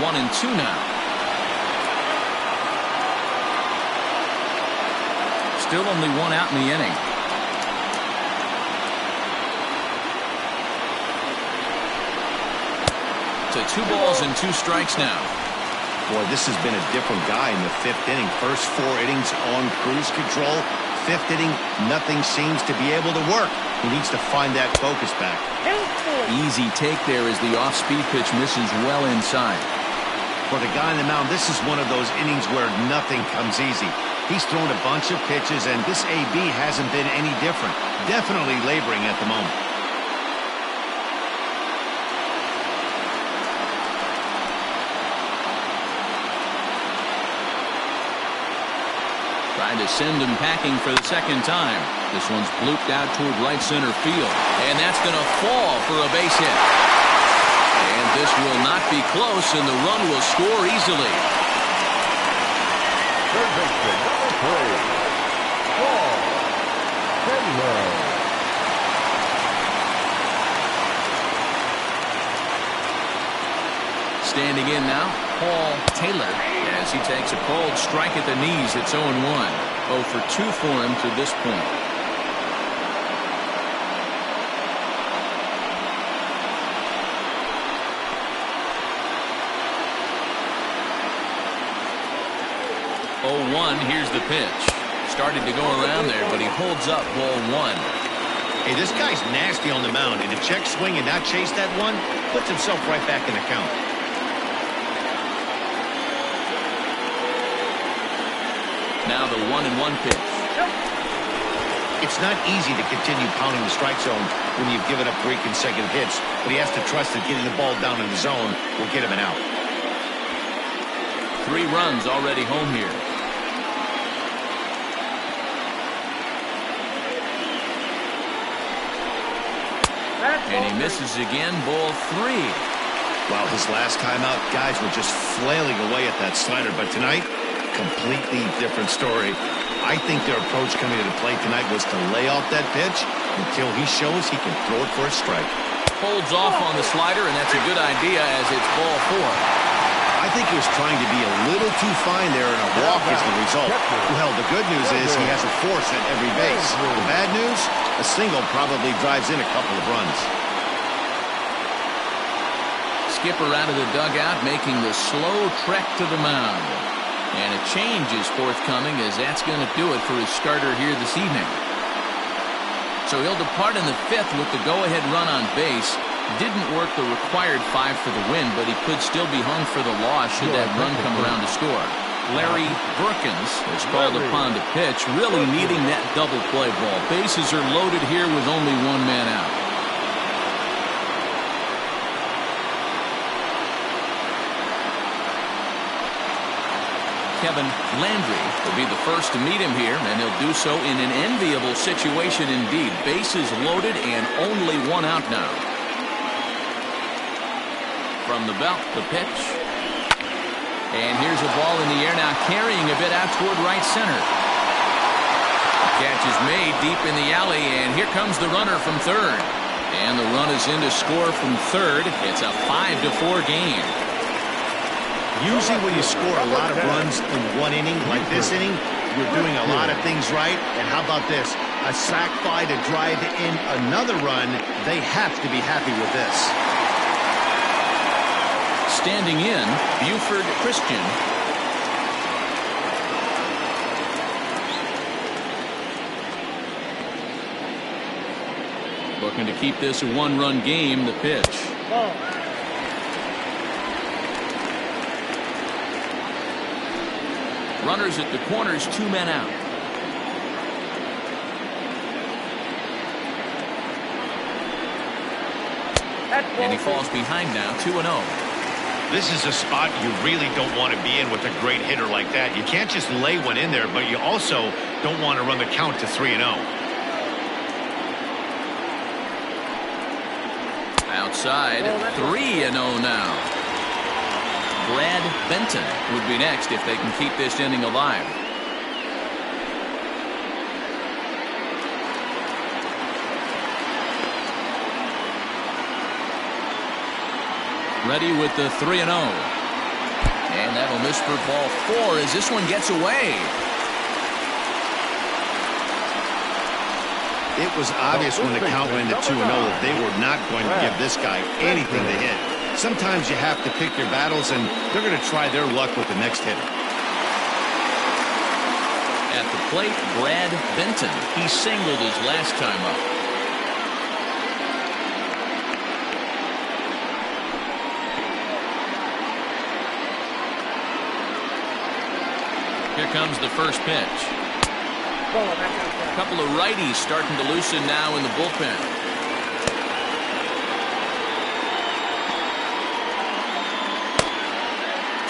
A: One and two now. Still only one out in the inning. To 2 balls and 2 strikes now.
B: Boy, this has been a different guy in the 5th inning. First 4 innings on cruise control. 5th inning, nothing seems to be able to work. He needs to find that focus back.
A: Easy take there as the off-speed pitch misses well inside.
B: For the guy on the mound, this is one of those innings where nothing comes easy. He's thrown a bunch of pitches, and this AB hasn't been any different. Definitely laboring at the moment.
A: Trying to send him packing for the second time. This one's blooped out toward right center field. And that's going to fall for a base hit. And this will not be close, and the run will score easily.
E: Third baseman, number 3, Paul Taylor.
A: Standing in now, Paul Taylor, as he takes a cold strike at the knees. It's 0-1. 0 for 2 for him to this point. Here's the pitch. Started to go around there, but he holds up ball 1.
B: Hey, this guy's nasty on the mound. And to check swing and not chase that one, puts himself right back in the count.
A: Now the 1-1 pitch.
B: It's not easy to continue pounding the strike zone when you've given up 3 consecutive hits, but he has to trust that getting the ball down in the zone will get him an out.
A: 3 runs already home here. And he misses again, ball 3.
B: Well, his last time out, guys were just flailing away at that slider, but tonight, completely different story. I think their approach coming to the plate tonight was to lay off that pitch until he shows he can throw it for a strike.
A: Holds off on the slider, and that's a good idea as it's ball 4.
B: I think he was trying to be a little too fine there, and a walk is the result. Well, the good news is he has a force at every base. The bad news, a single probably drives in a couple of runs.
A: Skipper out of the dugout, making the slow trek to the mound. And a change is forthcoming, as that's going to do it for his starter here this evening. So he'll depart in the 5th with the go-ahead run on base. Didn't work the required 5 for the win, but he could still be hung for the loss should that run come around to score. Larry Brookins is called upon to pitch, really needing that double play ball. Bases are loaded here with only one man out. Kevin Landry will be the first to meet him here, and he'll do so in an enviable situation indeed. Bases loaded and only one out now. From the belt, the pitch. And here's a ball in the air now, carrying a bit out toward right center. The catch is made deep in the alley, and here comes the runner from third. And the run is in to score from third. It's a 5-4 game.
B: Usually when you score a lot of runs in one inning, like this inning, you're doing a lot of things right. And how about this? A sac fly to drive in another run. They have to be happy with this.
A: Standing in, Buford Christian. Looking to keep this a one-run game, the pitch. Runners at the corners, 2 men out. And he falls behind now, 2-0.
B: This is a spot you really don't want to be in with a great hitter like that. You can't just lay one in there, but you also don't want to run the count to 3-0.
A: Outside, 3-0 now. Brad Benton would be next if they can keep this inning alive. Ready with the 3-0. And that'll miss for ball 4 as this one gets away.
B: It was obvious when the count went to 2-0 that they were not going to give this guy anything to hit. Sometimes you have to pick your battles, and they're going to try their luck with the next hitter.
A: At the plate, Brad Benton. He singled his last time up. Here comes the first pitch. A couple of righties starting to loosen now in the bullpen.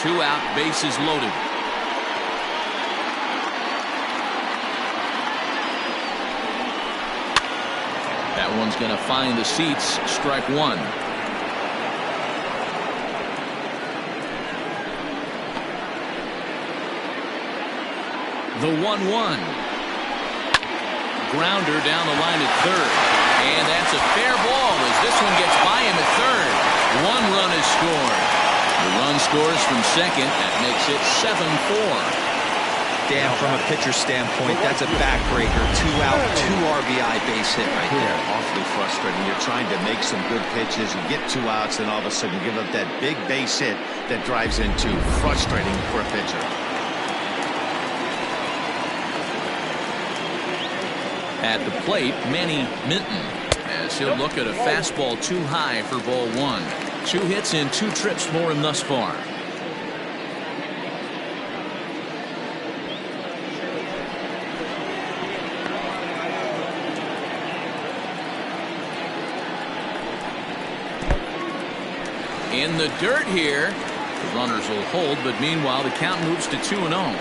A: 2 out, bases loaded. That one's going to find the seats. Strike 1. The 1-1. Grounder down the line at third. And that's a fair ball as this one gets by him at third. 1 run is scored. The run scores from second. That makes it 7-4.
C: Dan, from a pitcher standpoint, that's a backbreaker. 2 out, 2 RBI base hit right there.
B: Awfully frustrating. You're trying to make some good pitches. You get 2 outs, and all of a sudden you give up that big base hit that drives into frustrating for a pitcher.
A: At the plate, Manny Minton, as he'll look at a fastball too high for ball 1. 2 hits in 2 trips for him thus far. In the dirt here. The runners will hold, but meanwhile the count moves to 2-0.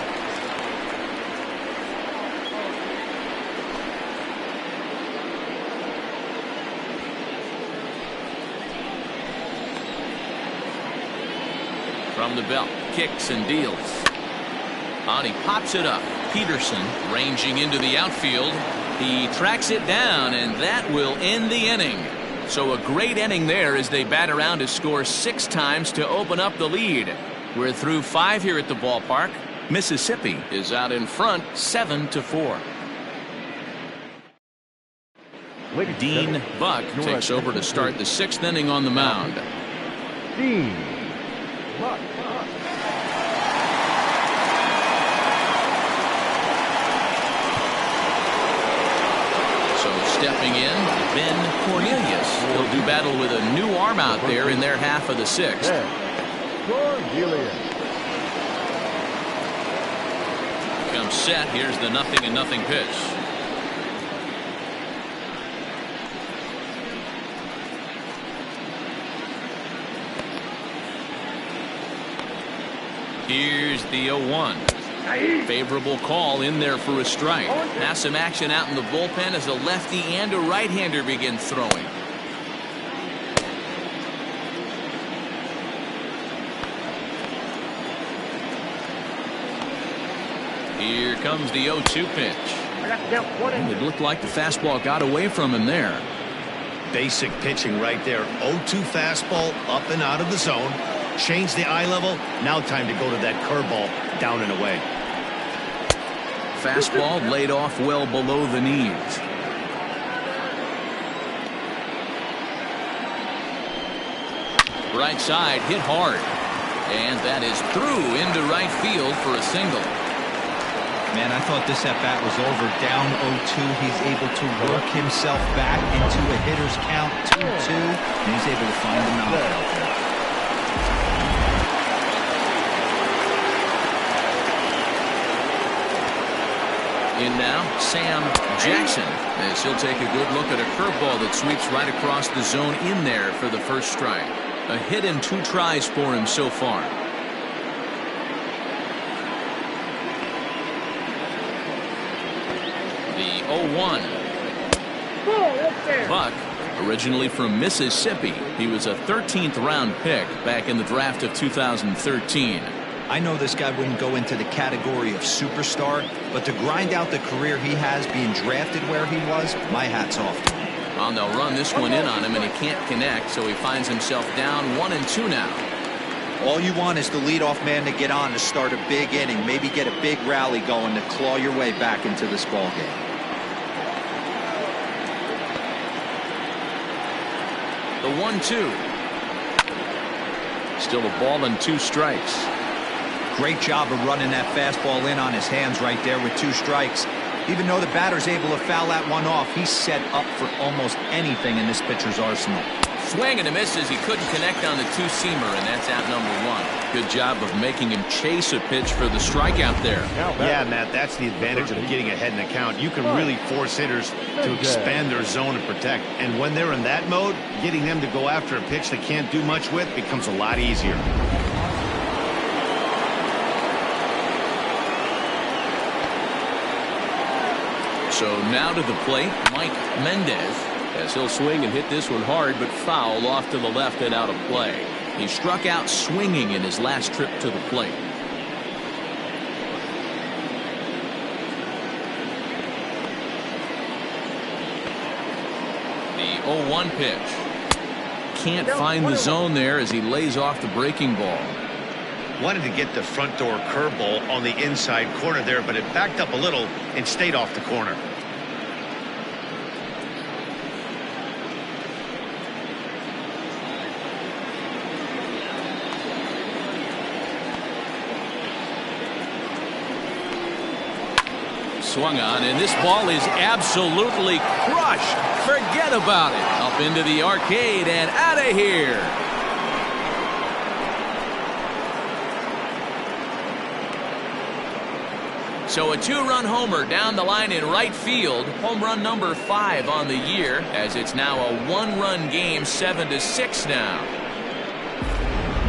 A: From the belt, kicks and deals. On, he pops it up. Peterson ranging into the outfield. He tracks it down, and that will end the inning. So a great inning there as they bat around to score 6 times to open up the lead. We're through 5 here at the ballpark. Mississippi is out in front 7-4. Dean Buck takes over to start the 6th inning on the mound.
E: Dean Buck.
A: Stepping in, Ben Cornelius. He'll do battle with a new arm out there in their half of the 6th.
E: Cornelius.
A: Comes set. Here's the 0-0 pitch. Here's the 0-1. Favorable call in there for a strike. Now some action out in the bullpen as a lefty and a right-hander begin throwing. Here comes the 0-2 pitch. It looked like the fastball got away from him there.
B: Basic pitching right there. 0-2 fastball up and out of the zone. Change the eye level. Now time to go to that curveball down and away.
A: Fastball laid off well below the knees. Right side hit hard. And that is through into right field for a single.
C: Man, I thought this at-bat was over. Down 0-2. He's able to work himself back into a hitter's count 2-2. And he's able to find the knock out there.
A: In now, Sam Jackson, as he'll take a good look at a curveball that sweeps right across the zone in there for the first strike. A hit and 2 tries for him so far. The 0-1. Buck, originally from Mississippi, he was a 13th round pick back in the draft of 2013.
C: I know this guy wouldn't go into the category of superstar, but to grind out the career he has being drafted where he was, my hat's off to him.
A: Well, they'll run this one in on him, and he can't connect, so he finds himself down 1-2 now.
C: All you want is the leadoff man to get on to start a big inning, maybe get a big rally going to claw your way back into this ball game.
A: The 1-2. Still a ball and 2 strikes.
C: Great job of running that fastball in on his hands right there with 2 strikes. Even though the batter's able to foul that one off, he's set up for almost anything in this pitcher's arsenal.
A: Swing and a miss as he couldn't connect on the 2-seamer, and that's out number 1. Good job of making him chase a pitch for the strikeout there.
B: Yeah, Matt, that's the advantage of getting ahead in the count. You can really force hitters to expand their zone and protect. And when they're in that mode, getting them to go after a pitch they can't do much with becomes a lot easier.
A: So now to the plate, Mike Mendez, as he'll swing and hit this one hard, but foul off to the left and out of play. He struck out swinging in his last trip to the plate. The 0-1 pitch. Can't find the zone there as he lays off the breaking ball.
B: Wanted to get the front door curveball on the inside corner there, but it backed up a little and stayed off the corner.
A: Swung on, and this ball is absolutely crushed. Forget about it. Up into the arcade and out of here. So a 2-run homer down the line in right field. Home run number 5 on the year, as it's now a 1-run game, 7-6 now.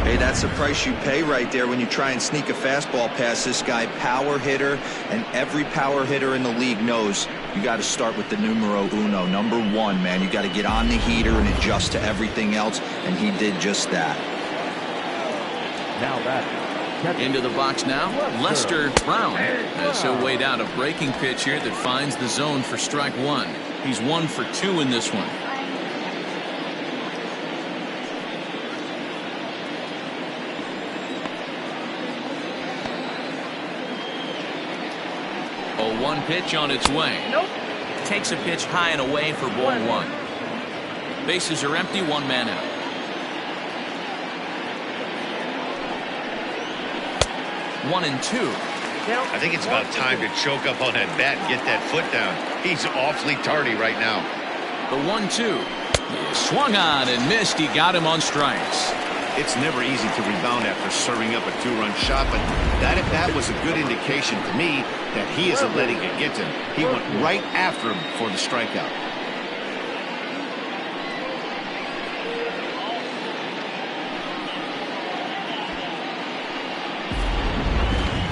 C: Hey, that's the price you pay right there when you try and sneak a fastball past this guy. Power hitter, and every power hitter in the league knows you got to start with the numero uno, number 1, man. You got to get on the heater and adjust to everything else, and he did just that.
E: Now that.
A: Into the box now, Lester Brown, as he'll wait out a breaking pitch here that finds the zone for strike 1. He's 1 for 2 in this one. The 1 pitch on its way.
D: Nope.
A: Takes a pitch high and away for ball 1. Bases are empty, 1 man out. One and 2.
B: I think it's about time to choke up on that bat and get that foot down. He's awfully tardy right now.
A: The 1-2. He swung on and missed. He got him on strikes.
B: It's never easy to rebound after serving up a 2-run shot, but that at bat was a good indication to me that he isn't letting it get to him. He went right after him for the strikeout.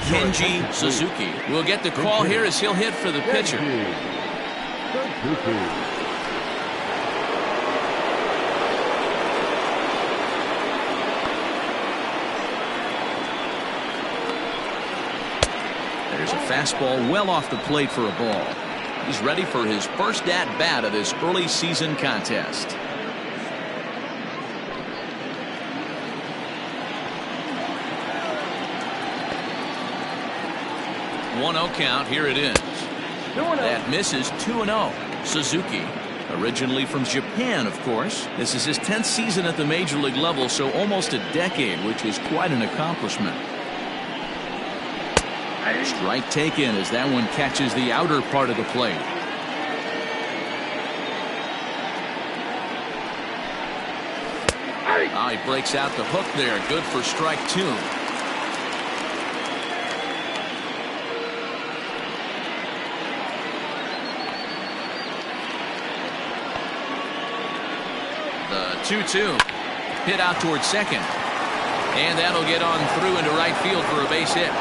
A: Kenji Suzuki will get the call here as he'll hit for the pitcher. There's a fastball well off the plate for a ball. He's ready for his first at-bat of this early season contest. 1-0 count. Here it is. That misses. 2-0. Suzuki, originally from Japan, of course. This is his 10th season at the major league level, so almost a decade, which is quite an accomplishment. Strike taken as that one catches the outer part of the plate. Oh, he breaks out the hook there. Good for strike 2. The 2-2 hit out towards second, and that'll get on through into right field for a base hit.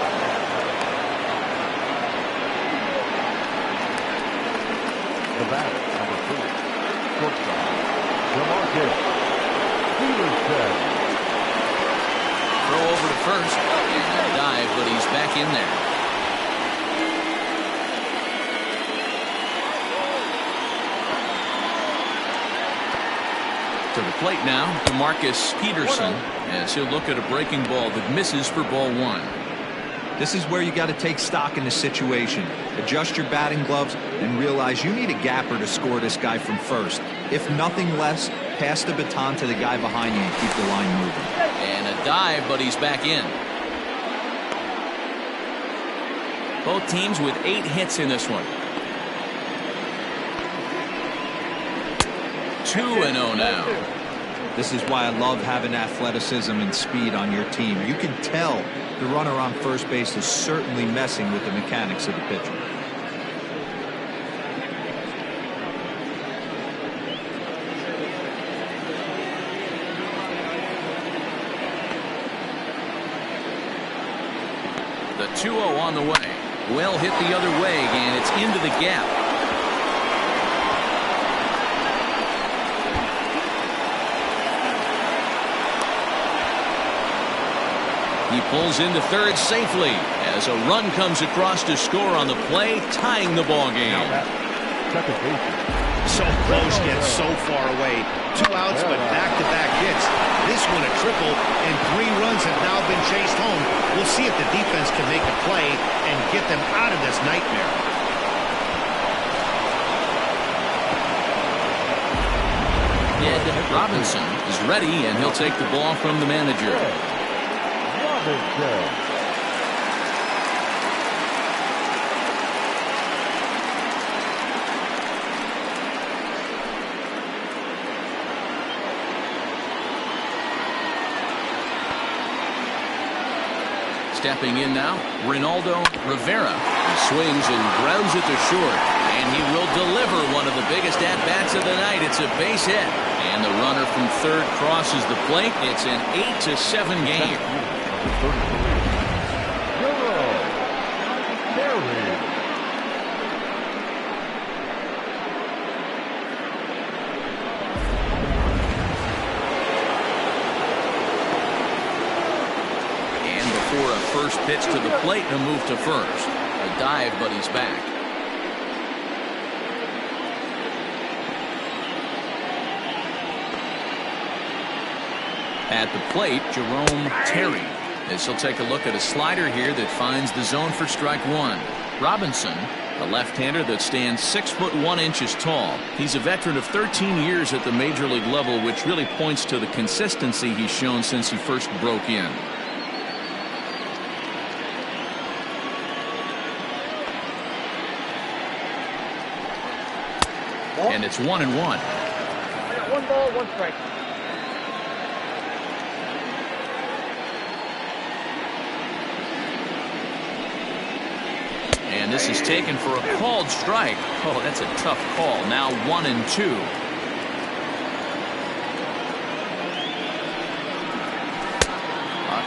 E: The batter, number 2, shortstop, DeMarcus Peterson.
A: Throw over to first and a dive, but he's back in there. To the plate now, DeMarcus Peterson, as he'll look at a breaking ball that misses for ball 1.
C: This is where you got to take stock in the situation. Adjust your batting gloves and realize you need a gapper to score this guy from first. If nothing less, pass the baton to the guy behind you and keep the line moving.
A: And a dive, but he's back in. Both teams with 8 hits in this one. 2-0 now.
C: This is why I love having athleticism and speed on your team. You can tell the runner on first base is certainly messing with the mechanics of the pitcher.
A: The 2-0 on the way. Well hit the other way, and it's into the gap. He pulls into third safely as a run comes across to score on the play, tying the ball game.
E: Second base.
B: So close yet so far away. 2 outs, but back-to-back hits. This one a triple, and 3 runs have now been chased home. We'll see if the defense can make a play and get them out of this nightmare.
A: Ed Robinson is ready, and he'll take the ball from the manager. Stepping in now, Ronaldo Rivera. He swings and grounds it to short, and he will deliver one of the biggest at-bats of the night. It's a base hit, and the runner from third crosses the plate. It's an 8-7 game. And before a first pitch to the plate, a move to first. A dive, but he's back. At the plate, Jerome Terry, as he'll take a look at a slider here that finds the zone for strike 1. Robinson A left-hander that stands 6'1" tall. He's a veteran of 13 years at the major league level, which really points to the consistency he's shown since he first broke in. And it's 1-1.
D: I got 1 ball, 1 strike.
A: And this is taken for a called strike. Oh, that's a tough call. Now 1-2.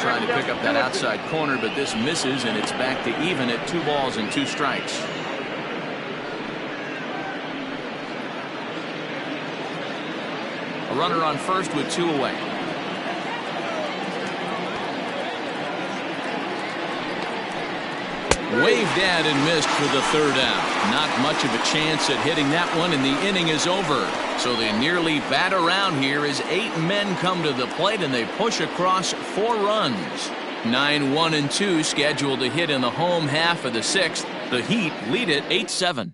A: Trying to pick up that outside corner, but this misses, and it's back to even at 2 balls and 2 strikes. A runner on first with 2 away. Waved at and missed for the 3rd out. Not much of a chance at hitting that one, and the inning is over. So they nearly bat around here as 8 men come to the plate, and they push across 4 runs. 9-1-2 scheduled to hit in the home half of the 6th. The Heat lead it 8-7.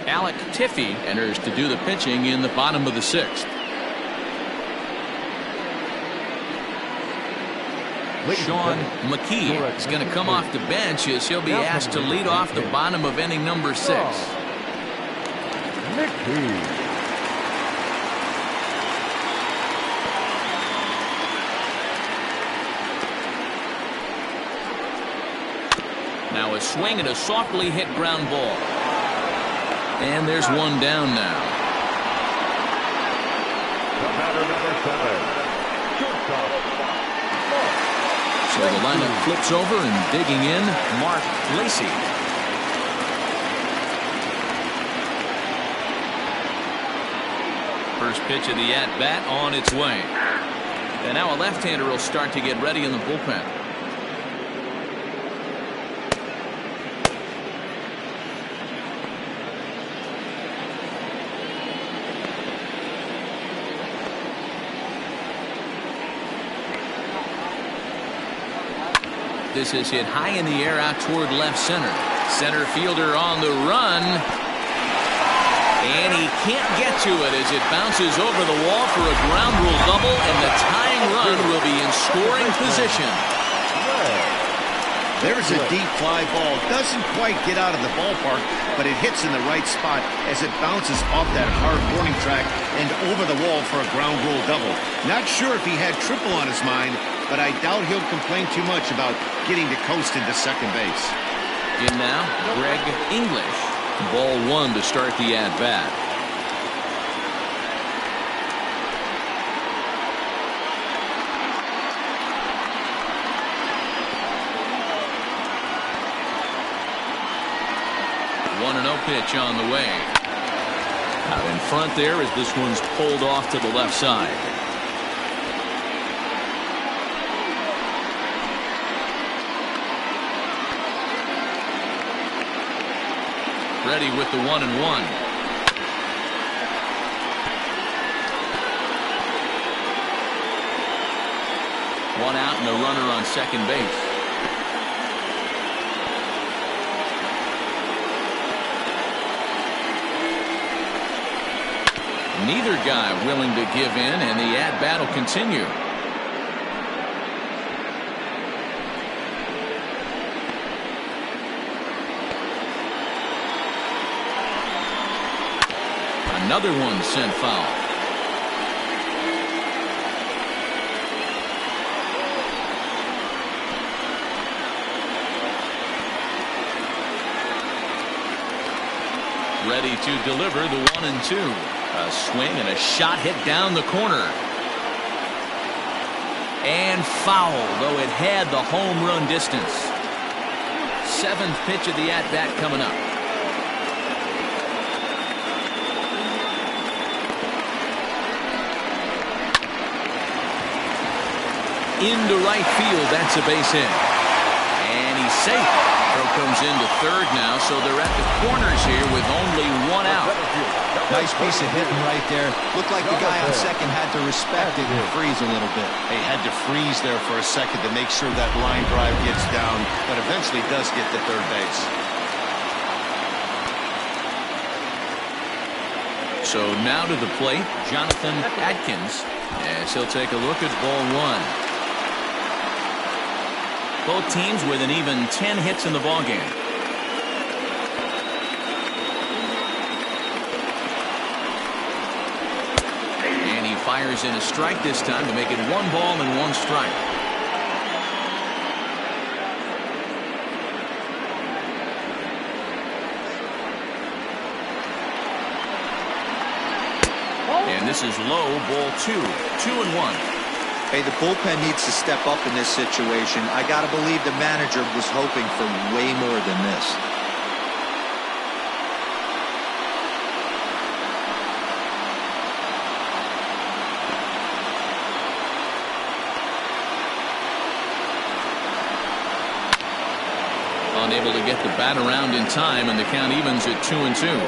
A: Alec Tiffey enters to do the pitching in the bottom of the 6th. Sean McKee is going to come off the bench as he'll be asked to lead off the bottom of inning number 6. Now a swing and a softly hit ground ball. And there's 1 down now.
E: The batter, number 7, shortstop.
A: So the lineup flips over, and digging in, Mark Lacey. First pitch of the at-bat on its way. And now a left-hander will start to get ready in the bullpen. This is hit high in the air out toward left center. Center fielder on the run. And he can't get to it as it bounces over the wall for a ground rule double, and the tying run will be in scoring position.
B: There's a deep fly ball. Doesn't quite get out of the ballpark, but it hits in the right spot as it bounces off that hard warning track and over the wall for a ground rule double. Not sure if he had triple on his mind, but I doubt he'll complain too much about getting to coast into second base.
A: In now, Greg English. Ball 1 to start the at-bat. One and 0 pitch on the way. Out in front there as this one's pulled off to the left side. Ready with the 1-1. One out and a runner on second base. Neither guy willing to give in, and the at-bat will continue. Another one sent foul. Ready to deliver the 1-2. A swing and a shot hit down the corner. And foul, though it had the home run distance. 7th pitch of the at-bat coming up. Into right field, that's a base hit. And he's safe. Throw comes into third now, so they're at the corners here with only 1 out.
C: Nice piece of hitting right there. Looked like the guy on second had to respect it and freeze a little bit.
B: He had to freeze there for a second to make sure that line drive gets down, but eventually does get to third base.
A: So now to the plate, Jonathan Adkins, as he'll take a look at ball one. Both teams with an even 10 hits in the ballgame. And he fires in a strike this time to make it 1 ball and 1 strike. And this is low, ball 2, 2-1.
C: Hey, the bullpen needs to step up in this situation. I got to believe the manager was hoping for way more than this.
A: Unable to get the bat around in time, and the count evens at 2-2.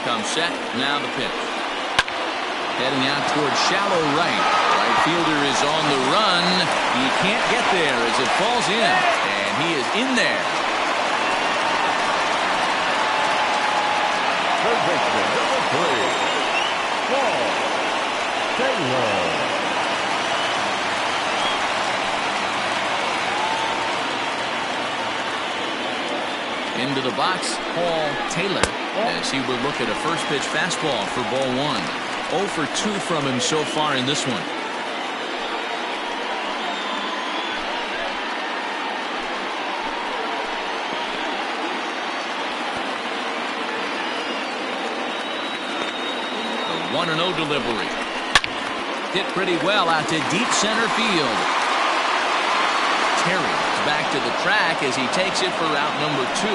A: Comes set, now the pitch. Heading out towards shallow right. Right fielder is on the run. He can't get there as it falls in, and he is in there.
E: Position number 3. Paul Taylor.
A: Into the box, Paul Taylor, as he will look at a first pitch fastball for ball 1. 0 for 2 from him so far in this one. The 1-0 delivery. Hit pretty well out to deep center field. Terry back to the track as he takes it for route number 2.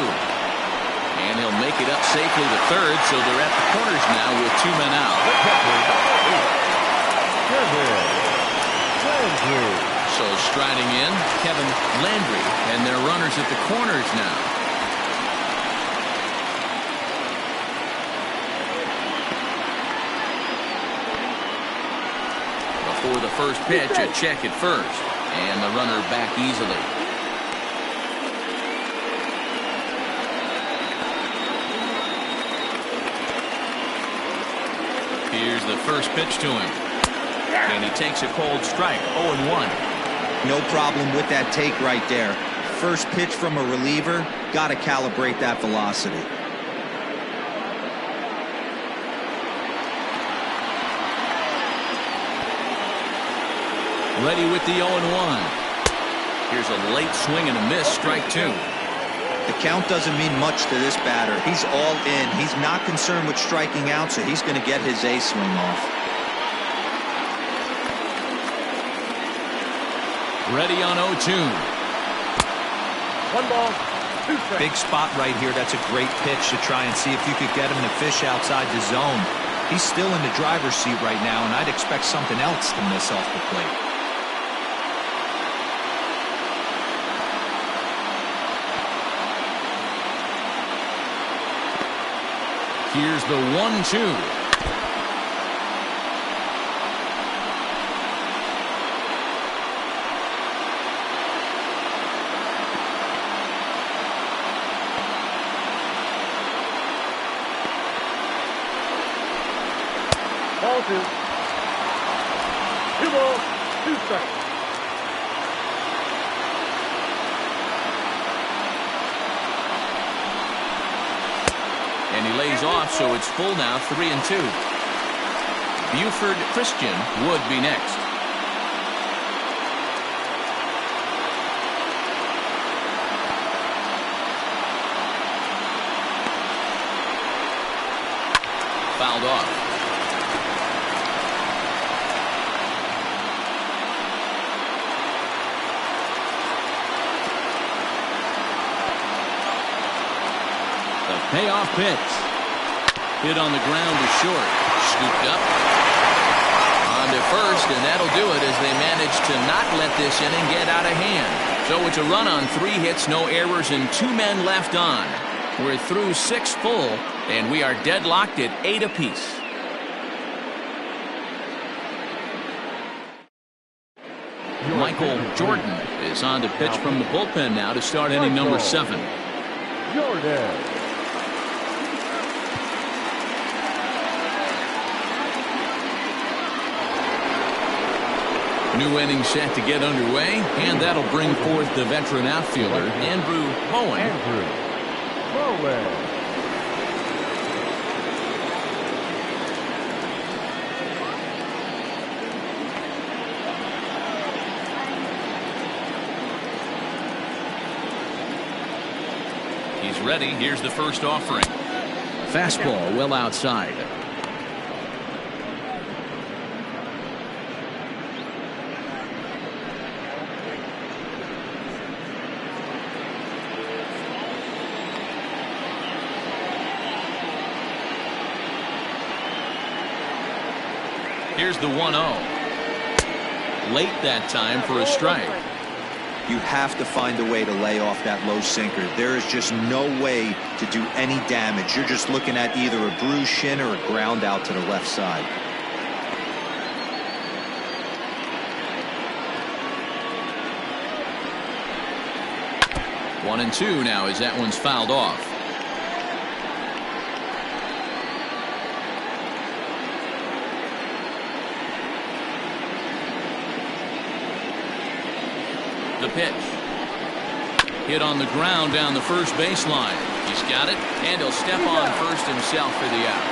A: And he'll make it up safely to third, so they're at the corners now with 2 men out. So striding in, Kevin Landry, and their runners at the corners now. Before the first pitch, a check at first, and the runner back easily. Here's the first pitch to him. And he takes a cold strike, 0-1.
C: No problem with that take right there. First pitch from a reliever, got to calibrate that velocity.
A: Ready with the 0-1. Here's a late swing and a miss, strike 2.
C: The count doesn't mean much to this batter. He's all in. He's not concerned with striking out, so he's going to get his A swing off.
A: Ready on 0-2.
D: 1 ball, 2 strikes.
C: Big spot right here. That's a great pitch to try and see if you could get him to fish outside the zone. He's still in the driver's seat right now, and I'd expect something else to miss off the plate.
A: Here's the 1-2.
D: Ball 2. 2 balls, 2 strikes.
A: And he lays off, so it's full now, 3-2. Buford Christian would be next. Fouled off. Payoff pitch. Hit on the ground to short. Scooped up. On to first, and that'll do it as they manage to not let this inning get out of hand. So it's a run on 3 hits, no errors, and 2 men left on. We're through 6 full, and we are deadlocked at 8 apiece. Michael Jordan is on to pitch from the bullpen now to start inning number 7.
E: Jordan.
A: New inning set to get underway, and that'll bring forth the veteran outfielder, Andrew Bowen. He's ready. Here's the first offering. Fastball well outside. Here's the 1-0. Late that time for a strike.
C: You have to find a way to lay off that low sinker. There is just no way to do any damage. You're just looking at either a bruised shin or a ground out to the left side.
A: One and two now as that one's fouled off. The pitch. Hit on the ground down the first baseline. He's got it, and he'll step on first himself for the out.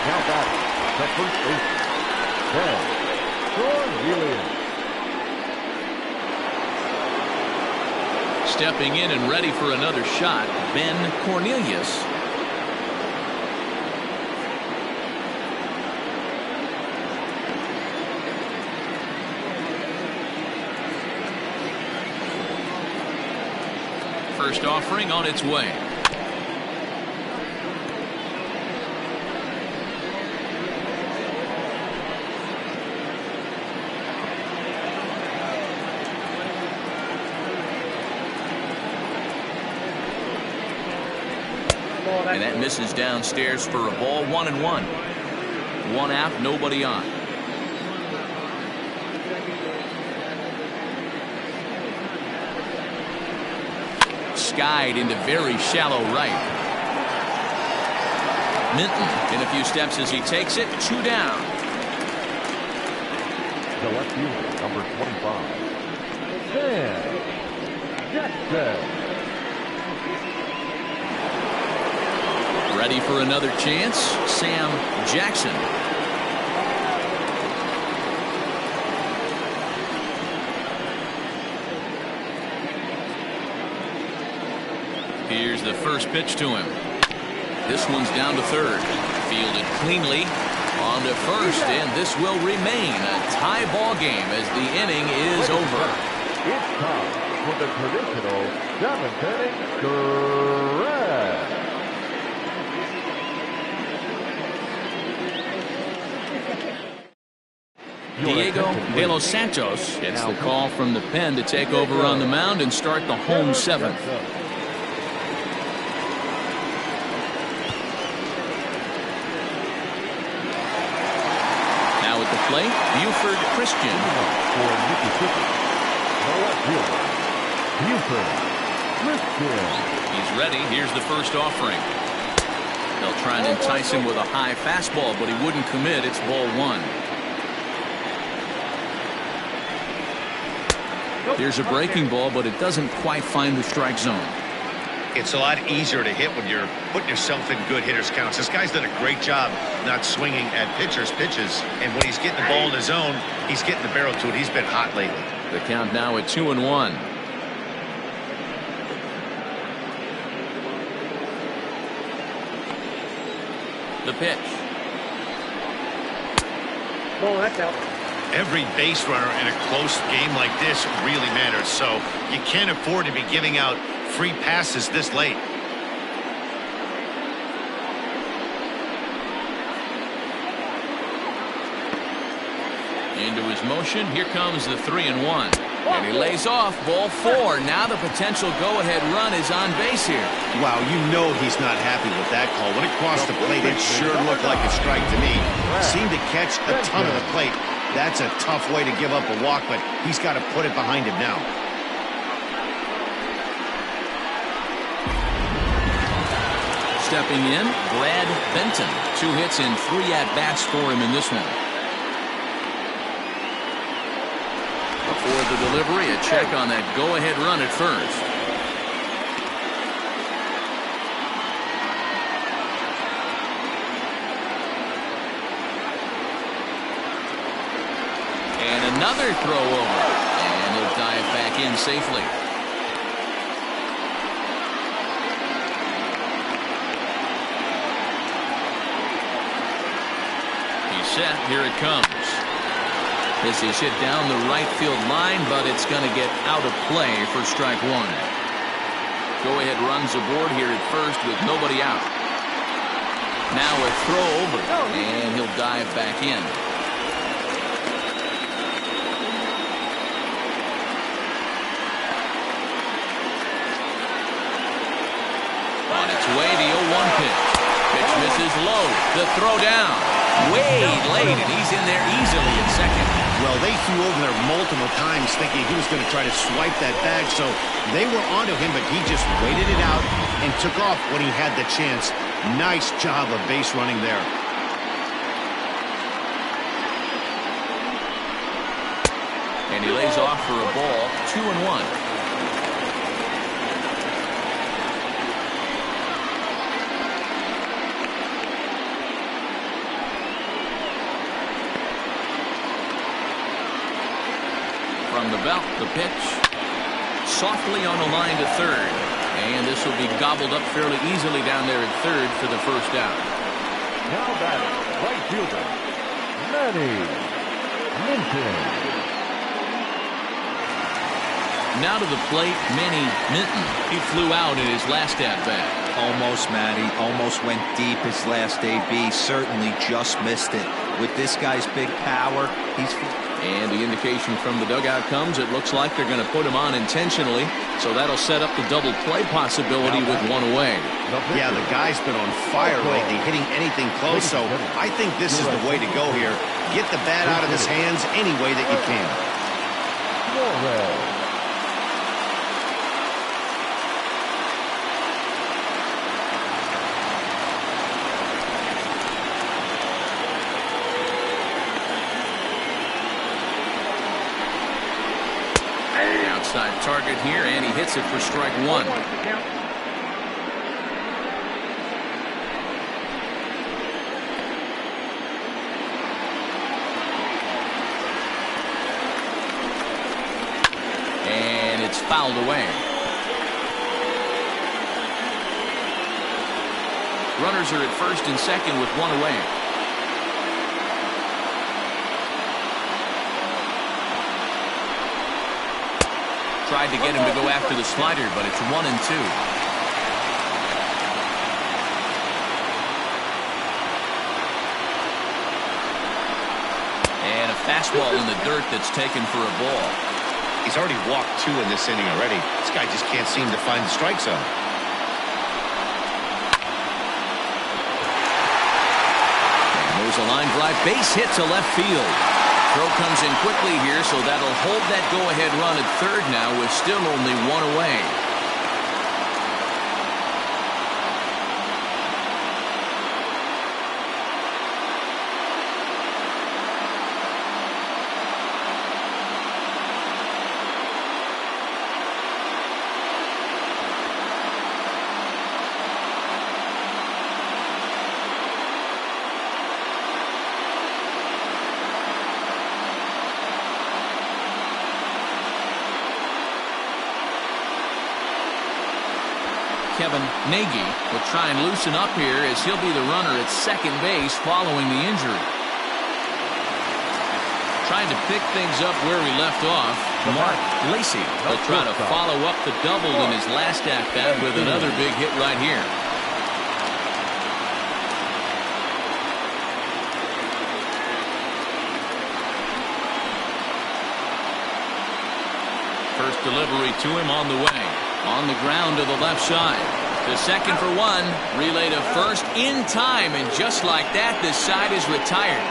E: Now batting, the first baseman,
A: Stepping in and ready for another shot, Ben Cornelius. First offering on its way. And that misses downstairs for a ball. 1-1. One out, nobody on. Skied into very shallow right. Minton in a few steps as he takes it. 2 down.
E: the left fielder, number 25, Sam Jackson.
A: Ready for another chance, Sam Jackson. Here's the first pitch to him. This one's down to third. Fielded cleanly on to first, and this will remain a tie ball game as the inning is over.
E: It's time for the traditional 7th inning stretch.
A: Diego de los Santos gets the call from the pen to take over on the mound and start the home 7th. Now at the plate, Buford Christian.
E: For Mississippi, Buford Christian.
A: He's ready. Here's the first offering. They'll try and entice him with a high fastball, but he wouldn't commit. It's ball 1. There's a breaking ball, but it doesn't quite find the strike zone.
B: It's a lot easier to hit when you're putting yourself in good hitters' counts. This guy's done a great job not swinging at pitchers' pitches. And when he's getting the ball in his zone, he's getting the barrel to it. He's been hot lately.
A: The count now at 2-1. The pitch.
D: Oh, that's out.
B: Every base runner in a close game like this really matters, so you can't afford to be giving out free passes this late.
A: Into his motion. Here comes the 3-1. And he lays off ball 4. Now the potential go-ahead run is on base here.
B: Wow, you know he's not happy with that call. When it crossed the plate, it sure looked like a strike to me. Seemed to catch a ton of the plate. That's a tough way to give up a walk, but he's got to put it behind him now.
A: Stepping in, Brad Benton. 2 hits and 3 at-bats for him in this one. Before the delivery, a check on that go-ahead run at first. And another throw over. And he'll dive back in safely. He's set. Here it comes. This is hit down the right field line, but it's going to get out of play for strike 1. Go-ahead runs aboard here at first with nobody out. Now a throw over, and he'll dive back in. On its way, the 0-1 pitch. Pitch misses low. The throw down. Way late, and he's in there easily at second.
B: Well, they threw over there multiple times thinking he was going to try to swipe that bag, so they were onto him, but he just waited it out and took off when he had the chance. Nice job of base running there.
A: And he lays off for a ball, 2-1. From the belt, the pitch. Softly on the line to third. And this will be gobbled up fairly easily down there at third for the first out.
E: Now batting, right fielder, Manny Minton.
A: Now to the plate, Manny Minton. He flew out in his last at-bat.
C: Almost, Matty. Almost went deep his last AB. Certainly just missed it. With this guy's big power, he's...
A: And the indication from the dugout comes, it looks like they're going to put him on intentionally, so that'll set up the double play possibility with 1 away.
B: Yeah, the guy's been on fire lately, hitting anything close, so I think this is the way to go here. Get the bat out of his hands any way that you can.
A: Outside target here, and he hits it for strike 1. And it's fouled away. Runners are at first and second with 1 away. Tried to get him to go after the slider, but it's 1-2. And a fastball in the dirt that's taken for a ball.
B: He's already walked 2 in this inning already. This guy just can't seem to find the strike zone.
A: And there's a line drive, base hit to left field. Throw comes in quickly here, so that'll hold that go-ahead run at third now with still only 1 away. Kevin Nagy will try and loosen up here as he'll be the runner at second base following the injury. Trying to pick things up where we left off, Mark Lacey will try to follow up the double in his last at-bat with another big hit right here. First delivery to him on the way. On the ground to the left side. To second for one. Relay to first in time. And just like that, this side is retired.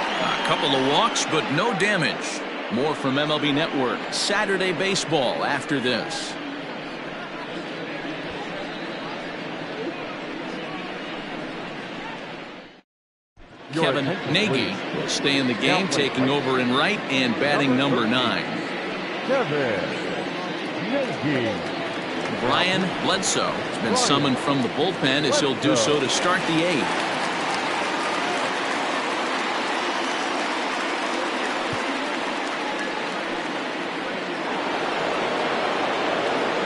A: A couple of walks, but no damage. More from MLB Network Saturday Baseball after this. Kevin Nagy will stay in the game, taking over in right and batting number 9.
E: Kevin Nagy.
A: Brian Bledsoe has been summoned from the bullpen as he'll do so to start the 8th.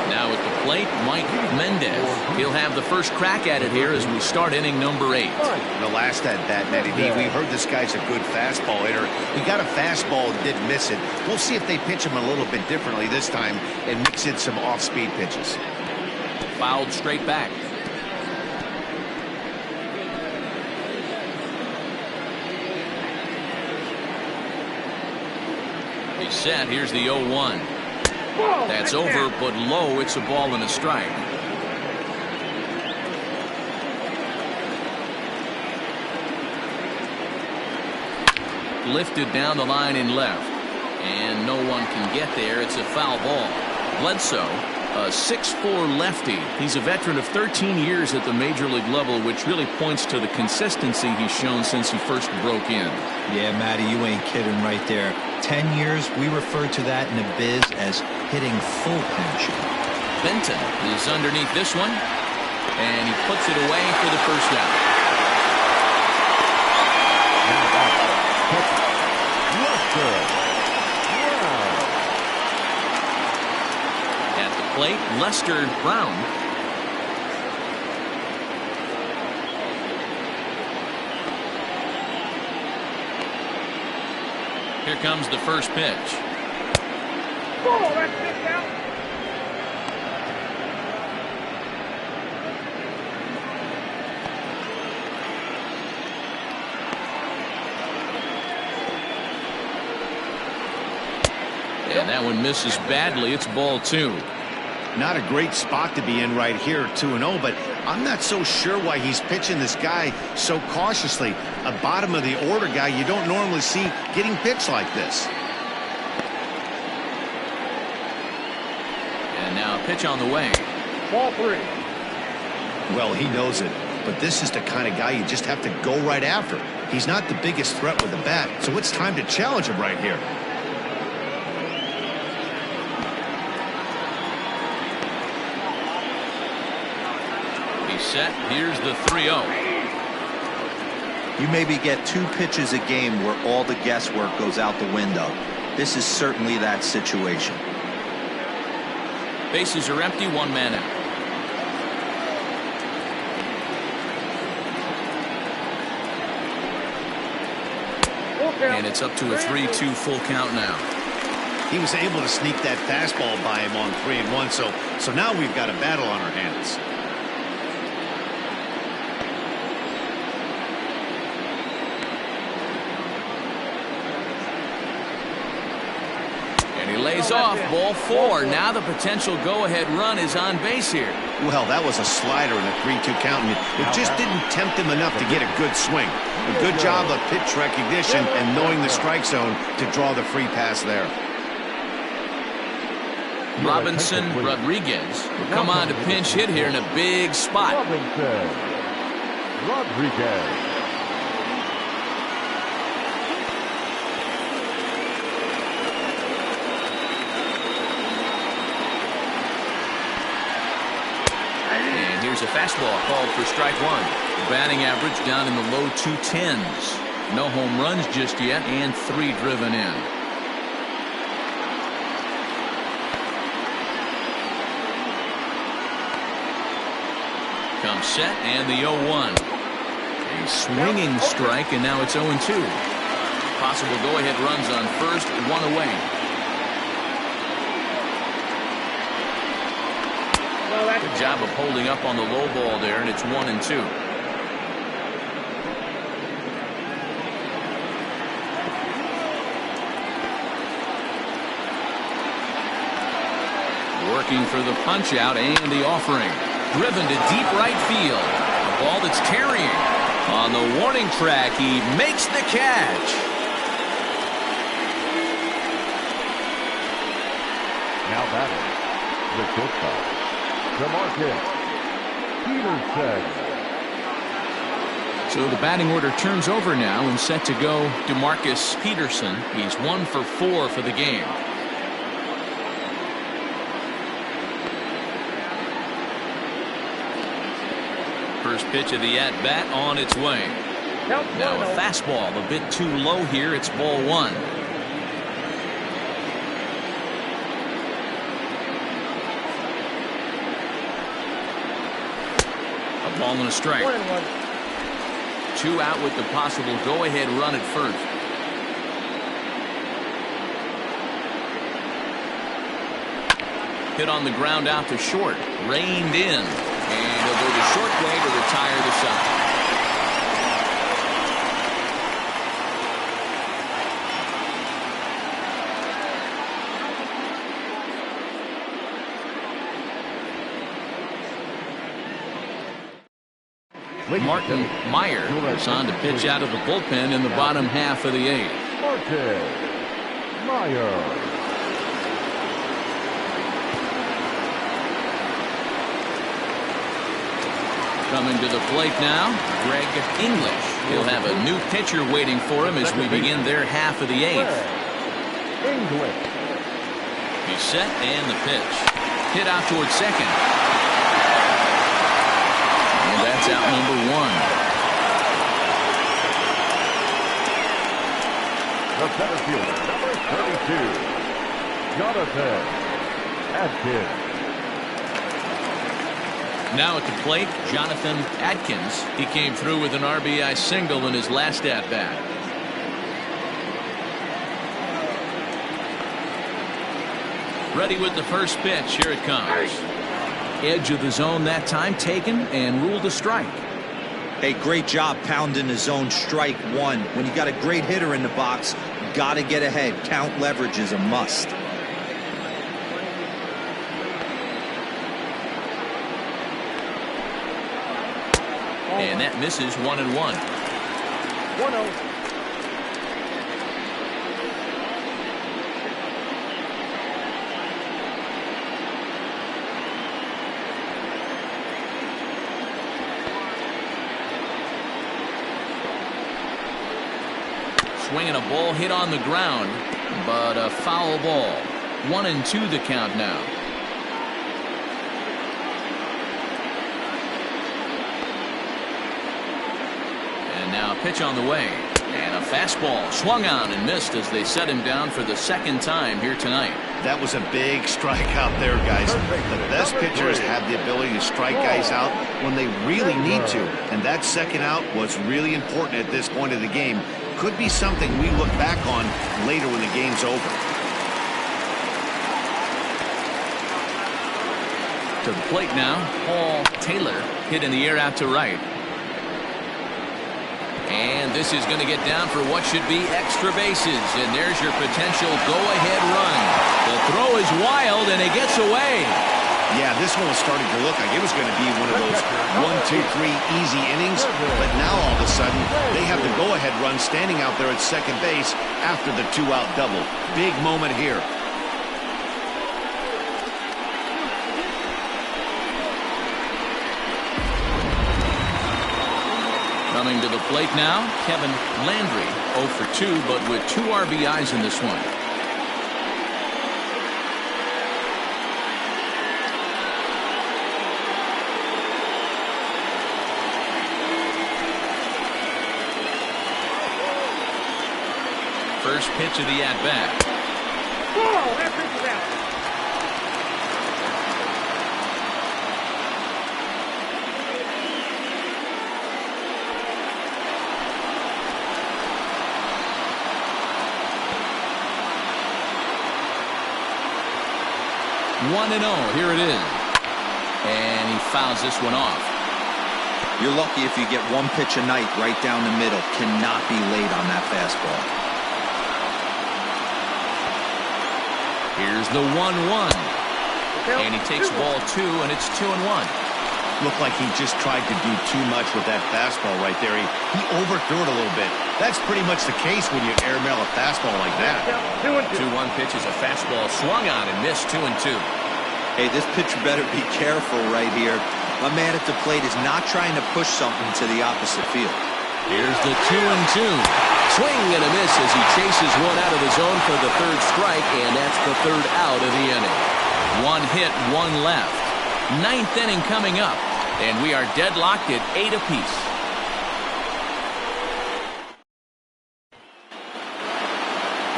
A: Now at the plate, Mike Mendez. He'll have the first crack at it here as we start inning number 8.
B: The last at bat, Matty D, we heard this guy's a good fastball hitter. He got a fastball and didn't miss it. We'll see if they pitch him a little bit differently this time and mix in some off-speed pitches.
A: Fouled straight back. He's set. Here's the 0-1. That's over, but low. It's a ball and a strike. Lifted down the line in left. And no one can get there. It's a foul ball. Bledsoe, a 6'4" lefty. He's a veteran of 13 years at the major league level, which really points to the consistency he's shown since he first broke in.
C: Yeah, Matty, you ain't kidding right there. 10 years, we refer to that in the biz as hitting full pinch.
A: Benton is underneath this one, and he puts it away for the first out. At the plate, Lester Brown. Here comes the first pitch.
D: Oh, that's it out.
A: And that one misses badly. It's ball 2.
B: Not a great spot to be in right here, 2-0, but I'm not so sure why he's pitching this guy so cautiously. A bottom of the order guy you don't normally see getting pitched like this.
A: And now a pitch on the way.
D: Ball 3.
B: Well, he knows it, but this is the kind of guy you just have to go right after. He's not the biggest threat with the bat, so it's time to challenge him right here.
A: Set. Here's the 3-0.
C: You maybe get 2 pitches a game where all the guesswork goes out the window. This is certainly that situation.
A: Bases are empty, 1 man out. And it's up to a 3-2 full count now.
B: He was able to sneak that fastball by him on 3-1, so now we've got a battle on our hands.
A: He lays off. Ball 4. Now the potential go-ahead run is on base here.
B: Well, that was a slider in a 3-2 count, and it just didn't tempt him enough to get a good swing. A good job of pitch recognition and knowing the strike zone to draw the free pass there.
A: Robinson Rodriguez will come on to pinch hit here in a big spot.
E: Rodriguez.
A: Here's a fastball called for strike 1. The batting average down in the low 210s. No home runs just yet, and 3 driven in. Comes set, and the 0-1. A swinging strike, and now it's 0-2. Possible go-ahead runs on first, 1 away. Good job of holding up on the low ball there, and it's 1-2. looking for the punch out and the offering. Driven to deep right field. A ball that's carrying. On the warning track, he makes the catch.
E: Now batting, the shortstop, DeMarcus Peterson.
A: So the batting order turns over now and set to go DeMarcus Peterson. He's 1 for 4 for the game. First pitch of the at-bat on its way. Now a fastball a bit too low here. It's ball 1. A ball and a strike. 2 out with the possible go-ahead run at first. Hit on the ground out to short. Reined in. And he'll go the short way to retire the side. Martin Meyer is on to pitch out of the bullpen in the bottom half of the 8th.
E: Martin Meyer.
A: Coming to the plate now, Greg English. He'll have a new pitcher waiting for him as we begin their half of the 8th.
E: English.
A: He's set and the pitch. Hit out towards second. And that's out number 1.
E: The center fielder, number 32, Jonathan Adkins.
A: Now at the plate, Jonathan Adkins. He came through with an RBI single in his last at-bat. Ready with the first pitch. Here it comes. Edge of the zone that time taken and ruled a strike.
C: Hey, great job pounding the zone. Strike 1. When you got a great hitter in the box, you got to get ahead. Count leverage is a must.
A: And that misses 1-1.
D: 1-0.
A: Swinging a ball hit on the ground, but a foul ball. 1-2 the count now. And now a pitch on the way. And a fastball swung on and missed as they set him down for the second time here tonight.
B: That was a big strike out there, guys. The best pitchers have the ability to strike guys out when they really need to. And that second out was really important at this point of the game. Could be something we look back on later when the game's over.
A: To the plate now, Paul Taylor hit in the air out to right. And this is going to get down for what should be extra bases. And there's your potential go-ahead run. The throw is wild, and it gets away.
B: Yeah, this one was starting to look like it was going to be one of those 1, 2, 3 easy innings. But now all of a sudden, they have the go-ahead run standing out there at second base after the 2-out double. Big moment here.
A: Coming to the plate now, Kevin Landry, 0 for 2, but with 2 RBIs in this one. First pitch of the at-bat.
D: Whoa, that pitch is out.
A: One and 0. Here it is. And he fouls this one off.
C: You're lucky if you get one pitch a night right down the middle. Cannot be late on that fastball.
A: Here's the 1-1. And he takes ball 2, and it's 2-1.
B: Looked like he just tried to do too much with that fastball right there. He overthrew it a little bit. That's pretty much the case when you airmail a fastball like that.
A: 2-1 pitch is a fastball swung on and missed. 2-2.
C: Hey, this pitcher better be careful right here. My man at the plate is not trying to push something to the opposite field.
F: Here's the 2-2. Swing and a miss as he chases one out of the zone for the third strike, and that's the third out of the inning.
A: 1 hit, 1 left. 9th inning coming up, and we are deadlocked at 8 apiece.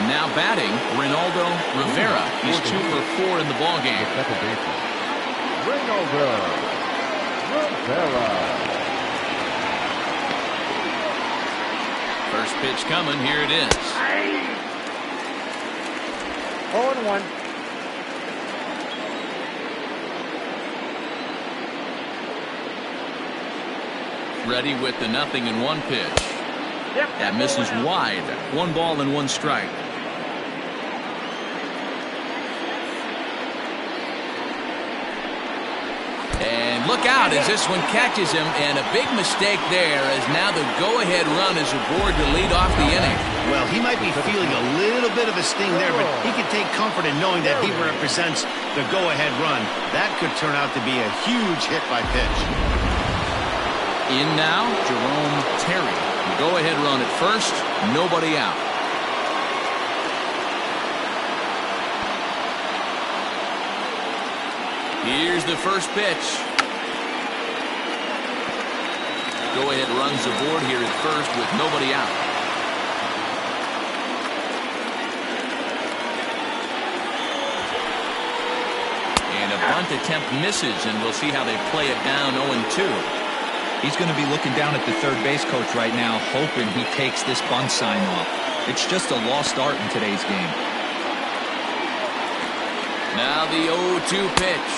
A: Now batting, Ronaldo Rivera. He's 2 for 4 in the ballgame.
E: Second baseman, Ronaldo Rivera.
A: First pitch coming. Here it is.
D: 0-1.
A: Ready with the 0-1 pitch. That misses wide. 1 ball and 1 strike. And look out as this one catches him, and a big mistake there as now the go-ahead run is aboard to lead off the inning.
B: Well, he might be feeling a little bit of a sting there, but he can take comfort in knowing that he represents the go-ahead run. That could turn out to be a huge hit by pitch.
A: In now, Jerome Terry. Go-ahead run at first, nobody out. Here's the first pitch. Go-ahead runs aboard here at first with nobody out. And a bunt attempt misses, and we'll see how they play it down 0-2.
C: He's going to be looking down at the third base coach right now, hoping he takes this bunt sign off. It's just a lost start in today's game.
A: Now the 0-2 pitch.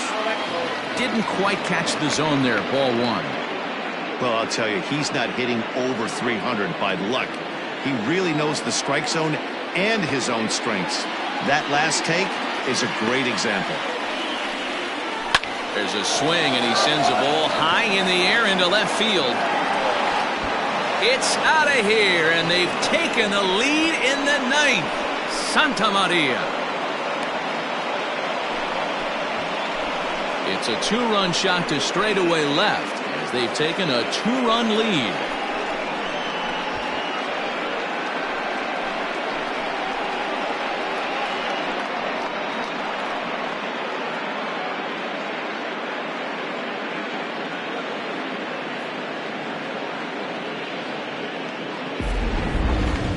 A: Didn't quite catch the zone there. Ball 1.
B: Well, I'll tell you, he's not hitting over 300 by luck. He really knows the strike zone and his own strengths. That last take is a great example.
A: There's a swing, and he sends a ball high in the air into left field. It's out of here, and they've taken the lead in the 9th. Santa Maria. It's a 2-run shot to straightaway left as they've taken a 2-run lead.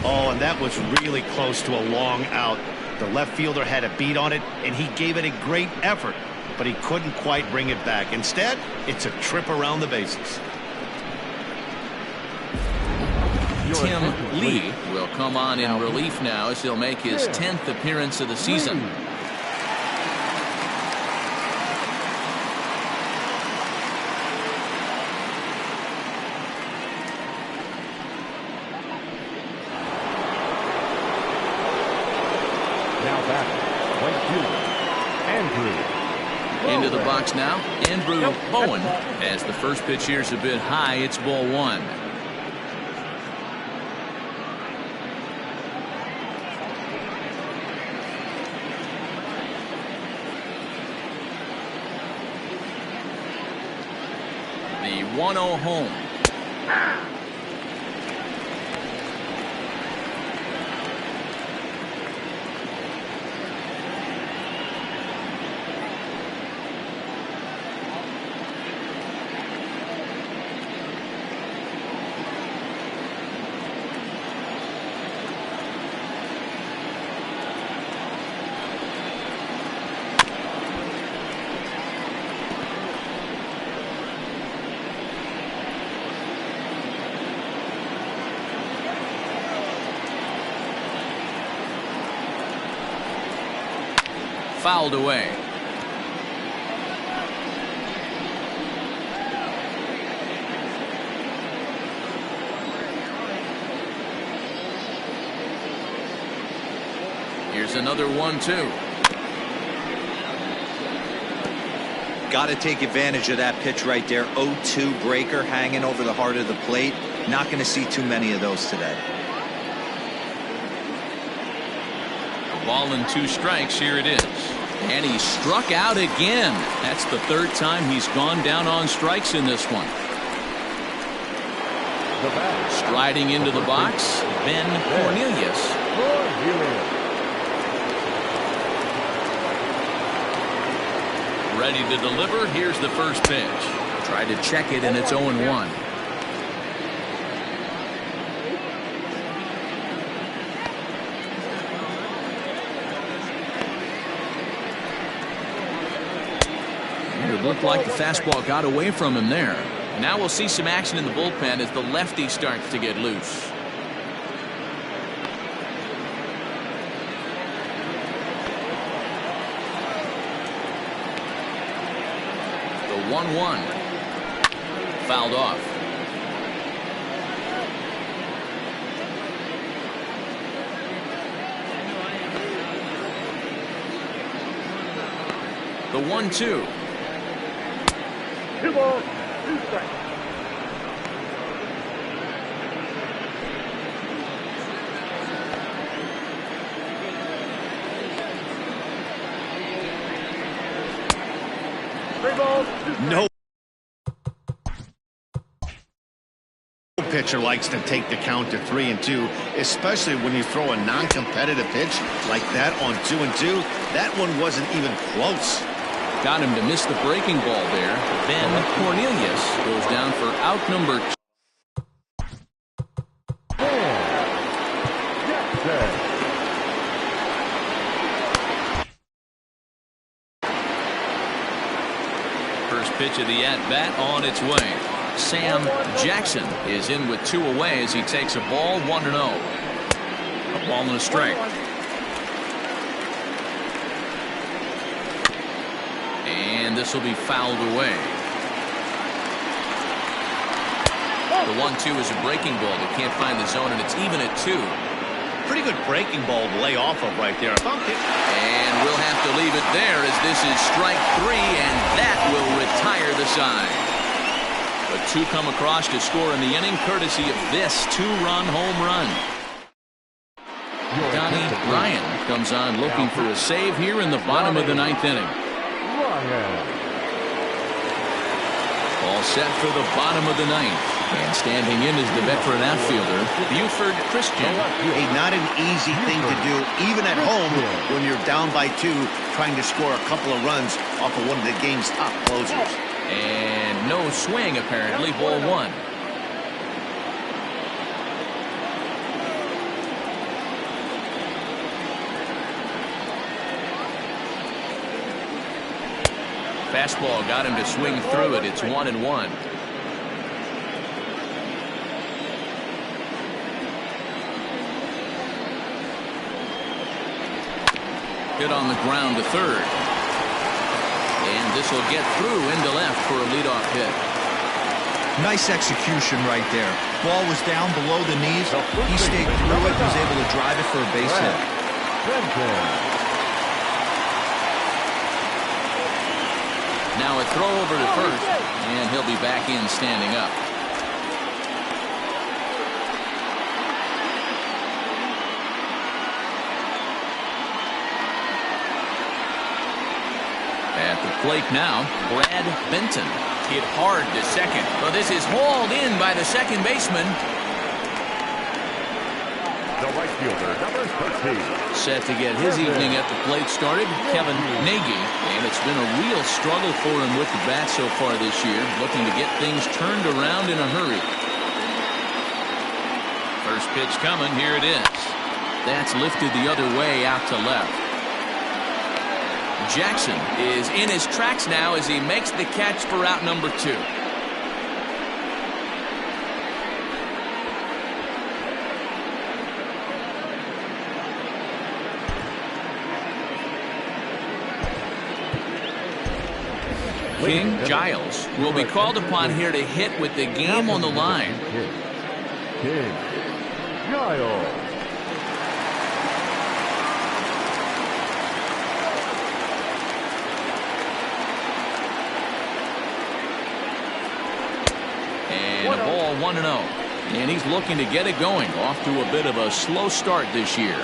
B: Oh, and that was really close to a long out. The left fielder had a beat on it, and he gave it a great effort, but he couldn't quite bring it back. Instead, it's a trip around the bases.
A: Tim Lee will come on in relief now as he'll make his 10th appearance of the season.
E: Now back, right fielder, Andrew.
A: Into the box now, Andrew Bowen. As the first pitch here's a bit high, it's ball 1. The 1-0 home. Fouled away. Here's another 1-2.
C: Got to take advantage of that pitch right there. 0-2 breaker hanging over the heart of the plate. Not going to see too many of those today.
A: A ball and 2 strikes. Here it is. And he struck out again. That's the 3rd time he's gone down on strikes in this one. Striding into the box, Ben Cornelius. Ready to deliver. Here's the first pitch. Tried to check it, and it's 0-1. It looked like the fastball got away from him there. Now we'll see some action in the bullpen as the lefty starts to get loose. The 1-1. Fouled off. The 1-2.
D: 2 balls, 2 strikes.
B: No pitcher likes to take the count to 3-2, especially when you throw a non-competitive pitch like that on 2-2. That one wasn't even close.
A: Got him to miss the breaking ball there. Ben Cornelius goes down for out number 2. First pitch of the at-bat on its way. Sam Jackson is in with 2 away as he takes a ball 1-0. A ball and a strike. And this will be fouled away. The 1-2 is a breaking ball that can't find the zone, and it's even at 2.
B: Pretty good breaking ball to lay off of right there.
A: And we'll have to leave it there as this is strike 3, and that will retire the side. But 2 come across to score in the inning courtesy of this 2-run home run. Donnie Ryan comes on looking for a save here in the bottom of the 9th inning. All set for the bottom of the 9th. And standing in is the veteran outfielder, Buford Christian.
B: Hey, not an easy thing to do, even at home, when you're down by 2, trying to score a couple of runs off of one of the game's top closers.
A: And no swing, apparently. Ball 1. Fastball got him to swing through it. It's 1-1. Hit on the ground to 3rd. And this will get through into left for a leadoff hit.
C: Nice execution right there. Ball was down below the knees. He stayed through it and was able to drive it for a base hit.
A: Now a throw over to first, and he'll be back in standing up. At the plate now, Brad Benton. Hit hard to second. Well, this is hauled in by the second baseman.
E: The right fielder, number 13.
A: Set to get his evening at the plate started, Kevin Nagy. And it's been a real struggle for him with the bat so far this year, looking to get things turned around in a hurry. First pitch coming, here it is. That's lifted the other way out to left. Jackson is in his tracks now as he makes the catch for out number 2. King Giles will be called upon here to hit with the game on the line.
E: King Giles.
A: And a ball 1-0. And he's looking to get it going. Off to a bit of a slow start this year.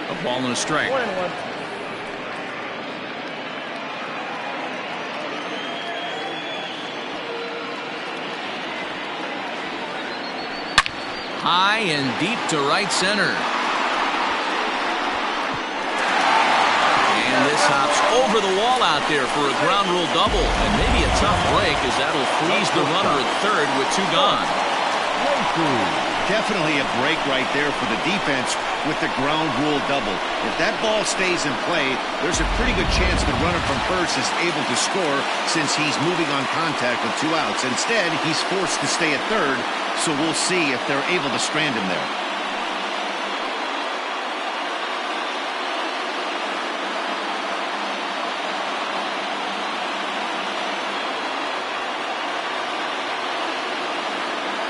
A: A ball and a strike.
D: 1-1.
A: High and deep to right center. And this hops over the wall out there for a ground rule double. And maybe a tough break, as that'll freeze the runner at third with 2 gone.
B: Definitely a break right there for the defense with the ground rule double. If that ball stays in play, there's a pretty good chance the runner from first is able to score since he's moving on contact with 2 outs. Instead, he's forced to stay at third, so we'll see if they're able to strand him there.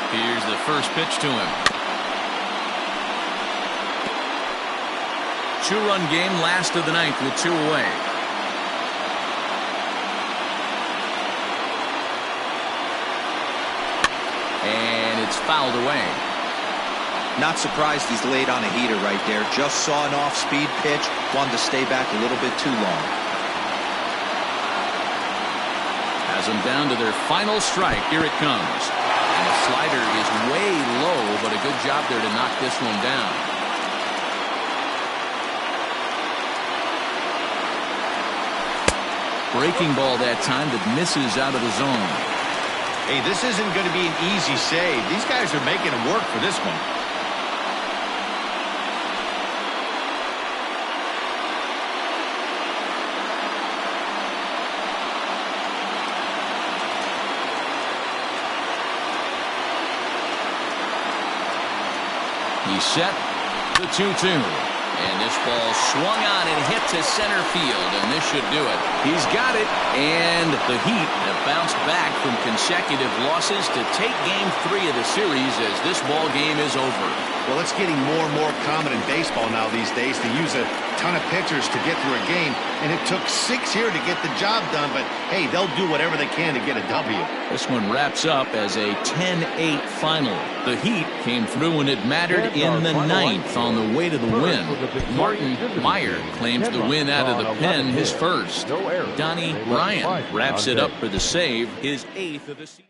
A: Here's the first pitch to him. 2-run game, last of the ninth with 2 away. And it's fouled away.
C: Not surprised he's laid on a heater right there. Just saw an off-speed pitch. Wanted to stay back a little bit too long.
A: Has them down to their final strike. Here it comes. And the slider is way low, but a good job there to knock this one down. Breaking ball that time that misses out of the zone.
B: Hey, this isn't going to be an easy save. These guys are making it work for this one.
A: He's set. The 2-2. And this ball swung on and hit to center field, and this should do it. He's got it, and the Heat have bounced back from consecutive losses to take Game 3 of the series as this ball game is over.
B: Well, it's getting more and more common in baseball now these days to use a ton of pitchers to get through a game, and it took 6 here to get the job done, but hey, they'll do whatever they can to get a W.
A: This one wraps up as a 10-8 final. The Heat came through when it mattered in the ninth on the way to the win. Martin Meyer claims the win out of the pen, his first. Donnie Ryan wraps it up for the save, his 8th of the season.